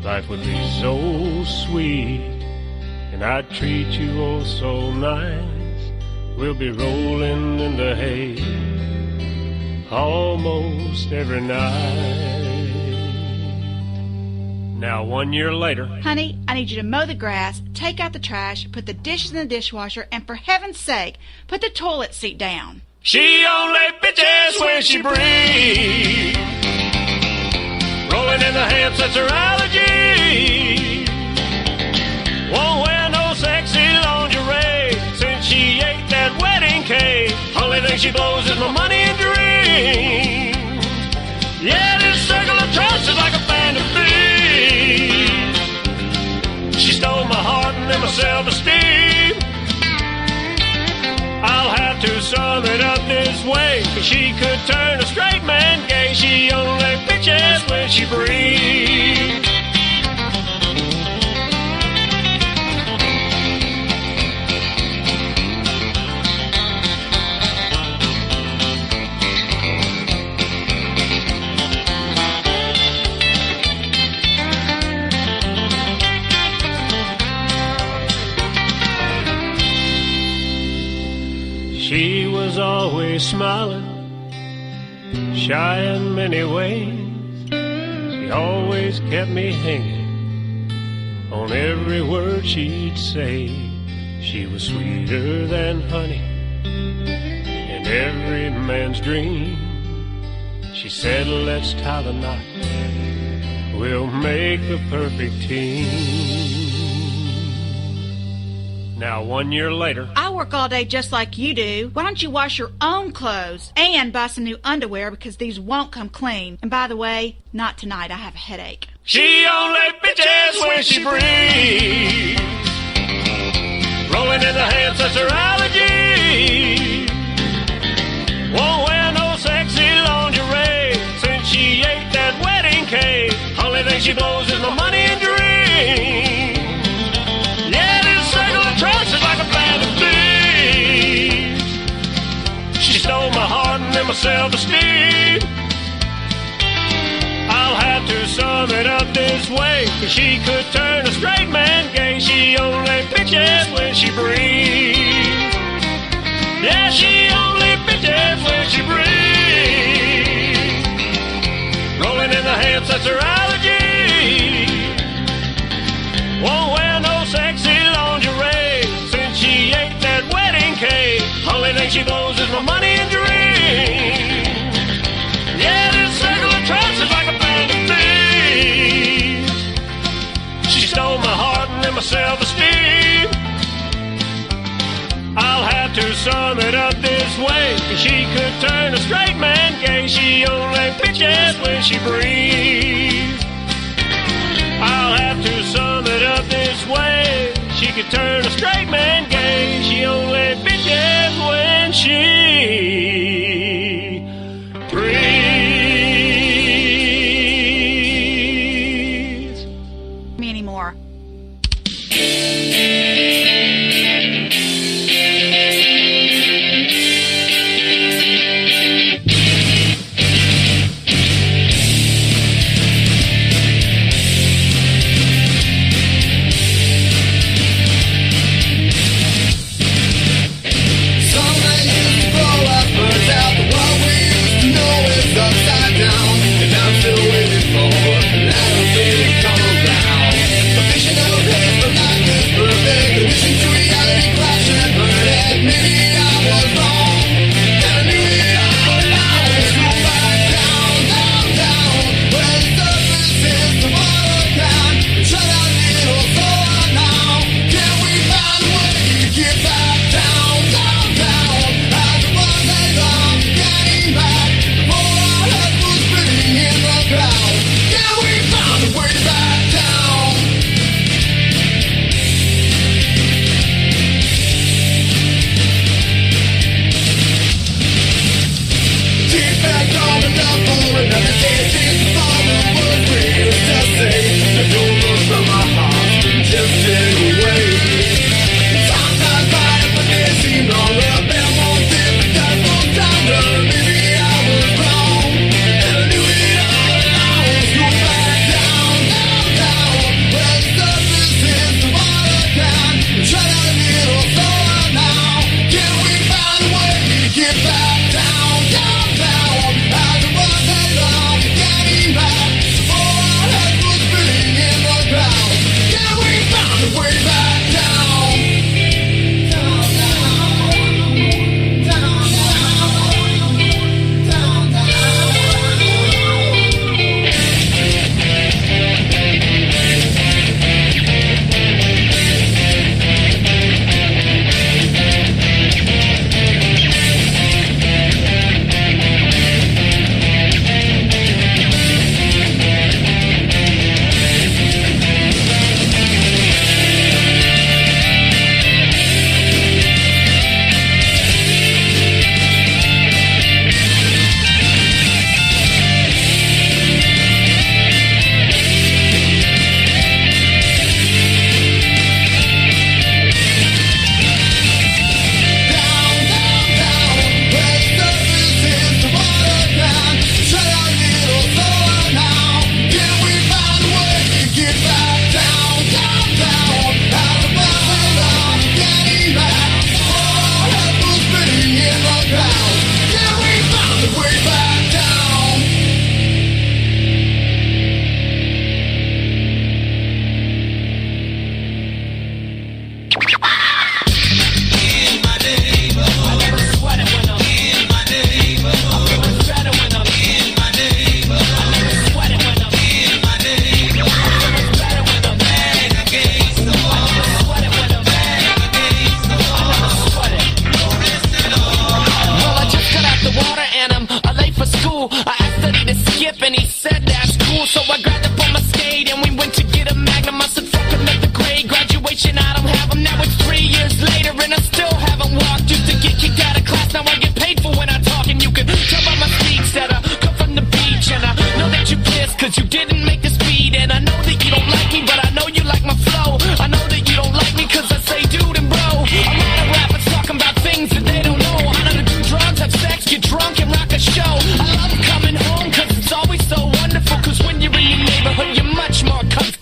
life would be so sweet, and I'd treat you oh so nice. We'll be rolling in the hay almost every night. Now 1 year later, Honey, I need you to mow the grass, take out the trash, put the dishes in the dishwasher, and for heaven's sake, put the toilet seat down. she only bitches when she breathes. Rolling in the hips, that's her allergy. Won't wear no sexy lingerie since she ate that wedding cake. Only thing she blows is my money and dreams. Yeah, this circle of trust is like a band of thieves. She stole my heart and then my self-esteem. I'll have to sum it up this way, 'cause she could turn a straight man gay. She only bitches when she breathes. She was always smiling, shy in many ways. She always kept me hanging on every word she'd say. She was sweeter than honey in every man's dream. She said, let's tie the knot, we'll make the perfect team. Now, 1 year later, I work all day just like you do. Why don't you wash your own clothes and buy some new underwear because these won't come clean? And by the way, not tonight. I have a headache. she only bitches when she breathes. Rolling in the hands, that's her allergy. Won't wear no sexy lingerie since she ate that wedding cake. Only thing she blows is my money and dreams. Yeah, this circle of trust is like a band of thieves. She stole my heart and then my self-esteem. I'll have to sum it up this way, 'cause she could turn a straight man gay. She only bitches when she breathes. Yeah, she only bitches when she breathes. Rolling in the hips, that's her allergy. Won't wear no sexy lingerie since she ate that wedding cake. Only thing she blows is my money and dreams. Yeah, this circle of trust is like a band of thieves. She stole my heart and then my self-esteem. I'll have to sum it up this way, 'cause she could turn a straight man gay. She only bitches when she breathes. I'll have to sum it up this way. She could turn a straight man gay. She only bitches when she breathes. Me anymore. Perfect.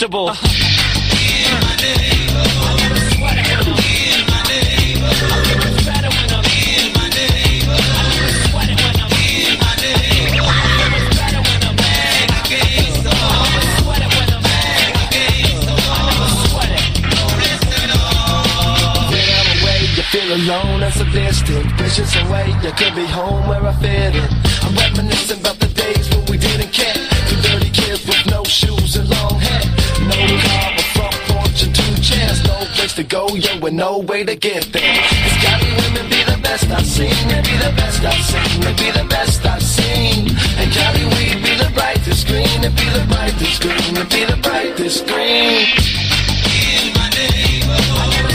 vegetable. Feel alone as a distant wishes away. You could be home where I fit in. I'm reminiscing about the days when we didn't care. Two dirty kids with no shoes and long hair. No car, a front porch and 2 chairs. No place to go, yo, and no way to get there. It's Cali women be the best I've seen. They be the best I've seen. They be the best I've seen. And Cali weed be the brightest green. It be the brightest green. It be the brightest green. In my neighborhood.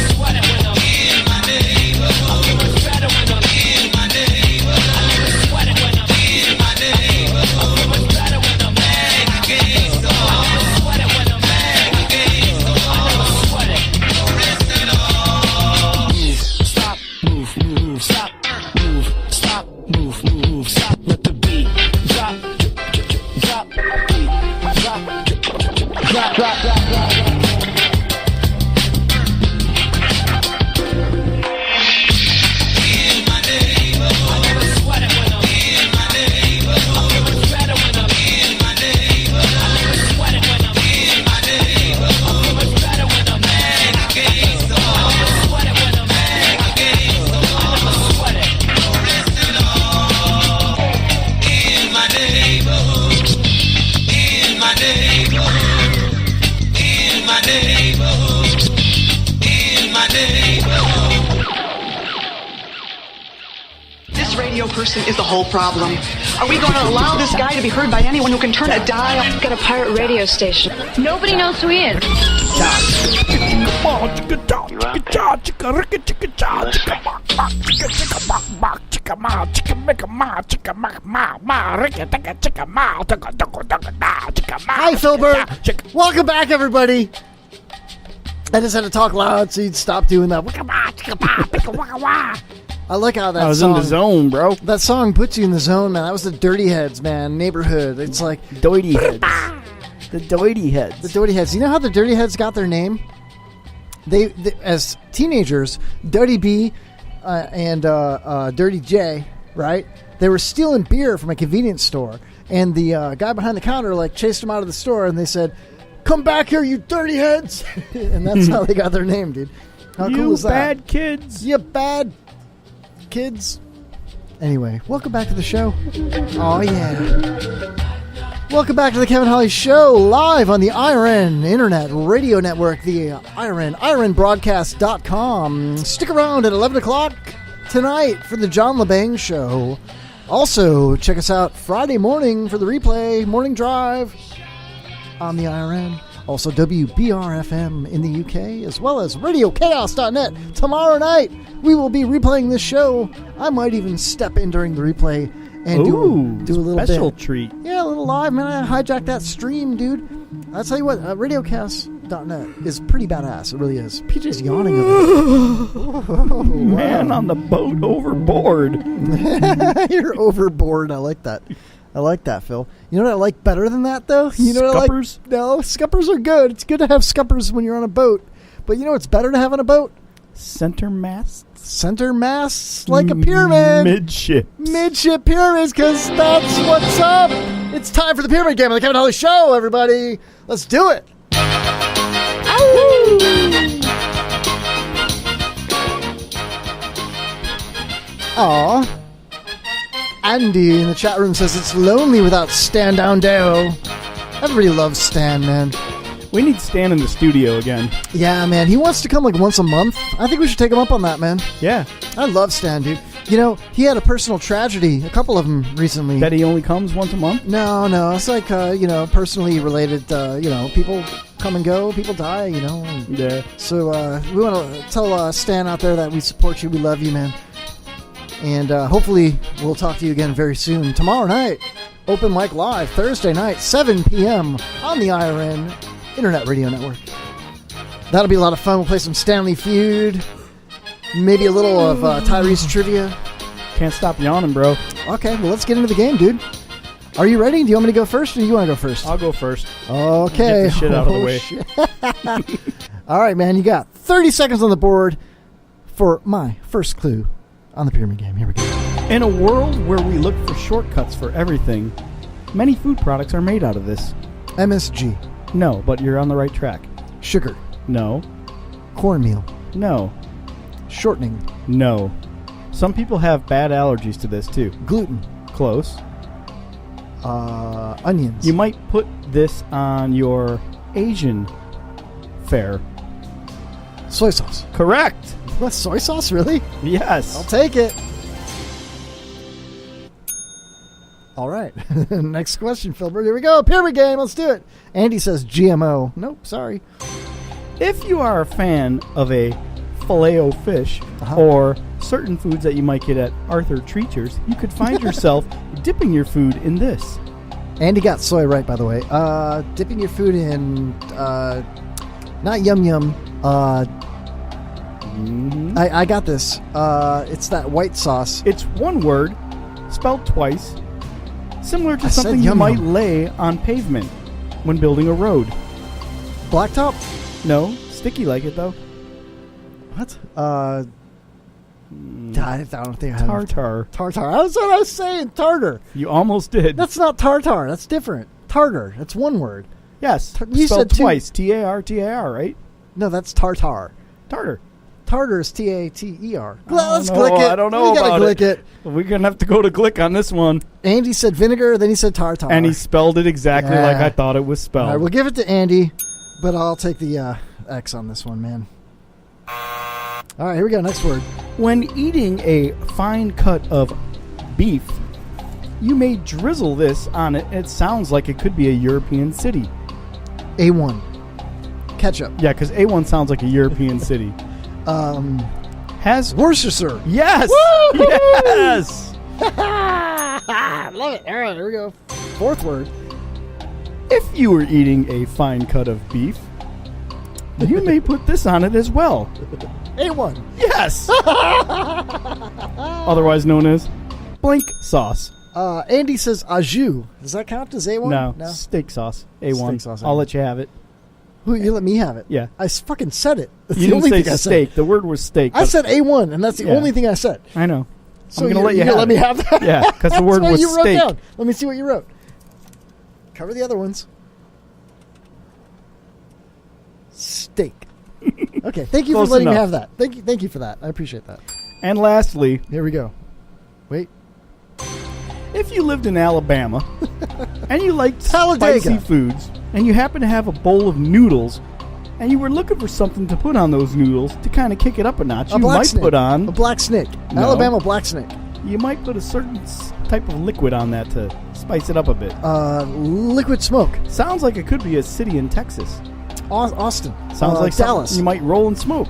Person is the whole problem. Are we going to allow this guy to be heard by anyone who can turn a dial? He's got a pirate radio station. Nobody knows who he is. Hi, Philbert. Welcome back, everybody. I just had to talk loud so you'd stop doing that. I like how that I was song, in the zone, bro. That song puts you in the zone, man. That was the Dirty Heads, man. Neighborhood. It's like Doity Heads. The Doity Heads. The Doity Heads. You know how the Dirty Heads got their name? They as teenagers, Dirty B and Dirty J, right? They were stealing beer from a convenience store, and the guy behind the counter like chased them out of the store, and they said, "Come back here, you dirty heads!" And that's how they got their name, dude. How cool is that? You bad kids. You bad kids. Anyway, welcome back to the show. Oh, yeah. Welcome back to the Kevin Holly Show, live on the IRN Internet Radio Network, the IRN, IRNbroadcast.com. Stick around at 11 o'clock tonight for the John LeBang Show. Also, check us out Friday morning for the replay, Morning Drive on the IRN. Also, WBR-FM in the UK, as well as RadioChaos.net. Tomorrow night, we will be replaying this show. I might even step in during the replay and do a little special bit. treat. Yeah, a little live, man. I hijacked that stream, dude. I'll tell you what, RadioCast.net is pretty badass. It really is. PJ's yawning over there. Man on the boat overboard. You're overboard. I like that. I like that, Phil. You know what I like better than that, though? You know what Scuppers? I like? No, scuppers are good. It's good to have scuppers when you're on a boat. But you know what's better to have on a boat? Center masts? Center masts like a pyramid. Midship. Midship pyramids, because that's what's up. It's time for the Pyramid Game on the Kevin Holly Show, everybody. Let's do it. Aw. Andy in the chat room says it's lonely without Stan Down Dale. Everybody loves Stan, man. We need Stan in the studio again. Yeah, man. He wants to come like once a month. I think we should take him up on that, man. Yeah. I love Stan, dude. You know, he had a personal tragedy, a couple of them recently. That he only comes once a month? No. It's like, personally related, people come and go, people die, Yeah. So we want to tell Stan out there that we support you, we love you, man. And hopefully we'll talk to you again very soon. Tomorrow night, Open Mic Live, Thursday night, 7 p.m. on the IRN Internet Radio Network. That'll be a lot of fun. We'll play some Stanley Feud, maybe a little of Tyrese Trivia. Can't stop yawning, bro. Okay, well, let's get into the game, dude. Are you ready? Do you want me to go first, or do you want to go first? I'll go first. Okay. Get the shit out of the way. Shit. All right, man. You got 30 seconds on the board for my first clue on the pyramid game. Here we go. In a world where we look for shortcuts for everything, many food products are made out of this. MSG. No, but you're on the right track. Sugar. No. Cornmeal. No. Shortening. No. Some people have bad allergies to this, too. Gluten. Close. Onions. You might put this on your Asian fare. Soy sauce. Correct. What, soy sauce, really? Yes. I'll take it. All right. Next question, Philbert. Here we go. Pyramid game. Let's do it. Andy says GMO. Nope, sorry. If you are a fan of a Filet-O-Fish or certain foods that you might get at Arthur Treacher's, you could find yourself dipping your food in this. Andy got soy right, by the way. Dipping your food in, not Yum Yum. I got this. It's that white sauce. It's one word, spelled twice, similar to I said something you Yum might Yum. lay on pavement when building a road. Blacktop? No, sticky like it though. What? I don't think I have Tartar. Tartar. That's what I was saying. Tartar. You almost did. That's not tartar. That's different. Tartar. That's one word. Yes. You spelled said two- twice. T-A-R-T-A-R, right? No, that's tartar. Tartar. Tartar is T-A-T-E-R. I Let's don't know. click it. I don't know We gotta about click it. We're going to have to go to Glick on this one. Andy said vinegar, then he said tartar. And he spelled it exactly Yeah. like I thought it was spelled. All right, we'll give it to Andy, but I'll take the X on this one, man. All right, here we go. Next word. When eating a fine cut of beef, you may drizzle this on it. It sounds like it could be a European city. A1. Ketchup. Yeah, because A1 sounds like a European city. Has Worcestershire. Yes! Woo-hoo! Yes! Love it. All right, here we go. Fourth word. If you were eating a fine cut of beef, you may put this on it as well. A1. Yes! Otherwise known as blank sauce. Andy says au jus. Does that count as A1? No, steak sauce. A1. Steak sauce, I'll A1. let you have it. Who, you let me have it? Yeah. I fucking said it. That's You the didn't only say thing I steak. said. The word was steak. I but- said A1, and that's the Yeah. only thing I said. I know. So I'm going to let you you're have let me it. have that? Yeah, because the That's word what was you wrote steak. down. Let me see what you wrote. Cover the other ones. Steak. Okay, thank you Close for letting me enough. have that. Thank you for that. I appreciate that. And lastly, Here we go. Wait. if you lived in Alabama and you liked Talladega. spicy foods and you happen to have a bowl of noodles and you were looking for something to put on those noodles to kind of kick it up a notch, A you black might snake. put on A black snake. No. Alabama black snake. you might put a certain type of liquid on that to spice it up a bit. Liquid smoke. Sounds like it could be a city in Texas. Austin. Sounds like something Dallas. you might roll and smoke.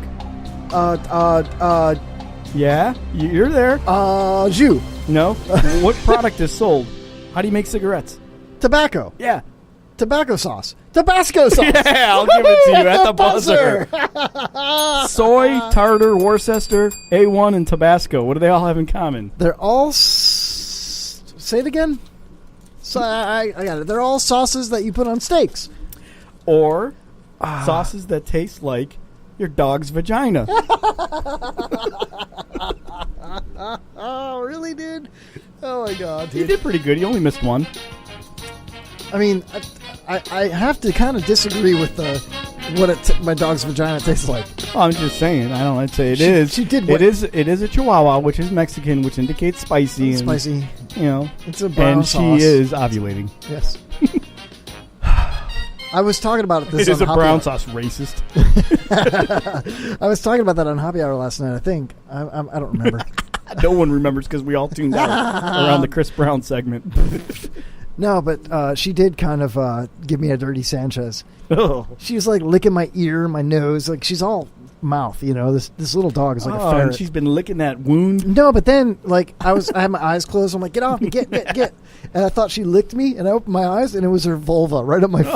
Yeah, you're there. Jus. No. What product is sold? How do you make cigarettes? Tobacco. Yeah. Tobacco sauce. Tabasco sauce. Yeah, I'll give it to you at the buzzer. Soy, tartar, Worcester, A1, and Tabasco. What do they all have in common? They're all. Say it again. So I got it. They're all sauces that you put on steaks. Or sauces that taste like your dog's vagina. Oh, really, dude? Oh my God, You dude. did pretty good. You only missed one. I mean, I have to kind of disagree with my dog's vagina tastes like. Oh, I'm just saying. I'd say it is. She did. It is a Chihuahua, which is Mexican, which indicates spicy. It's and, spicy. You know, It's a brown and sauce. she is ovulating. Yes. I was talking about it. It is a brown sauce racist. I was talking about that on Happy Hour last night. I think I don't remember. No one remembers because we all tuned out around the Chris Brown segment. No, but she did kind of give me a dirty Sanchez. Oh. She was like licking my ear, my nose, like she's all mouth. You know, this little dog is like a And ferret. she's been licking that wound. No, but then like I had my eyes closed. I'm like, get off me, get. And I thought she licked me, and I opened my eyes, and it was her vulva right on my face.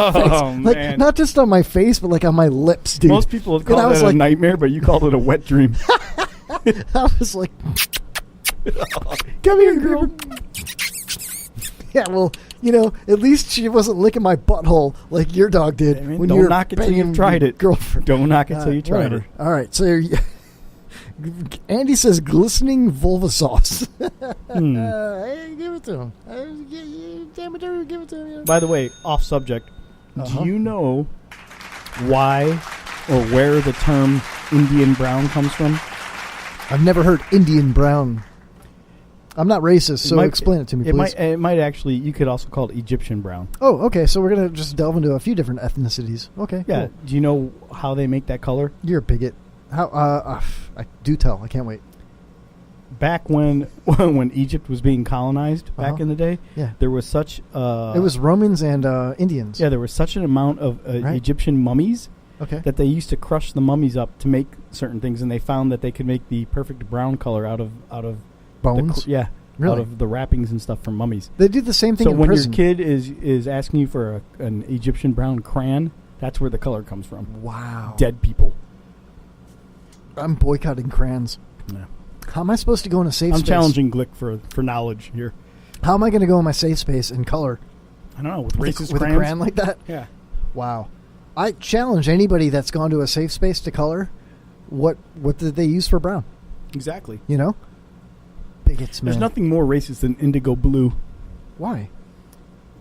Like man. not just on my face, but like on my lips, dude. Most people have And I called was that a like, nightmare, but you called it a wet dream. I was like, come here, girl. Yeah, well, at least she wasn't licking my butthole like your dog did when you were knock it till banging you've tried your it. Girlfriend. Don't knock it till you tried whatever. it. All right, so Andy says glistening vulva sauce. Hey, give it to him. Damn it, give it to him. By the way, off subject, do you know why or where the term Indian brown comes from? I've never heard Indian brown. I'm not racist, so explain it to me, please. It might actually, you could also call it Egyptian brown. Oh, okay, so we're going to just delve into a few different ethnicities. Okay, Yeah. cool. Do you know how they make that color? You're a bigot. How? I do tell. I can't wait. Back when Egypt was being colonized back in the day, Yeah. there was such... it was Romans and Indians. Yeah, there was such an amount of Right. Egyptian mummies Okay. that they used to crush the mummies up to make certain things, and they found that they could make the perfect brown color out of Bones? out Really? of the wrappings and stuff from mummies. They do the same thing So in when prison. your kid is asking you for an Egyptian brown crayon, that's where the color comes from. Wow. Dead people. I'm boycotting crayons. Yeah. How am I supposed to go in a safe I'm space? challenging Glick for knowledge here. How am I going to go in my safe space in color? I don't know, with racist with a crayons? crayon like that? Yeah. Wow. I challenge anybody that's gone to a safe space to color. What did they use for brown? Exactly. Bigots, man. There's nothing more racist than indigo blue. Why?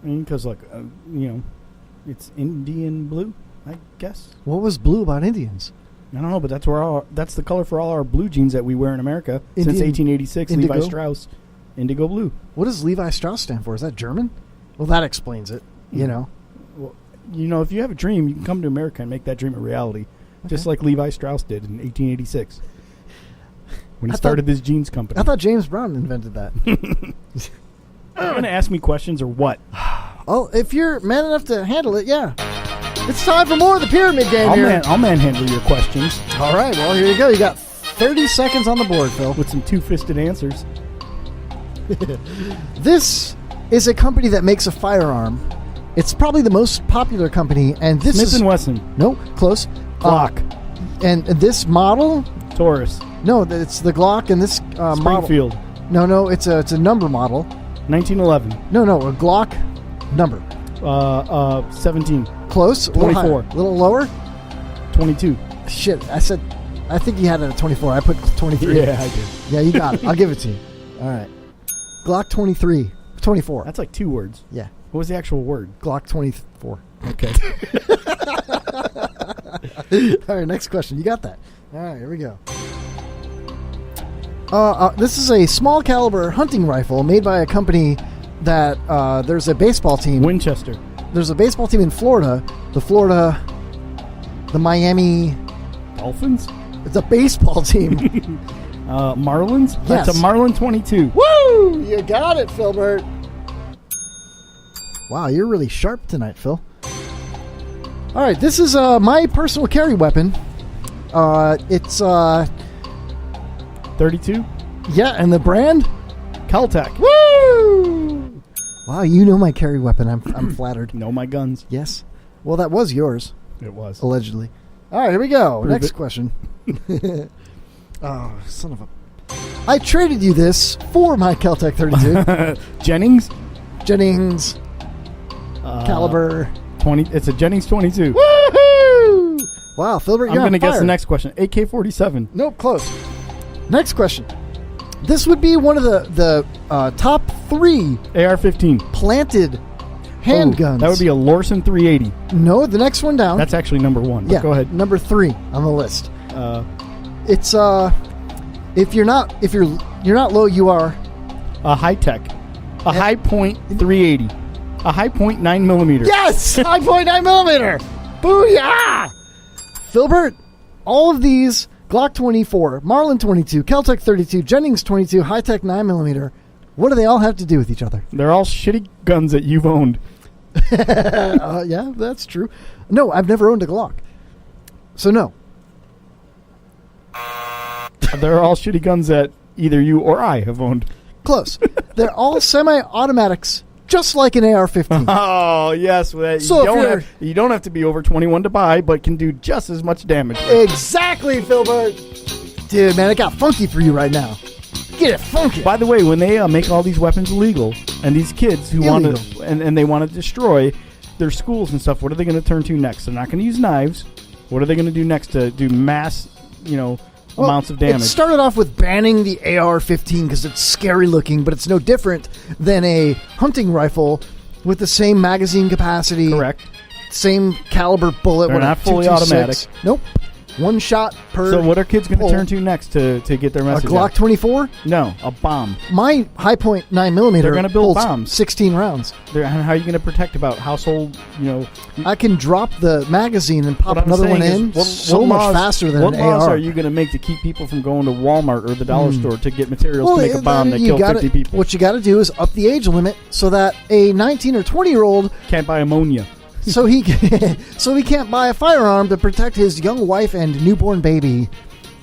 I mean, because, it's Indian blue, I guess. What was blue about Indians? I don't know, but that's the color for all our blue jeans that we wear in America since 1886. Indigo? Levi Strauss, indigo blue. What does Levi Strauss stand for? Is that German? Well, that explains it. Well, if you have a dream, you can come to America and make that dream a reality, just like Levi Strauss did in 1886 when he started his jeans company. I thought James Brown invented that. Are you going to ask me questions or what? Oh, if you're man enough to handle it, yeah. It's time for more of the pyramid game here. I'll manhandle your questions. All right, well, here you go. You got 30 seconds on the board, Phil. With some two-fisted answers. This is a company that makes a firearm. It's probably the most popular company, and this Smith is... & Wesson. No, close. Glock. And this model... Taurus. No, it's the Glock and this Springfield. Model. No, it's a number model. 1911. No, a Glock number. 17. Close. 24. A little lower. 22. Shit, I think you had it at 24. I put 23. Yeah, I did. Yeah, you got it. I'll give it to you. All right. Glock 23. 24. That's like 2 words. Yeah. What was the actual word? Glock 24. Okay. All right, next question. You got that. All right, here we go. This is a small caliber hunting rifle made by a company that there's a baseball team. Winchester. There's a baseball team in Florida. The Miami Dolphins? It's a baseball team. Marlins? Yes. That's a Marlin 22. Woo! You got it, Philbert. Wow, you're really sharp tonight, Phil. All right, this is my personal carry weapon. It's 32? Yeah, and the brand? Caltech. Woo! Wow, you know my carry weapon. I'm flattered. Know my guns. Yes. Well, that was yours. It was. Allegedly. All right, here we go. Prove Next it. question. Oh, son of a... I traded you this for my Caltech 32. Jennings? Caliber. 20. It's a Jennings 22. Woohoo! Wow, Philbert, I'm you're going to on guess fire. the next question. AK-47. Nope, close. Next question. This would be one of the top 3 AR-15. planted handguns. That would be a Lorson 380. No, the next one down. That's actually number 1. Yeah, Go ahead. Number 3 on the list. It's if you're not low, you are a high tech, a high point 380, a high point 9mm. Yes, high point 9mm. Booyah! Philbert, all of these Glock 24, Marlin 22, Caltech 32, Jennings 22, high tech 9mm. What do they all have to do with each other? They're all shitty guns that you've owned. Yeah, that's true. No, I've never owned a Glock, so no. They're all shitty guns that either you or I have owned. Close. They're all semi-automatics, just like an AR-15. Oh, yes. Well, you don't have to be over 21 to buy, but can do just as much damage. Exactly, Philbert. Dude, man, it got funky for you right now. Get it funky. By the way, when they make all these weapons illegal, and these kids who want to, and they want to destroy their schools and stuff, what are they going to turn to next? They're not going to use knives. What are they going to do next to do mass, amounts of damage? It started off with banning the AR-15 because it's scary looking, but it's no different than a hunting rifle with the same magazine capacity. Correct. Same caliber bullet. They're not fully automatic. Nope. One shot per. So what are kids going to turn to next to get their message? A Glock out? 24? No, a bomb. My High Point 9mm. They're going to build holds bombs. 16 rounds. How are you going to protect about household? I can drop the magazine and pop another one in so much faster than an AR. What laws are you going to make to keep people from going to Walmart or the dollar store to get materials to make a bomb that kills 50 people? What you got to do is up the age limit so that a 19 or 20-year-old can't buy ammonia. So he can't buy a firearm to protect his young wife and newborn baby.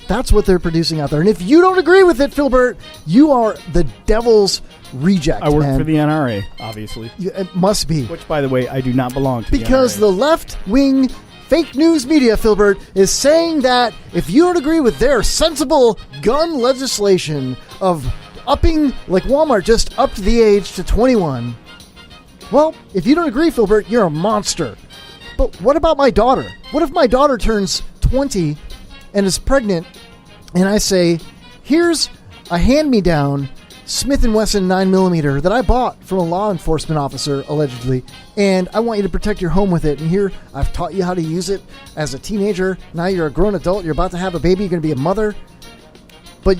That's what they're producing out there. And if you don't agree with it, Philbert, you are the devil's reject. I work man. for the NRA, obviously. It must be. Which, by the way, I do not belong to. Because the left-wing fake news media, Philbert, is saying that if you don't agree with their sensible gun legislation of upping, like Walmart just upped the age to 21... Well, if you don't agree, Philbert, you're a monster. But what about my daughter? What if my daughter turns 20 and is pregnant, and I say, here's a hand-me-down Smith & Wesson 9mm that I bought from a law enforcement officer, allegedly, and I want you to protect your home with it. And here, I've taught you how to use it as a teenager. Now you're a grown adult. You're about to have a baby. You're going to be a mother. But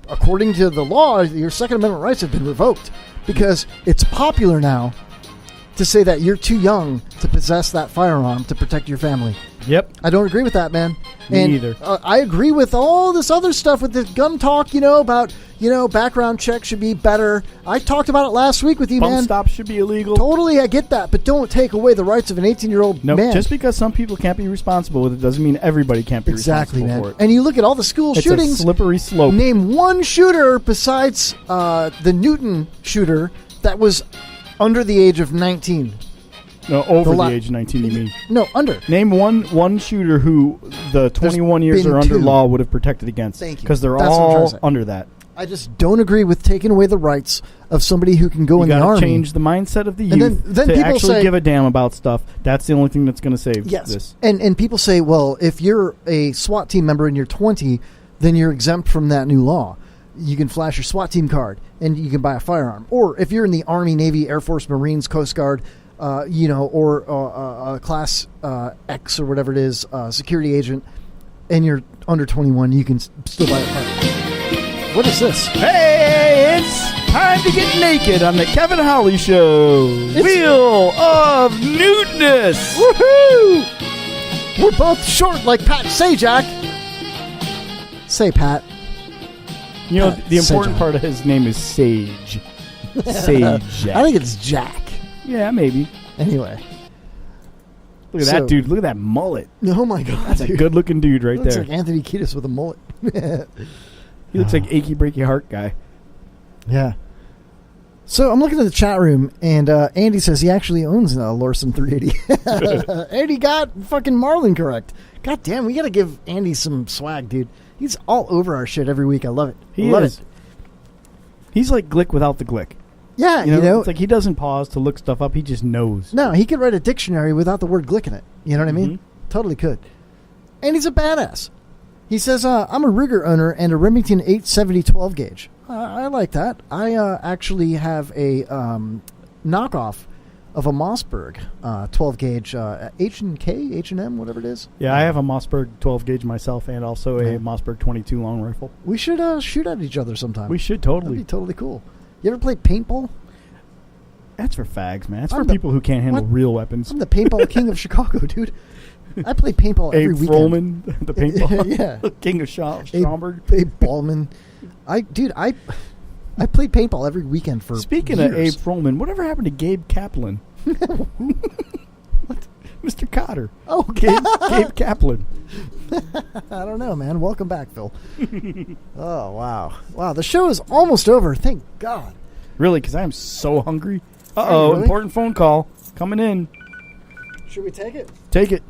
according to the law, your Second Amendment rights have been revoked because it's popular now to say that you're too young to possess that firearm to protect your family. Yep. I don't agree with that, man. Me neither. I agree with all this other stuff with the gun talk, about, background checks should be better. I talked about it last week with you, man. Bump stops should be illegal. Totally, I get that. But don't take away the rights of an 18-year-old man. Just because some people can't be responsible with it doesn't mean everybody can't be responsible for it. And you look at all the school shootings. It's a slippery slope. Name one shooter besides the Newton shooter that was under the age of 19. No, over the age of 19, you mean? No, under. Name one shooter who the 21 years or under law would have protected against. Thank you. Because they're That's what I'm trying all to say. under that. I just don't agree with taking away the rights of somebody who can go in the army. You got to change the mindset of the youth then to people actually say, give a damn about stuff. That's the only thing that's going to save yes. this. And people say, well, if you're a SWAT team member and you're 20, then you're exempt from that new law. You can flash your SWAT team card and you can buy a firearm. Or if you're in the Army, Navy, Air Force, Marines, Coast Guard, or Class X or whatever it is, security agent, and you're under 21, you can still buy a firearm. What is this? Hey, it's time to get naked on the Kevin Holly Show. Wheel of Nudeness. Woohoo! We're both short like Pat Sajak. Say, Pat. The important part of his name is Sage. Sage. I think it's Jack. Yeah, maybe. Anyway. Look at that dude. Look at that mullet. Oh, my God. That's a good-looking dude right looks there. Looks like Anthony Kiedis with a mullet. He looks like Achy Breaky Heart guy. Yeah. So I'm looking at the chat room, and Andy says he actually owns a Lorson 380. Andy got fucking Marlin correct. God damn, we got to give Andy some swag, dude. He's all over our shit every week. I love it. He love is. He's like Glick without the Glick. Yeah, it's like he doesn't pause to look stuff up. He just knows. No, he could write a dictionary without the word Glick in it. You know what I mean? Totally could. And he's a badass. He says, I'm a Ruger owner and a Remington 870 12 gauge. I like that. I actually have a knockoff of a Mossberg 12 gauge H&K, H&M, whatever it is. Yeah, I have a Mossberg 12 gauge myself and also a Mossberg 22 long rifle. We should shoot at each other sometime. We should totally. That'd be totally cool. You ever play paintball? That's for fags, man. That's for people who can't handle real weapons. I'm the paintball king of Chicago, dude. I play paintball every weekend. Abe Froman, the paintball yeah. king of Schaumburg. Abe Ballman. I played paintball every weekend for Speaking years. of Abe Froman, whatever happened to Gabe Kaplan? What? Mr. Cotter. Oh, Gabe Kaplan. I don't know, man. Welcome back, Phil. Oh, wow. Wow, the show is almost over. Thank God. Really? Because I am so hungry. Uh-oh, really? Important phone call coming in. Should we take it? Take it.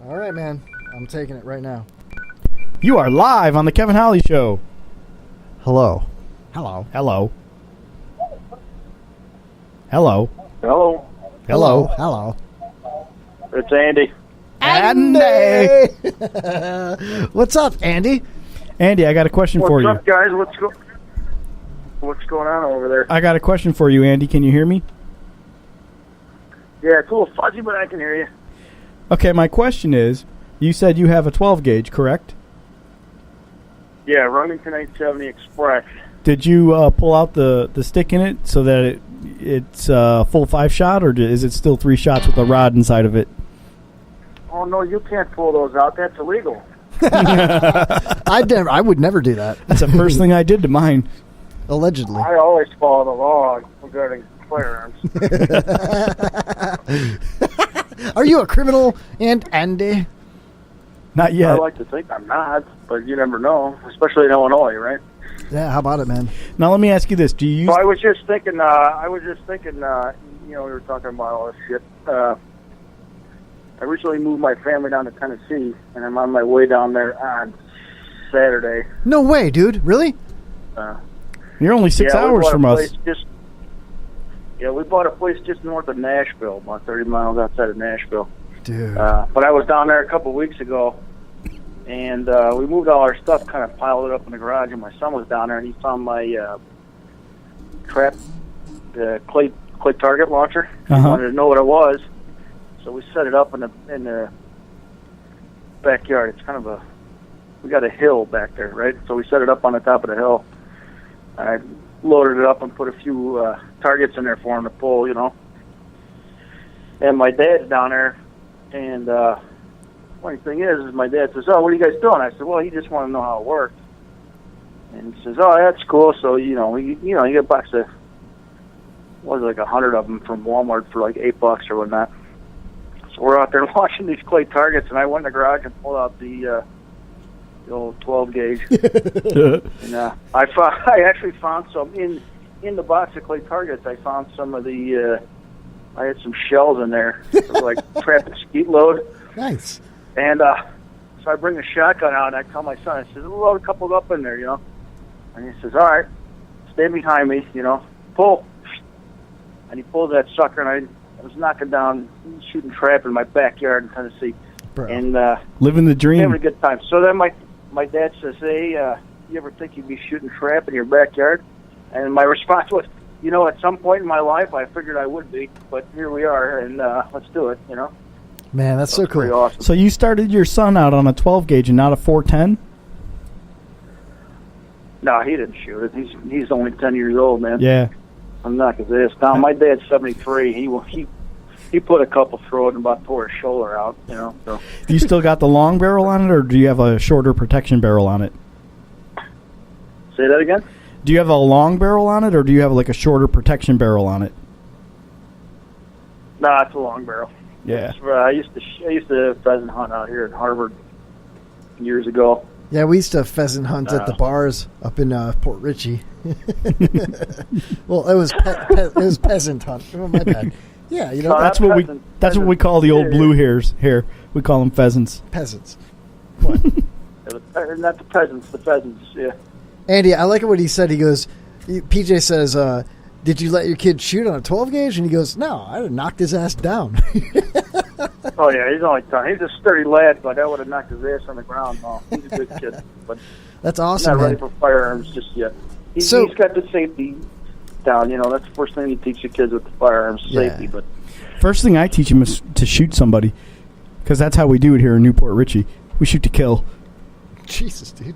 All right, man. I'm taking it right now. You are live on the Kevin Holly Show. Hello. Hello. Hello. Hello. Hello. Hello. Hello. It's Andy. Andy! What's up, Andy? Andy, I got a question for you. What's up, guys? What's going on over there? I got a question for you, Andy. Can you hear me? Yeah, it's a little fuzzy, but I can hear you. Okay, my question is, you said you have a 12 gauge, correct? Yeah, Remington 870 Express. Did you pull out the stick in it so that it's full 5-shot, or is it still 3 shots with a rod inside of it? Oh, no, you can't pull those out. That's illegal. I would never do that. That's the first thing I did to mine. Allegedly. I always follow the law regarding firearms. Are you a criminal, Andy? Not yet. I like to think I'm not, but you never know, especially in Illinois, right? Yeah, how about it, man? Now let me ask you this: do you use? So I was just thinking. We were talking about all this shit. I recently moved my family down to Tennessee, and I'm on my way down there on Saturday. No way, dude. Really? You're only 6 hours from us. We bought a place just north of Nashville, about 30 miles outside of Nashville. Dude. But I was down there a couple of weeks ago, and we moved all our stuff, kind of piled it up in the garage, and my son was down there, and he found my trap clay target launcher. He wanted to know what it was, so we set it up in the backyard. It's kind of we got a hill back there, right? So we set it up on the top of the hill. I loaded it up and put a few targets in there for him to pull, And my dad's down there, and funny thing is my dad says, "Oh, what are you guys doing?" I said, "Well, he just wanted to know how it worked." And he says, "Oh, that's cool." So you get a box of like 100 of them from Walmart for like $8 or whatnot. So we're out there launching these clay targets, and I went in the garage and pulled out the old 12 gauge. And I actually found some in the box of clay targets. I found some of the. I had some shells in there, like trap and skeet load. Nice. And so I bring the shotgun out, and I tell my son, I said, "Load a couple up in there, And he says, "All right, stay behind me, pull." And he pulled that sucker, and I was knocking down, shooting trap in my backyard in Tennessee. Bro. And living the dream. Having a good time. So then my dad says, "Hey, you ever think you'd be shooting trap in your backyard?" And my response was, at some point in my life, I figured I would be, but here we are, and let's do it, Man, that's so cool. Pretty awesome. So you started your son out on a 12 gauge and not a 410? No, he didn't shoot it. He's only 10 years old, man. Yeah. I'm not as this. Now, my dad's 73. He put a couple through it and about tore his shoulder out, So. Do you still got the long barrel on it, or do you have a shorter protection barrel on it? Say that again? Do you have a long barrel on it, or do you have like a shorter protection barrel on it? No, it's a long barrel. Yeah. I used to pheasant hunt out here at Harvard years ago. Yeah, we used to pheasant hunt at the bars up in Port Richey. Well, it was peasant hunt. Oh, my bad. Yeah, that's what we call the old blue hairs here. We call them pheasants. Peasants. What? Not the peasants, the pheasants. Yeah. Andy, I like it what he said. He goes, PJ says, "Did you let your kid shoot on a 12 gauge?" And he goes, "No, I'd have knocked his ass down." Oh yeah, he's a sturdy lad, but I would have knocked his ass on the ground. No, he's a good kid, but that's awesome. He's not ready man. for firearms just yet. He's got the safety down. That's the first thing you teach your kids with the firearms, safety. But first thing I teach them is to shoot somebody, because that's how we do it here in Newport Richey. We shoot to kill. Jesus, dude.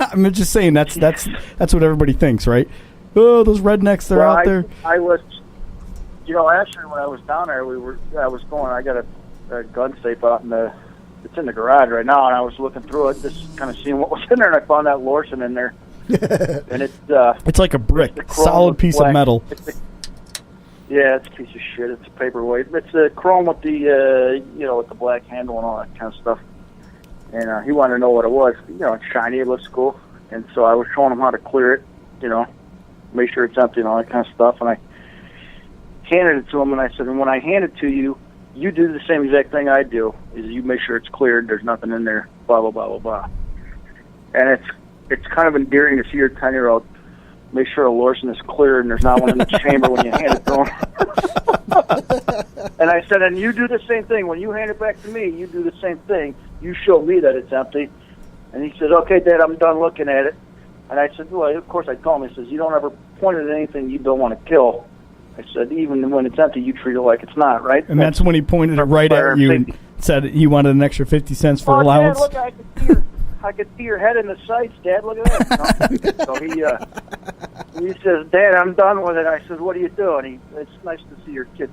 I'm just saying that's what everybody thinks, right? Oh, those rednecks, they're out there. I was, actually when I was down there, I got a gun safe out it's in the garage right now, and I was looking through it, just kind of seeing what was in there, and I found that Lorson in there. And it's like a brick, solid piece of metal. Yeah, it's a piece of shit. It's a paperweight. It's a chrome with the with the black handle and all that kind of stuff. And he wanted to know what it was. It's shiny. It looks cool. And so I was showing him how to clear it, make sure it's empty and all that kind of stuff. And I handed it to him, and I said, and when I hand it to you, you do the same exact thing I do, is you make sure it's cleared, there's nothing in there, blah, blah, blah, blah, blah. And it's kind of endearing to see your 10-year-old make sure a Lorson is clear and there's not one in the chamber when you hand it to him. And I said, and you do the same thing. When you hand it back to me, you do the same thing. You show me that it's empty. And he said, okay, Dad, I'm done looking at it. And I said, well, of course I told him. He says, you don't ever point at anything you don't want to kill. I said, even when it's empty, you treat it like it's not, right? And that's when he pointed it right at you and said he wanted an extra 50 cents for allowance. Dad, look, I could see your head in the sights, Dad. Look at that. So he says, Dad, I'm done with it. I said, what are you doing? It's nice to see your kid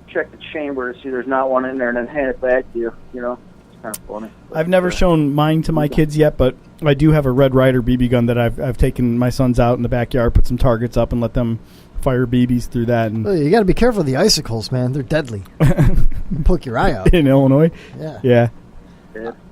check the chamber to see there's not one in there and then hand it back to you. You know, it's kind of funny. I've never shown mine to my kids yet, but I do have a Red Ryder BB gun that I've taken my sons out in the backyard, put some targets up, and let them fire BBs through that. And well, you got to be careful of the icicles, man. They're deadly. Poke your eye out. In Illinois? Yeah.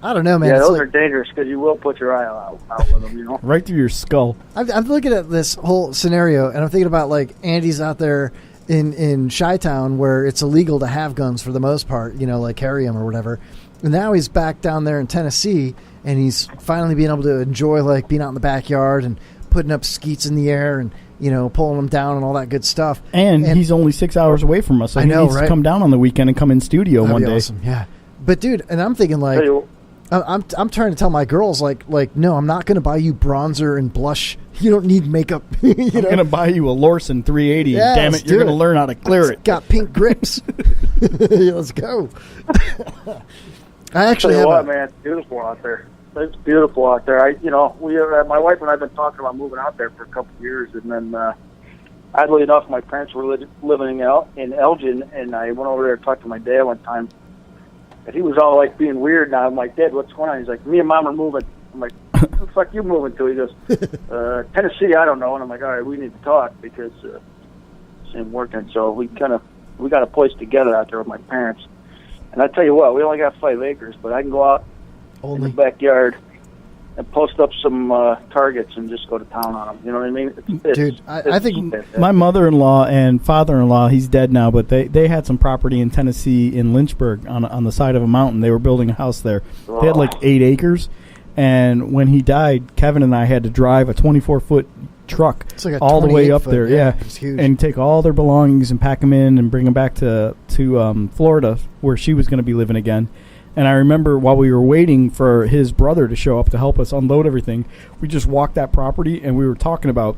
I don't know, man. Yeah, It's those like- are dangerous because you will put your eye out with them, you know. Right through your skull. I'm looking at this whole scenario, and I'm thinking about, like, Andy's out there in Chi-Town where it's illegal to have guns for the most part, you know, like carry them or whatever. And now he's back down there in Tennessee, and he's finally being able to enjoy, like, being out in the backyard and putting up skeets in the air and, you know, pulling them down and all that good stuff. And he's only 6 hours away from us, so I he know, needs right? to come down on the weekend and come in studio That'd one be day. awesome, yeah. But, dude, and I'm thinking, like, I'm trying to tell my girls, like, no, I'm not going to buy you bronzer and blush. You don't need makeup. I'm going to buy you a Lorson 380. Yeah, Damn let's it, you're do going to it. learn how to clear It's it. got pink grips. Let's go. I actually Tell you have what, man, it's beautiful out there. It's beautiful out there. My wife and I have been talking about moving out there for a couple of years, and then oddly enough, my parents were living in Elgin, and I went over there to talk to my dad one time, and he was all like being weird. And I'm like, Dad, what's going on? He's like, me and Mom are moving. I'm like, what the fuck you moving to? He goes, Tennessee, I don't know. And I'm like, all right, we need to talk because this ain't working. So we got a place together out there with my parents. And I tell you what, we only got 5 acres, but I can go out in the backyard and post up some targets and just go to town on them. You know what I mean? Dude, I think My mother-in-law and father-in-law, he's dead now, but they had some property in Tennessee in Lynchburg on the side of a mountain. They were building a house there. They had like 8 acres, and when he died, Kevin and I had to drive a 24-foot truck It's like a all the way up 28-foot, there, yeah, it's huge. and take all their belongings and pack them in and bring them back to Florida, where she was going to be living again. And I remember while we were waiting for his brother to show up to help us unload everything, we just walked that property and we were talking about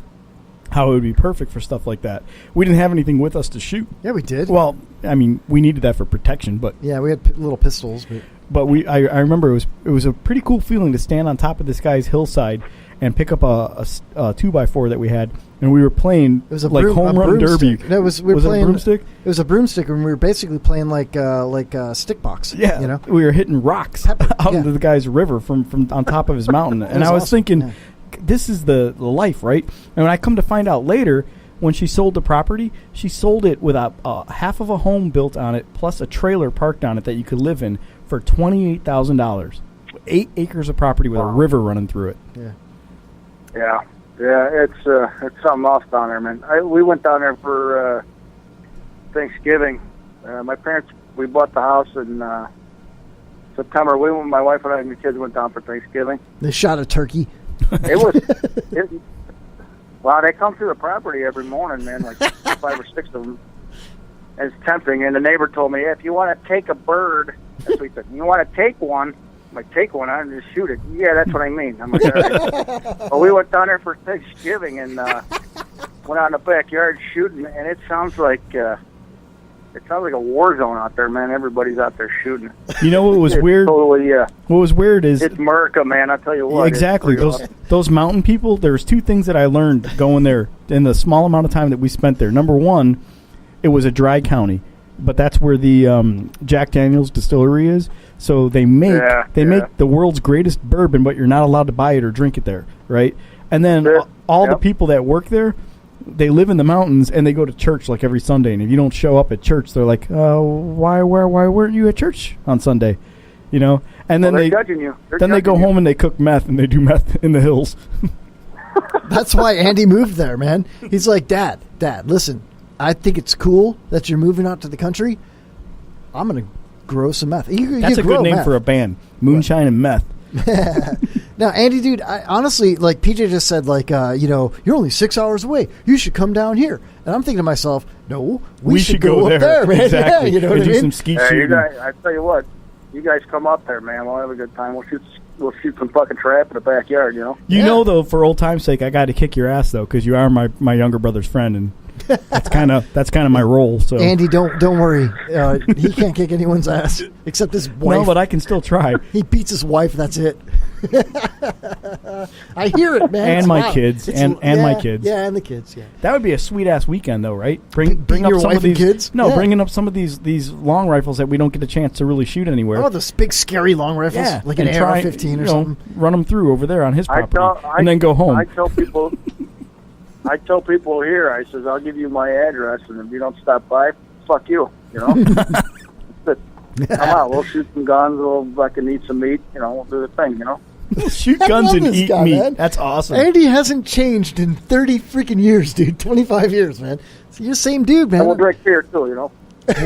how it would be perfect for stuff like that. We didn't have anything with us to shoot. Yeah, we did. Well, I mean, we needed that for protection, but yeah, we had little pistols. But I remember it was a pretty cool feeling to stand on top of this guy's hillside and pick up a 2x4 that we had, and we were playing It was a like home run derby. No, we were was playing it a broomstick? It was a broomstick, and we were basically playing like stick box. Yeah, you know, we were hitting rocks out into the guy's river from on top of his mountain, and was I was awesome, thinking, this is the life, right? And when I come to find out later, when she sold the property, she sold it with a half of a home built on it, plus a trailer parked on it that you could live in for $28,000. 8 acres of property with a river running through it. Yeah. It's something else down there, man. We went down there for Thanksgiving. My parents, we bought the house in September. My wife and I and the kids went down for Thanksgiving. They shot a turkey. It was, wow, they come through the property every morning, man, like 5 or 6 of them. It's tempting. And the neighbor told me, if you want to take a bird, that's what he said, you want to take one, I'm like, take one, I'm just shoot it. Yeah, that's what I mean. I'm like, all right. Well, we went down there for Thanksgiving and went out in the backyard shooting, and it sounds like a war zone out there, man. Everybody's out there shooting. You know what was It's weird? Totally, What was weird is it's America, man. I tell you what. Yeah, exactly. It's pretty Those mountain people, there's 2 things that I learned going there in the small amount of time that we spent there. Number one, it was a dry county, but that's where the Jack Daniel's distillery is. So they make make the world's greatest bourbon, but you're not allowed to buy it or drink it there, right? And then all the people that work there, they live in the mountains and they go to church like every Sunday. And if you don't show up at church, they're like, why weren't you at church on Sunday? You know? And then they're they judging you. then they go home and they cook meth and they do meth in the hills. That's why Andy moved there, man. He's like, Dad, listen, I think it's cool that you're moving out to the country. I'm going to grow some meth. That's a good name for a band, Moonshine and Meth. Now, Andy, dude, honestly, like PJ just said, like, you're only 6 hours away. You should come down here. And I'm thinking to myself, no, we should go up there, man. Exactly. Yeah, you know what I mean? Some ski Hey, shooting. you guys, I tell you what, you guys come up there, man. We'll have a good time. We'll shoot some fucking trap in the backyard, you know? You know, though, for old time's sake, I got to kick your ass, though, because you are my younger brother's friend, and that's kind of my role. So Andy, don't worry. He can't kick anyone's ass except his wife. No, but I can still try. He beats his wife. That's it. I hear it, man. And It's my loud. kids, It's- and my kids. Yeah, and the kids. Yeah. That would be a sweet ass weekend, though, right? Bring Beating up your some wife of and these kids? No, Yeah. bringing up some of these long rifles that we don't get a chance to really shoot anywhere. Oh, those big scary long rifles, Yeah, like an and try, AR-15 or you know, something. Run them through over there on his property, and then go home. I tell people here, I says, I'll give you my address, and if you don't stop by, fuck you, you know? Come on, we'll shoot some guns, we'll fucking eat some meat, you know, we'll do the thing, you know? Shoot I guns love and this eat guy, meat. man. That's awesome. Andy hasn't changed in 30 freaking years, dude. 25 years, man. So you're the same dude, man. And we'll drink beer, too, you know?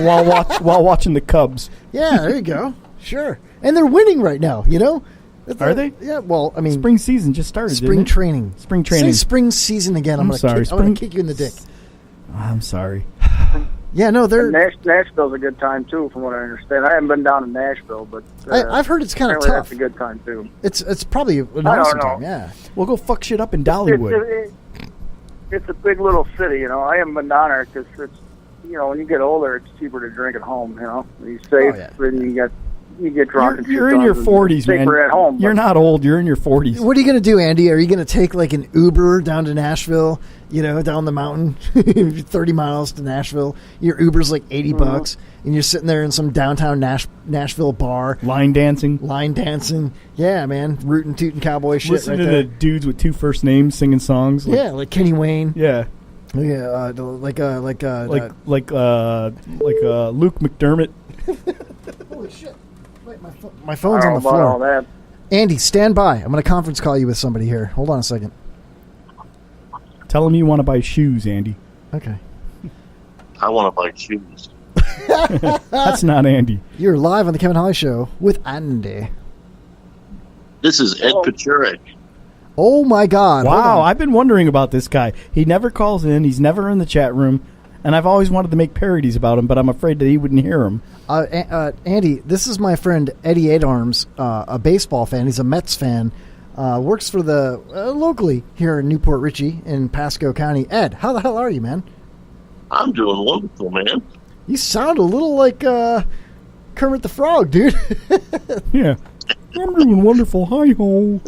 while watching the Cubs. Yeah, there you go. Sure. And they're winning right now, you know? Are they? Yeah, well, I mean... Spring season just started, Spring didn't it? training. Spring training. Say spring season again. I'm sorry. going to kick you in the dick. I'm sorry. Yeah, no, they're... Nashville's a good time, too, from what I understand. I haven't been down in Nashville, but... I've heard it's kind of apparently tough. that's a good time, too. It's probably an I awesome don't know. time, yeah. We'll go fuck shit up in Dollywood. It's a big little city, you know. I haven't been down there because it's, you know, when you get older, it's cheaper to drink at home, you know. You save, and you get drunk and You're shit in your guns, 40s, and man. safer at home. You're not old. You're in your 40s. What are you going to do, Andy? Are you going to take like an Uber down to Nashville, you know, down the mountain, 30 miles to Nashville? Your Uber's like $80, and you're sitting there in some downtown Nashville bar. Line dancing. Yeah, man. Rootin' tootin' cowboy shit Listen right to there. the dudes with two first names singing songs. Yeah, like Kenny Wayne. Yeah. Yeah, like Luke McDermott. Holy shit. Wait, my phone's I on don't the know about all floor. that. Andy, stand by. I'm going to conference call you with somebody here. Hold on a second. Tell him you want to buy shoes, Andy. Okay. I want to buy shoes. That's not Andy. You're live on the Kevin Holly Show with Andy. This is Ed Pachurik. Oh my God! Hold Wow, on. I've been wondering about this guy. He never calls in. He's never in the chat room. And I've always wanted to make parodies about him, but I'm afraid that he wouldn't hear them. Andy, this is my friend Eddie Adarms, a baseball fan. He's a Mets fan. Works for the locally here in Newport Richey in Pasco County. Ed, how the hell are you, man? I'm doing wonderful, man. You sound a little like Kermit the Frog, dude. Yeah. I'm doing wonderful. Hi-ho.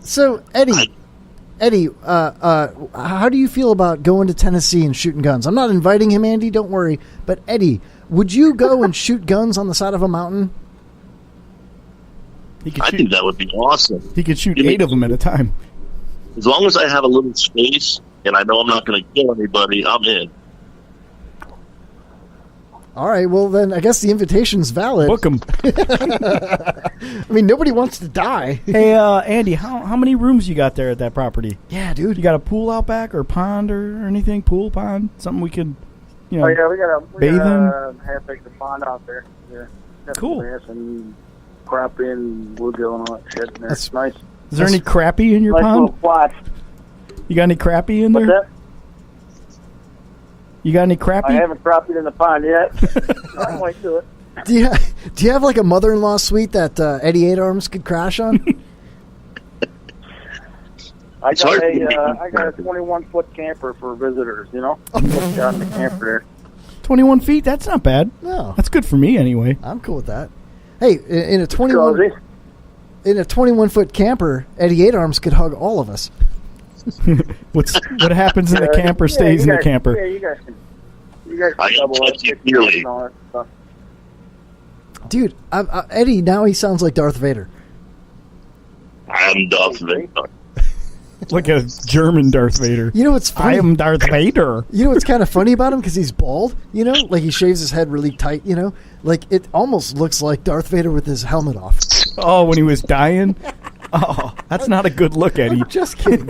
So, Eddie, how do you feel about going to Tennessee and shooting guns? I'm not inviting him, Andy, don't worry. But, Eddie, would you go and shoot guns on the side of a mountain? I think that would be awesome. He could shoot 8 of them at a time. As long as I have a little space and I know I'm not going to kill anybody, I'm in. All right, well, then I guess the invitation's valid. Book him. I mean, nobody wants to die. Hey, Andy, how many rooms you got there at that property? Yeah, dude. You got a pool out back or pond or anything? Pool, pond? Something we could, you know, Oh, yeah, we got bathe a half-acre pond out there. Yeah. Got Cool. some bass and crappie and bluegill and all that shit in there. That's nice. Is there any crappie in your nice pond? little plot. You got any crappie in What's there? that? You got any crappie? I haven't crappied in the pond yet. I might do it. Do you have like a mother-in-law suite that Eddie Adarms could crash on? I got a 21-foot camper for visitors, you know? Got in the camper there. 21 feet? That's not bad. No. That's good for me anyway. I'm cool with that. Hey, in a 21-foot camper, Eddie Adarms could hug all of us. What happens in the camper stays in the camper. Yeah, you guys can I double can up, touch you kick dearly. and all that stuff. Dude, Eddie, now he sounds like Darth Vader. I'm Darth Vader. Like a German Darth Vader. You know what's funny? I am Darth Vader. You know what's kind of funny about him? Because he's bald, you know? Like he shaves his head really tight, you know? Like it almost looks like Darth Vader with his helmet off. Oh, when he was dying? Oh, that's not a good look, Eddie. Just kidding.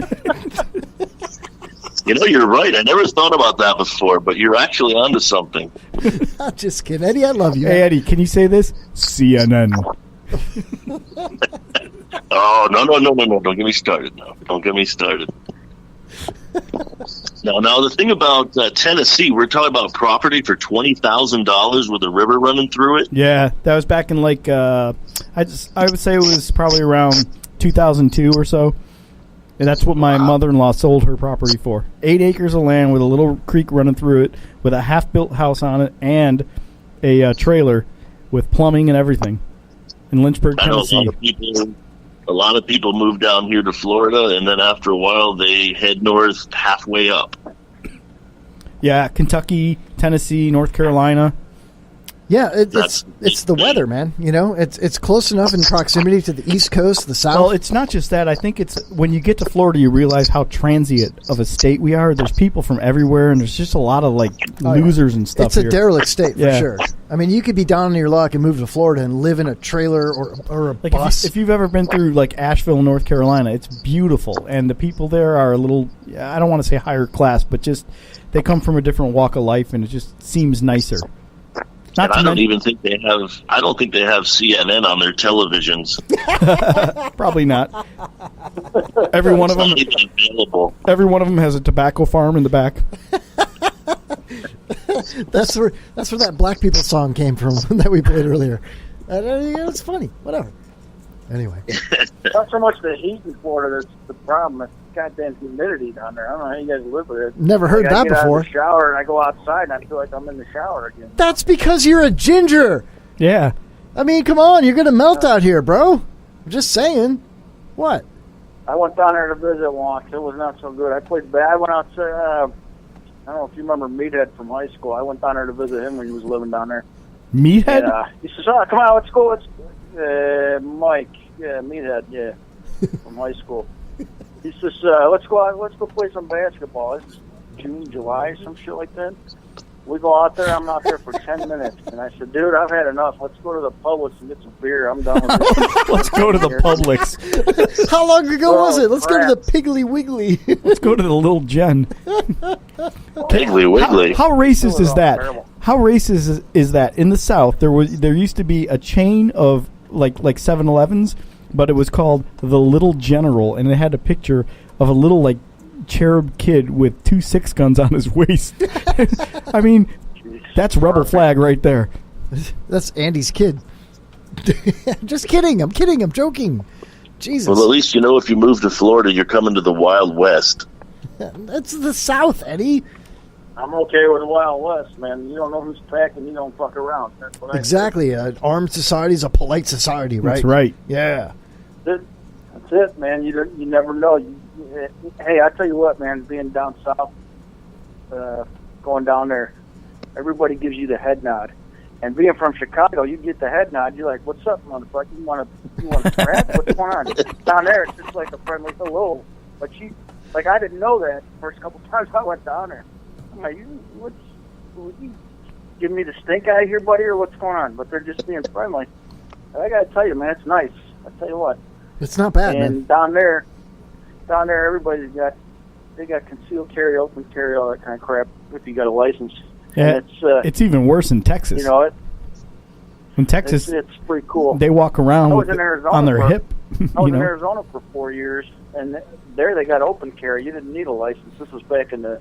You know, you're right. I never thought about that before, but you're actually onto something. I'm just kidding. Eddie, I love you. Hey, Eddie, can you say this? CNN. Oh, no. Don't get me started now. Don't get me started. Now, the thing about Tennessee, we're talking about property for $20,000 with a river running through it. Yeah, that was back in like I would say it was probably around 2002 or so. And that's what my mother-in-law sold her property for. 8 acres of land with a little creek running through it, with a half-built house on it, and a trailer with plumbing and everything in Lynchburg, Tennessee. I know a lot of people move down here to Florida, and then after a while they head north halfway up. Yeah, Kentucky, Tennessee, North Carolina. Yeah, it's the weather, man. You know, it's close enough in proximity to the East Coast, the South. Well, it's not just that. I think it's when you get to Florida, you realize how transient of a state we are. There's people from everywhere, and there's just a lot of losers and stuff. It's a here. derelict state for sure. I mean, you could be down on your luck and move to Florida and live in a trailer or a bus. If you've ever been through like Asheville, North Carolina, it's beautiful, and the people there are a little. I don't want to say higher class, but just they come from a different walk of life, and it just seems nicer. I don't think they have CNN on their televisions. Probably not. Every one of them. Available. Every one of them has a tobacco farm in the back. That's where that Black People song came from that we played earlier. It's funny. Whatever. Anyway, not so much the heat in Florida that's the problem. It's goddamn humidity down there. I don't know how you guys live with it. Never heard that before. I get out of the shower and I go outside and I feel like I'm in the shower again. That's because you're a ginger. Yeah. I mean, come on, you're gonna melt out here, bro. I'm just saying. What? I went down there to visit once. It was not so good. I played bad. I went out to, I don't know if you remember Meathead from high school. I went down there to visit him when he was living down there. Meathead? And, he says, "Oh, come on, let's go." Mike, Meathead, from high school. He says, let's go out, let's go play some basketball. It's June, July, some shit like that. We go out there, I'm out there for 10 minutes. And I said, dude, I've had enough. Let's go to the Publix and get some beer. I'm done with this. Let's go to the Publix. How long ago was it? Let's go to the Piggly Wiggly. Let's go to the Little Jen. Piggly Wiggly. How racist is that? How racist is that? In the South, there used to be a chain of like 7-Elevens, but it was called the Little General, and it had a picture of a little like cherub kid with 2 6 guns on his waist. I mean, that's rebel flag right there. That's Andy's kid. Just kidding. I'm kidding. I'm joking. Jesus. Well, at least you know if you move to Florida, you're coming to the Wild West. That's the South, Eddie. I'm okay with the Wild West, man. You don't know who's packing, you don't fuck around. That's what exactly. An armed society is a polite society, right? That's right. Yeah. That's it, man. You never know. Hey, I tell you what, man. Being down south, going down there, everybody gives you the head nod. And being from Chicago, you get the head nod. You're like, "What's up, motherfucker? You want to scrap? What's going on?" Down there, it's just like a friendly hello. But I didn't know that the first couple times I went down there. I'm like, you giving me the stink eye here, buddy, or what's going on? But they're just being friendly. And I gotta tell you, man, it's nice. I tell you what. It's not bad, man. And down there, everybody's got concealed carry, open carry, all that kind of crap. If you got a license, yeah, and it's even worse in Texas. You know, in Texas, it's pretty cool. They walk around on their hip. I was in Arizona for 4 years, and there they got open carry. You didn't need a license. This was back in the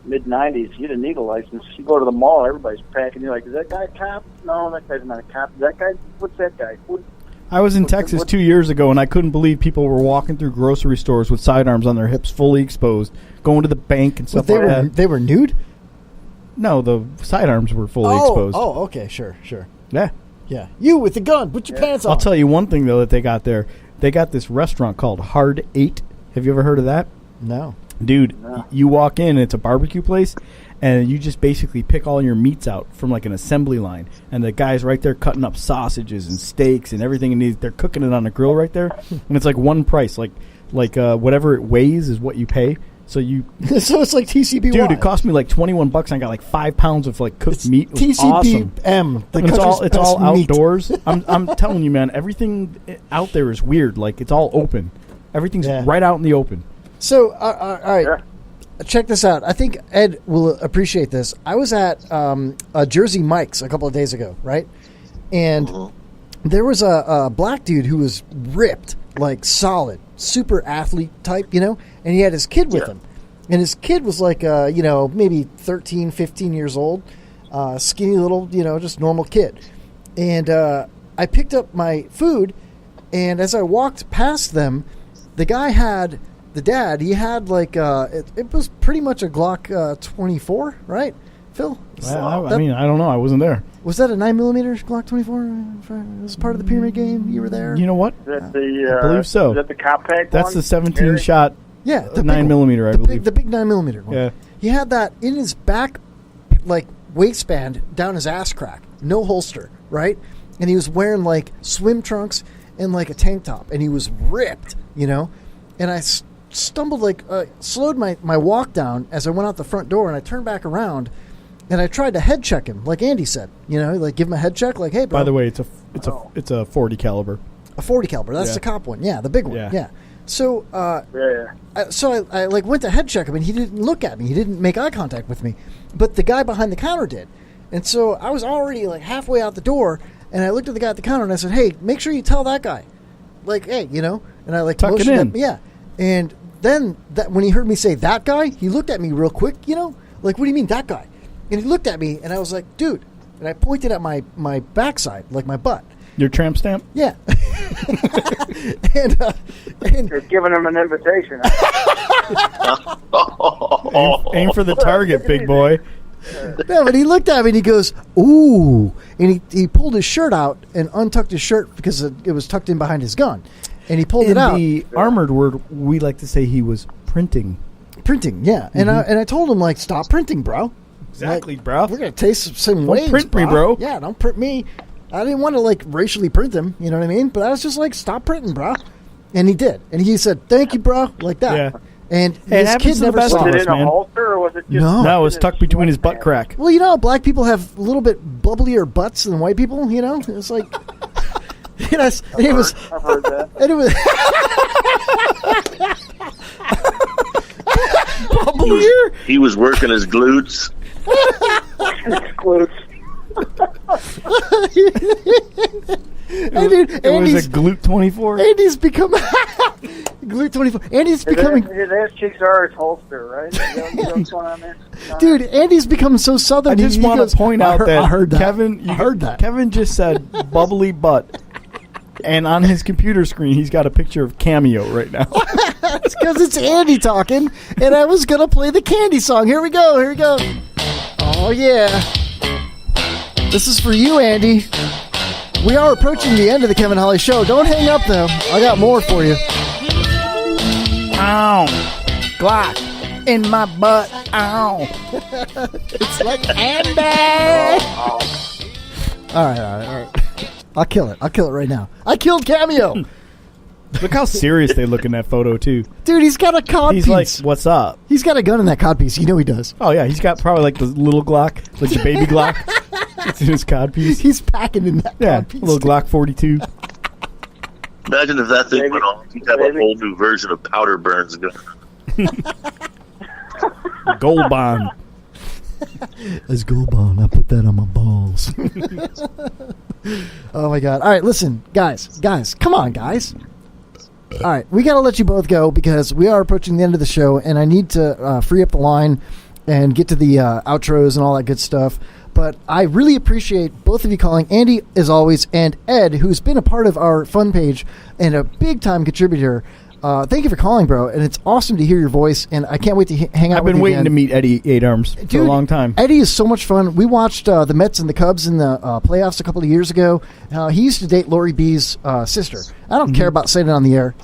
mid-'90s. You didn't need a license. You go to the mall, everybody's packing. You're like, "Is that guy a cop? No, that guy's not a cop. Is that guy? What's that guy?" I was in Texas 2 years ago, and I couldn't believe people were walking through grocery stores with sidearms on their hips, fully exposed, going to the bank and stuff like that. They were nude? No, the sidearms were fully exposed. Oh, okay, sure. Yeah. Yeah. You with the gun, put your pants on. I'll tell you one thing, though, that they got there. They got this restaurant called Hard 8. Have you ever heard of that? No. Dude, you walk in, it's a barbecue place, and you just basically pick all your meats out from like an assembly line, and the guy's right there cutting up sausages and steaks and everything, and they're cooking it on a grill right there, and it's like one price, like whatever it weighs is what you pay. So so it's like TCBY. Dude, it cost me like $21, and I got like 5 pounds of like cooked meat. It was TCBM. Awesome. It's all outdoors. I'm telling you, man, everything out there is weird. Like it's all open. Everything's right out in the open. So, all right, check this out. I think Ed will appreciate this. I was at Jersey Mike's a couple of days ago, right? And there was a black dude who was ripped, like solid, super athlete type, and he had his kid with him. And his kid was like, maybe 13, 15 years old, skinny little, just normal kid. And I picked up my food, and as I walked past them, the dad, he had like, it was pretty much a Glock 24, right, Phil? I don't know. I wasn't there. Was that a 9mm Glock 24? It was part of the Pyramid Game? You were there? You know what? Is that the, I believe so. Is that the compact That's one? the 17-shot. Yeah, the 9mm, I believe. The big 9mm one. Yeah. He had that in his back, like waistband down his ass crack, no holster, right? And he was wearing like swim trunks and like a tank top, and he was ripped, And I stumbled, slowed my walk down as I went out the front door, and I turned back around, and I tried to head check him, like Andy said, like give him a head check, like, hey, bro. By the way, it's a 40 caliber. A 40 caliber. That's the cop one. Yeah, the big one. Yeah. So, I went to head check him, and he didn't look at me. He didn't make eye contact with me, but the guy behind the counter did. And so I was already like halfway out the door, and I looked at the guy at the counter, and I said, "Hey, make sure you tell that guy, like, hey, And I like tuck it in. Yeah. And then when he heard me say that guy, he looked at me real quick, like, what do you mean that guy? And he looked at me, and I was like, dude, and I pointed at my backside, like my butt. Your tramp stamp? Yeah. and You're giving him an invitation. Aim for the target, big boy. No, but he looked at me and he goes, ooh. And he pulled his shirt out and untucked his shirt because it was tucked in behind his gun. And he pulled it out. In the Armored Word, we like to say he was printing. Printing, yeah. And I told him, like, stop printing, bro. Exactly, like, bro. We're going to taste some Don't waves, print me, bro. Yeah, don't print me. I didn't want to, like, racially print him, you know what I mean? But I was just like, stop printing, bro. And he did. And he said, thank you, bro, like that. Yeah. And his kid never saw Was it us, in a man. holster, or was it just... No, it was tucked between his butt crack. Well, black people have a little bit bubblier butts than white people, It's like... I've heard that. And it was... Bubblier? He was working his glutes. Glutes. It was a glute 24. Andy's become glute 24. Andy's becoming. His ass cheeks are his holster, right? You know what's going on there? Dude, Andy's become so southern. I just want to point out that I heard that. Kevin, I heard that. Kevin just said bubbly butt, and on his computer screen, he's got a picture of Cameo right now. It's because it's Andy talking, and I was gonna play the Candy song. Here we go. Here we go. Oh yeah. This is for you, Andy. We are approaching the end of the Kevin Holly Show. Don't hang up, though. I got more for you. Ow. Glock in my butt. Ow. It's like Andy. All right. I'll kill it. I'll kill it right now. I killed Cameo. Look how serious they look in that photo, too. Dude, he's got a cod piece. He's like, what's up? He's got a gun in that cod piece. You know he does. Oh, yeah. He's got probably like the little Glock, like the baby Glock. It's in his cod piece. He's packing in that cod piece. A little Glock 42. Imagine if that thing went off. You'd have a whole new version of Powder Burns gun. Gold Bond. As Gold Bond, I put that on my balls. Oh, my God. All right, listen, guys. Come on, guys. All right, we got to let you both go because we are approaching the end of the show, and I need to free up the line and get to the outros and all that good stuff. But I really appreciate both of you calling, Andy, as always, and Ed, who's been a part of our fun page and a big-time contributor. Thank you for calling, bro, and it's awesome to hear your voice, and I can't wait to hang out with you. I've been waiting to meet Eddie 8 Arms for a long time. Eddie is so much fun. We watched the Mets and the Cubs in the playoffs a couple of years ago. He used to date Lori B's sister. I don't care about saying it on the air.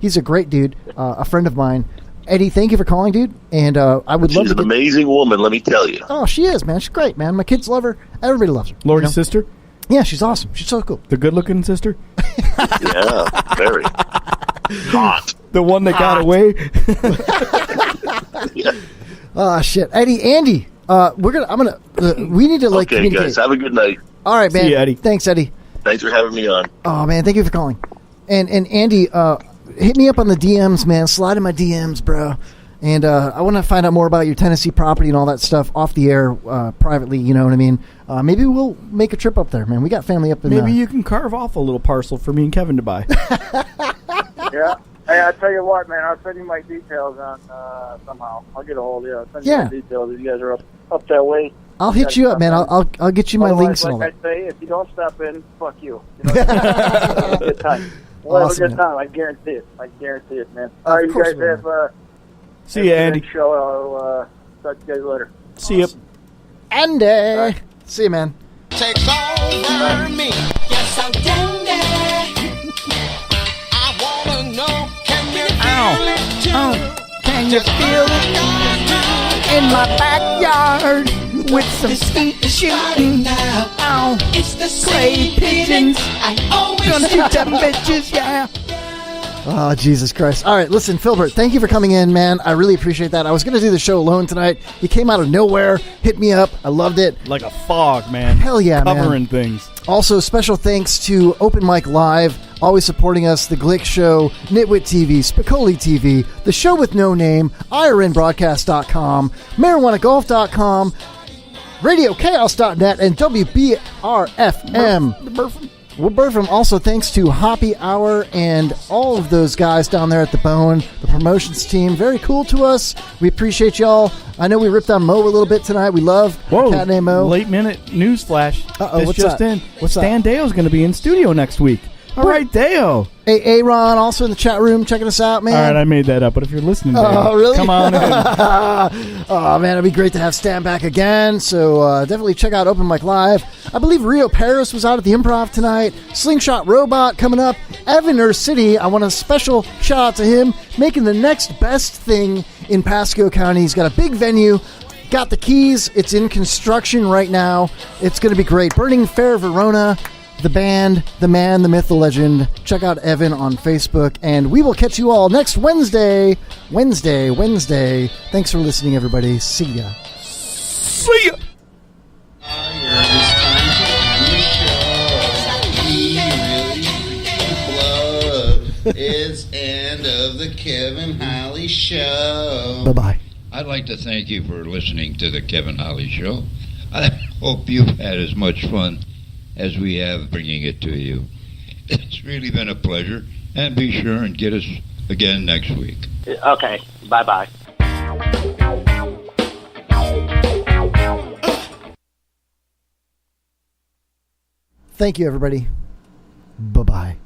He's a great dude, a friend of mine. Eddie, thank you for calling, dude. And I would love to. She's an amazing woman, let me tell you. Oh, she is, man. She's great, man. My kids love her. Everybody loves her. Lori's sister? Yeah, she's awesome. She's so cool. The good-looking sister? Yeah, very. Hot. The one that got away? Yeah. Oh, shit. Andy, we need to, Okay, communicate. guys, have a good night. All right, man. See you, Eddie. Thanks, Eddie. Thanks for having me on. Oh, man, thank you for calling. And Andy, hit me up on the DMs, man. Slide in my DMs, bro. And I want to find out more about your Tennessee property and all that stuff off the air, privately, you know what I mean? Maybe we'll make a trip up there, man. We got family up in Maybe you can carve off a little parcel for me and Kevin to buy. Yeah. Hey, I'll tell you what, man. I'll send you my details on somehow. I'll get a hold of you. I'll send you my details if you guys are up that way. I'll hit you up, man. I'll get you my links and all like that. I say, if you don't stop in, fuck you. We'll have a good time. We'll have a good time. I guarantee it. Man. All right, you guys have See you, Andy. Show. I'll talk to you guys later. See you. Andy. Right. See you, man. Takes over me. Yes, I'm dandy. I wanna know, can you feel it too? Can you feel it in my backyard with some skeet shooting? Ow, it's the clay pigeons. Gonna shoot them bitches, yeah. Oh, Jesus Christ. All right, listen, Philbert, thank you for coming in, man. I really appreciate that. I was going to do the show alone tonight. You came out of nowhere, hit me up. I loved it. Like a fog, man. Hell yeah, man. Covering things. Also, special thanks to Open Mic Live, always supporting us, The Glick Show, Nitwit TV, Spicoli TV, The Show with No Name, IRNBroadcast.com, MarijuanaGolf.com, RadioChaos.net, and WBRFM. Burfam. Also, thanks to Hoppy Hour and all of those guys down there at the Bone, the promotions team. Very cool to us. We appreciate y'all. I know we ripped on Mo a little bit tonight. We love cat named Mo. Late minute news flash. What's just that? in. What's Stan Deo's going to be in studio next week. All right, Deo. Hey, Aaron, also in the chat room, checking us out, man. All right, I made that up, but if you're listening, Deo, oh, really? come on in. Oh, man, it'd be great to have Stan back again. So definitely check out Open Mic Live. I believe Rio Paris was out at the Improv tonight. Slingshot Robot coming up. Evan City, I want a special shout out to him, making the next best thing in Pasco County. He's got a big venue. Got the keys. It's in construction right now. It's going to be great. Burning Fair Verona. The band, the man, the myth, the legend. Check out Evan on Facebook, and we will catch you all next Wednesday. Thanks for listening, everybody. See ya. See ya. It's end of the Kevin Holly Show. Bye-bye. I'd like to thank you for listening to the Kevin Holly Show. I hope you've had as much fun as we have bringing it to you. It's really been a pleasure, and be sure and get us again next week. Okay, bye-bye. Thank you, everybody. Bye-bye.